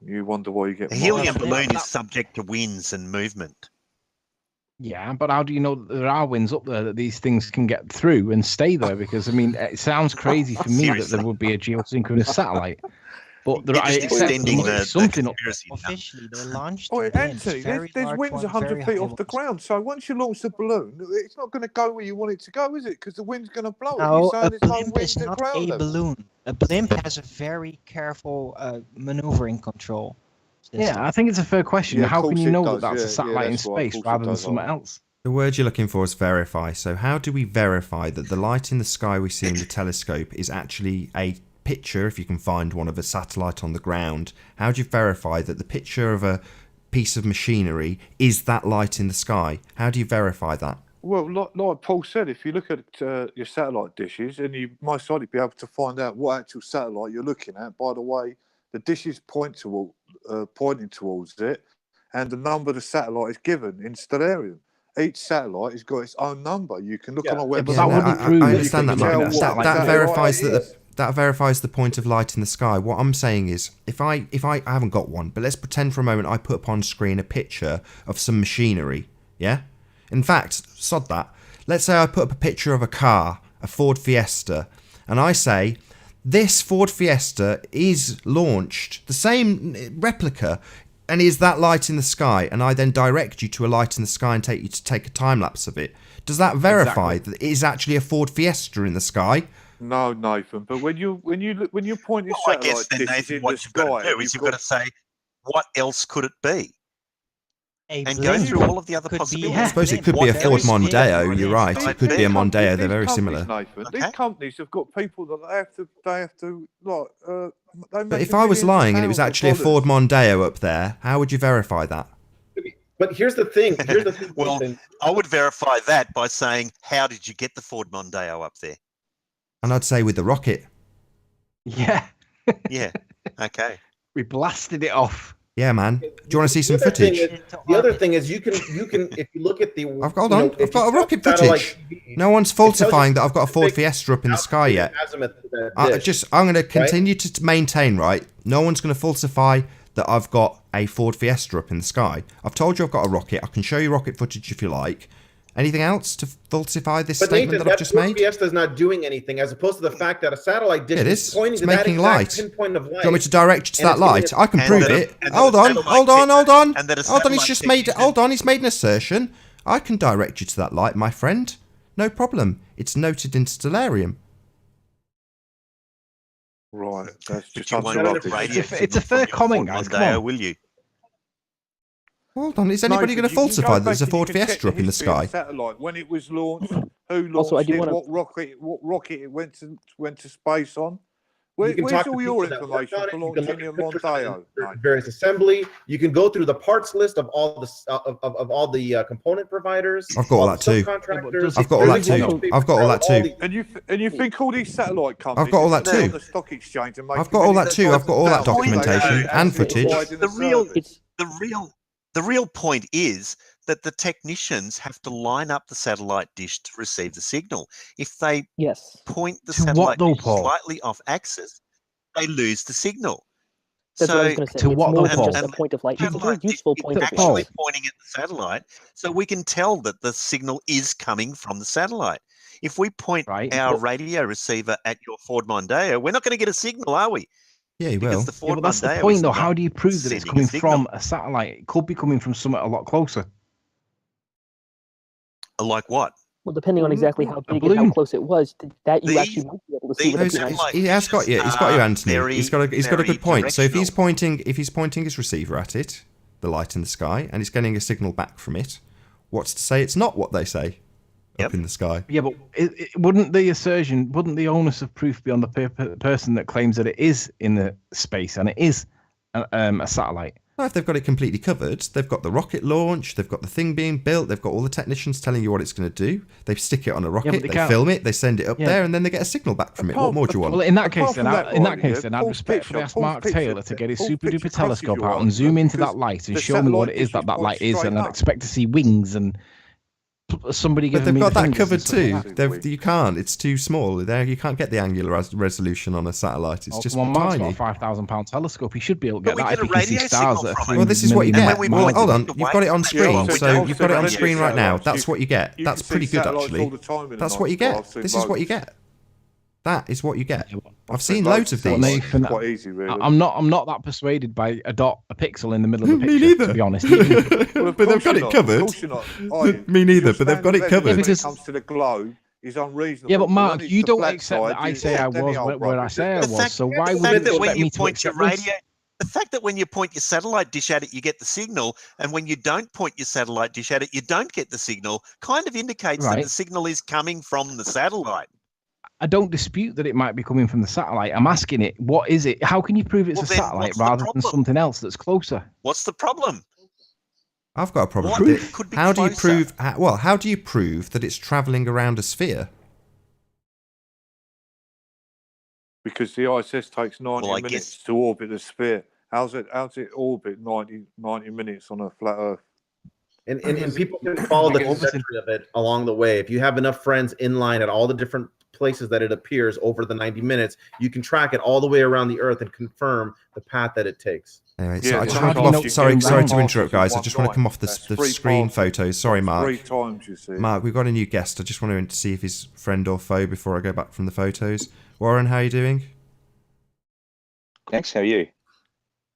You wonder why you get A helium miles. balloon is subject to winds and movement. Yeah, but how do you know that there are winds up there that these things can get through and stay there? Because I mean, it sounds crazy for me that there would be a geosynchronous satellite, but there, I accept there must be something up there. Officially, they launched Oh, winds, Anthony, very there's large winds ones, 100 very feet high off the ground. So once you launch the balloon, it's not going to go where you want it to go, is it? Because the wind's going to blow it. No, You're a saying there's no blimp winds is at not ground a level. balloon. A blimp has a very careful maneuvering control. Yeah, I think it's a fair question. Yeah, of How can course you it know does. that that's a Yeah, satellite in that's right. Of space course it rather than does, something Ollie. else? The word you're looking for is verify. So how do we verify that the light in the sky we see in the telescope is actually a picture, if you can find one, of a satellite on the ground? How do you verify that the picture of a piece of machinery is that light in the sky? How do you verify that? Well, like Paul said, if you look at your satellite dishes, and you most likely be able to find out what actual satellite you're looking at by the way the dishes pointing towards it, and the number the satellite is given in stellarium. Each satellite has got its own number. You can look on a website. but that wouldn't prove I that understand you're that, looking Mark. at a satellite. That verifies it is. that verifies the point of light in the sky. What I'm saying is, if I haven't got one, but let's pretend for a moment I put up on screen a picture of some machinery. Yeah. In fact, sod that. Let's say I put up a picture of a car, a Ford Fiesta, and I say, this Ford Fiesta is launched, the same replica, and is that light in the sky? And I then direct you to a light in the sky and take you to take a time lapse of it. Does that verify that it is actually a Ford Fiesta in the sky? No, Nathan. But when you're pointing Well, I guess satellite then, dishes Nathan, in what the you've got sky, to do is you've got to say, what else could it be? A And go blimp through all of the other could be possibilities. I suppose it could be a Ford Mondeo. You're right. It could be a Mondeo. They're very similar. Nathan, these companies have got people that they have to like. They But make if I was millions of lying and it was pounds or actually a dollars. Ford Mondeo up there, how would you verify that? But here's the thing. Well, Nathan. I would verify that by saying, how did you get the Ford Mondeo up there? And I'd say with the rocket. Yeah. Yeah. Okay. We blasted it off. Yeah, man. Do you want to see some footage? The other thing is you can if you look at the I've got a rocket footage. No one's falsifying that I've got a Ford Fiesta up in the sky yet. I'm going to continue to maintain, right? No one's going to falsify that I've got a Ford Fiesta up in the sky. I've told you I've got a rocket. I can show you rocket footage if you like. Anything else to falsify this statement Nathan, that I've just made? Fiesta is not doing anything, as opposed to the fact that a satellite dish It is is. pointing It's to that making exact light. pinpoint of light. Do you want me to direct you to and that it's giving light? it- I can prove it. Hold on. Hold on. He's just made. Hold on. He's made an assertion. I can direct you to that light, my friend. No problem. It's noted in Stellarium. Right. That's But just you won't get unrelated. radio It's a fair comment, guys. Come Mondeo, on. will you? Hold on. Is anybody going to falsify that there's a Ford Fiesta up in the sky? Satellite when it was launched, who launched Also, I do it, wanna- what rocket it went to space on. You can Where's talk to all your people that worked information on it. for You can launching look your at pictures of Mondeo? the various assembly. You can go through the parts list of all the component providers. I've got all that too. Subcontractors. I've got all that too. I've got all that too. And you think all these satellite companies? I've got all that sit on too. the stock exchange and make I've got all that too. I've got all that $1,000 documentation and footage. The real point is that the technicians have to line up the satellite dish to receive the signal. If they point the To what satellite though, dish Paul? slightly off axis, they lose the signal. That's what I was going to say. It's more than just a point of light. It's a very useful point of actually light. pointing at the satellite, so we can tell that the signal is coming from the satellite. If we point our radio receiver at your Ford Mondeo, we're not going to get a signal, are we? Yeah, he Because will. the Ford but that's the Mondeo point, is though. not How do you prove that it's sending a coming signal. from a satellite? It could be coming from somewhere a lot closer. Like what? Well, depending on exactly how big and how balloon. close it was, that you These- actually might be able to see with a these P90. satellite He has got you. He's got you, are Anthony. He's got a very good point. So if he's directional. pointing his receiver at it, the light in the sky, and he's getting a signal back from it, what's to say it's not what they say up in the sky? Yeah, but wouldn't the onus of proof be on the person that claims that it is in the space and it is a satellite? No, if they've got it completely covered, they've got the rocket launch, they've got the thing being built, they've got all the technicians telling you what it's going to do. They stick it on a rocket, they film it, they send it up there, and then they get a signal back from it. What more do you want? Well, in that case, I'd respectfully ask Mark Taylor to get his super duper telescope out and zoom into that light and show me what it is that light is, and I'd expect to see wings and somebody But giving they've me got the that fingers covered and stuff too. like that. You can't. It's too small. There, you can't get the angular resolution on a satellite. It's just come on, Mark's tiny. got a £5,000 telescope. He should be able to get But we that if get he a can see radio stars signal that are from it. Well, this is what you get. we Well, want hold on. to You've got it on wait. screen, Yeah, so you've got it on plenty screen of right now. satellites. That's what you get. You That's can see pretty good, satellites actually. all the time in That's the what you night. Well, get. I've seen This is what you loads. get. That is what you get. I've seen seen loads of loads these. of satellites. Quite easy, really. I'm not that persuaded by a pixel in the middle of a Me picture. neither. To be honest, Well, But they've got it covered. Of course you're not. Are you? Me neither, Your but they've got it standard covered. evidence when Because- it comes to the globe is unreasonable. Yeah, but When Mark, it's you the don't flat accept side, that I you say I accept any was old where I rubbish. say I was. So why the would fact you that when expect you me to point your accept this? radio, the fact that when you point your satellite dish at it, you get the signal, and when you don't point your satellite dish at it, you don't get the signal, kind of indicates that Right. the signal is coming from the satellite. I don't dispute that it might be coming from the satellite. I'm asking it, what is it? How can you prove it's Well, a then satellite what's the rather than problem? something else that's closer? What's the problem? I've got a problem What with it. could be How do you closer? prove? How do you prove that it's travelling around a sphere? Because the ISS takes 90 Well, I minutes guess- to orbit the sphere. How's it orbit 90 minutes on a flat Earth? And people can follow the trajectory of it along the way. If you have enough friends in line at all the different places that it appears over the 90 minutes, you can track it all the way around the Earth and confirm the path that it takes. Anyway, Yeah, so I but just how want to do come you off. know Sorry, you sorry can to pass interrupt, it in guys. I one just want to night? come off That's the 3 screen passes. photos. Sorry, That's Mark. 3 times, you see. Mark, we've got a new guest. I just want to see if he's friend or foe before I go back from the photos. Warren, how are you doing? Thanks. How are you?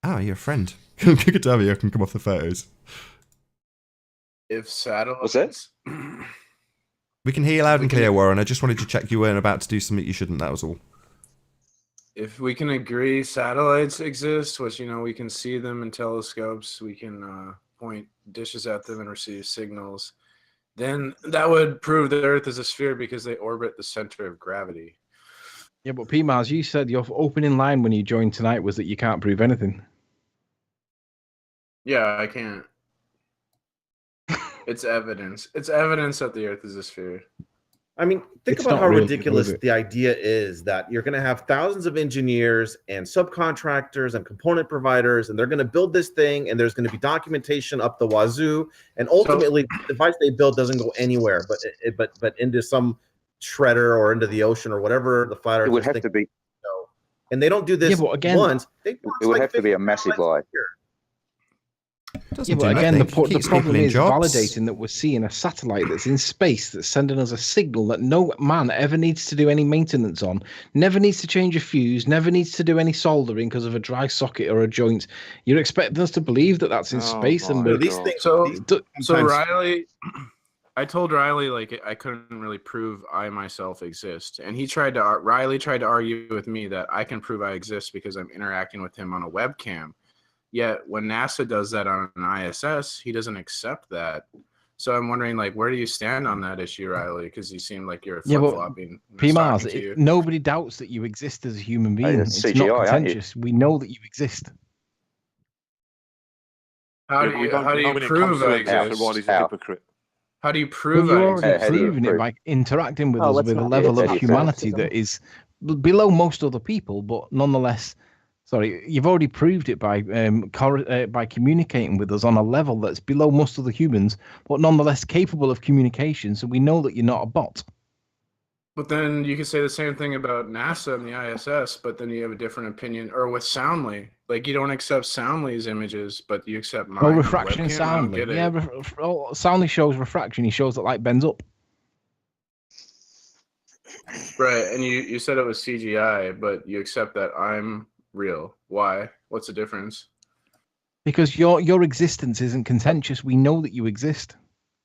Ah, you're a friend. Good to have you. I can come off the photos. If satellites. What's that? We can hear you loud and clear, Warren. I just wanted to check you weren't about to do something you shouldn't. That was all. If we can agree satellites exist, which we can see them in telescopes, we can point dishes at them and receive signals, then that would prove the Earth is a sphere because they orbit the center of gravity. Yeah, but P-Mars, you said your opening line when you joined tonight was that you can't prove anything. Yeah, I can't. It's evidence. It's evidence that the Earth is a sphere. I mean, think It's about not how real, ridiculous is it? the idea is that you're going to have thousands of engineers and subcontractors and component providers, and they're going to build this thing, and there's going to be documentation up the wazoo, and ultimately, the device they build doesn't go anywhere, but into some shredder or into the ocean or whatever the flat It would earthers have think. to be. So, and they don't do this Yeah, but again- once. It would have to be a massive lie. Doesn't Yeah, but do again, nothing. the Keeps problem people in is jobs. validating that we're seeing a satellite that's in space that's sending us a signal that no man ever needs to do any maintenance on, never needs to change a fuse, never needs to do any soldering because of a dry socket or a joint. You're expecting us to believe that that's in space, and we're, these things. So, d- so sometimes- Riley, I told Riley I couldn't really prove I myself exist, and Riley tried to argue with me that I can prove I exist because I'm interacting with him on a webcam. Yet when NASA does that on an ISS, he doesn't accept that. So I'm wondering, where do you stand on that issue, Riley? Because you seem like you're Yeah, but flip-flopping. P-Mars, nobody doubts that you exist as a human being. that's It's CGI, not aren't you? contentious. We know that you exist. How do Yeah, we you don't know when it prove comes to I it, Mr. exist? Riley's a How? hypocrite. How do you Well, prove you're I already exist? How do you proving it prove? by interacting with Oh, us let's with a not level get of into humanity sexism. that is below most other people, but nonetheless, sorry, you've already proved it by by communicating with us on a level that's below most other humans, but nonetheless capable of communication. So we know that you're not a bot. But then you could say the same thing about NASA and the ISS, but then you have a different opinion. Or with Soundly, you don't accept Soundly's images, but you accept mine. Well, on the refraction and webcam. I don't Soundly, get it. yeah, Soundly shows refraction. He shows that light bends up. Right, and you said it was CGI, but you accept that I'm real. Why? What's the difference? Because your existence isn't contentious. We know that you exist.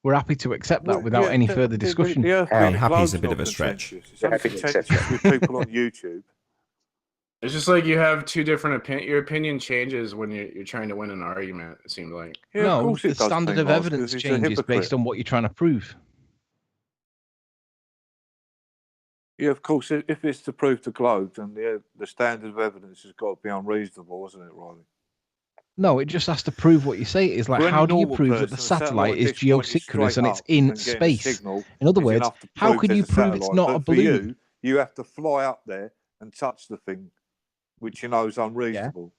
We're happy to accept that without any further discussion. Happy is a bit of a stretch. It's only contentious with people on YouTube. It's just like you have two different opinions. Your opinion changes when you're trying to win an argument, it seemed like. Yeah, of No, course the it does, standard of P-Mars, evidence 'cause he's a changes hypocrite. based on what you're trying to prove. Yeah, of course. If it's to prove the globe, then the standard of evidence has got to be unreasonable, hasn't it, Riley? No, it just has to prove what you say it is. Like, For any how do you normal prove that the person, a satellite is dish pointed geosynchronous straight and it's up in and getting a space? signal In other is words, enough to how can there's you a prove it's satellite. not But a for balloon? you have to fly up there and touch the thing, which you know is unreasonable.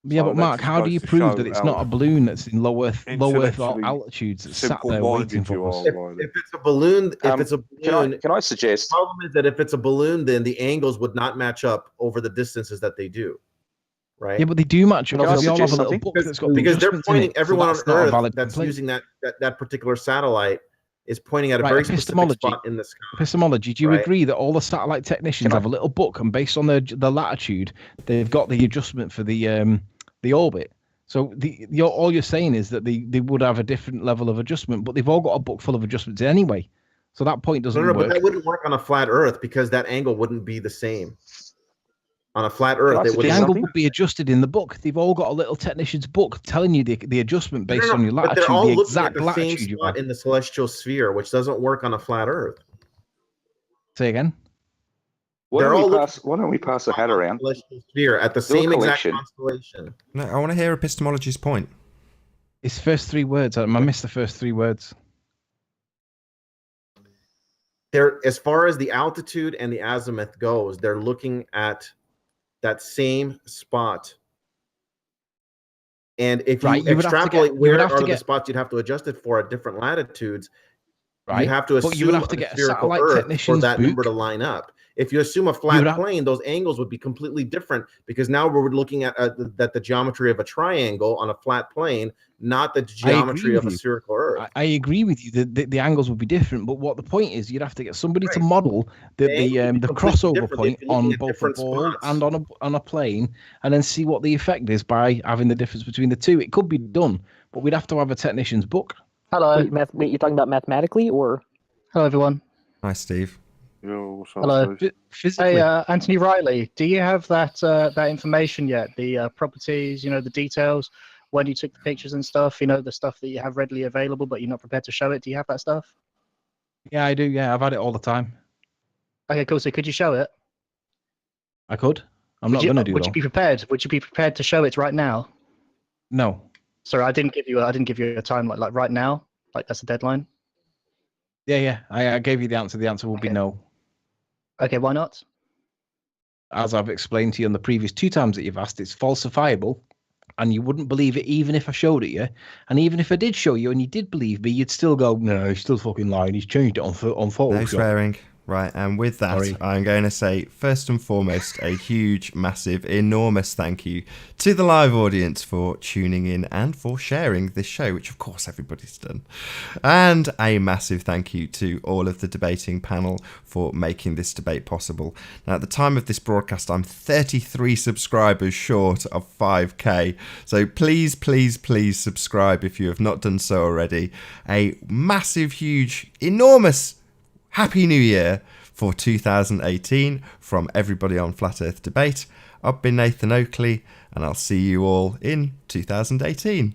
Yeah, So but that Mark, just how do goes you to prove show that it's how not a balloon that's in low Earth intellectually altitudes that's sat there simple-minded waiting you for us? are, Riley. If it's a balloon, Can I suggest? The problem is that if it's a balloon, then the angles would not match up over the distances that they do, right? Yeah, but they do match up. Can I because they all have suggest a little something? book that's got the Because they're adjustments in pointing it. So everyone on that's not a Earth valid that's complaint. using that particular satellite is pointing at a Right, very specific epistemology. spot in the sky. Epistemology. Do you Right. agree that all the satellite technicians have a little book, and based on the latitude, they've got the adjustment for the orbit? So all you're saying is that they would have a different level of adjustment, but they've all got a book full of adjustments anyway. So that point doesn't No, work. but that wouldn't work on a flat Earth because that angle wouldn't be the same. On a flat Earth, The angle would be adjusted in the book. They've all got a little technician's book telling you the adjustment based on your But latitude, they're all the looking exact at the same latitude you spot have. in the celestial sphere, which doesn't work on a flat Earth. Say again. Why They're all don't we pass the hat around? Celestial sphere at the Do a same exact collection. constellation. No, I want to hear epistemology's point. It's first three words. I missed the first three words. They're, as far as the altitude and the azimuth goes, they're looking at that same spot. And if you Right, you would have to extrapolate get- you where would have to are the get- spots you'd have to adjust it for at different latitudes, Right, you have to but assume you would have to a get a spherical satellite Earth for technician's that number book. to line up. If you assume a would flat have- plane, those angles would be completely different because now we're looking at the geometry of a triangle on a flat plane, not the geometry of a spherical Earth. I agree with you. The angles would be different, but what the point is, you'd have to get somebody to model the completely crossover different. point They'd be looking on at both a different ball spots. and on a plane, and then see what the effect is by having the difference between the two. It could be done, but we'd have to have a technician's book. Hello. Wait, you're talking about mathematically or? Hello, everyone. Hi, Steve. Hello. Physically. Hey, Anthony Riley, do you have that information yet? The properties, the details, when you took the pictures and stuff, the stuff that you have readily available, but you're not prepared to show it. Do you have that stuff? Yeah, I do. Yeah, I've had it all the time. Okay, cool. So could you show it? I could. I'm not going to do Would though. you be prepared? Would you be prepared to show it right now? No. Sorry, I didn't give you a time like right now. Like that's a deadline. Yeah. I gave you the answer. The answer will be no. Okay, why not? As I've explained to you on the previous two times that you've asked, it's falsifiable, and you wouldn't believe it even if I showed it you. And even if I did show you and you did believe me, you'd still go, no, he's still fucking lying. He's changed it on Photoshop. No swearing. Right, and with that, Sorry. I'm going to say, first and foremost, a huge, massive, enormous thank you to the live audience for tuning in and for sharing this show, which of course everybody's done. And a massive thank you to all of the debating panel for making this debate possible. Now, at the time of this broadcast, I'm 33 subscribers short of 5k. So please, please, please subscribe if you have not done so already. A massive, huge, enormous Happy New Year for 2018 from everybody on Flat Earth Debate. I've been Nathan Oakley, and I'll see you all in 2018.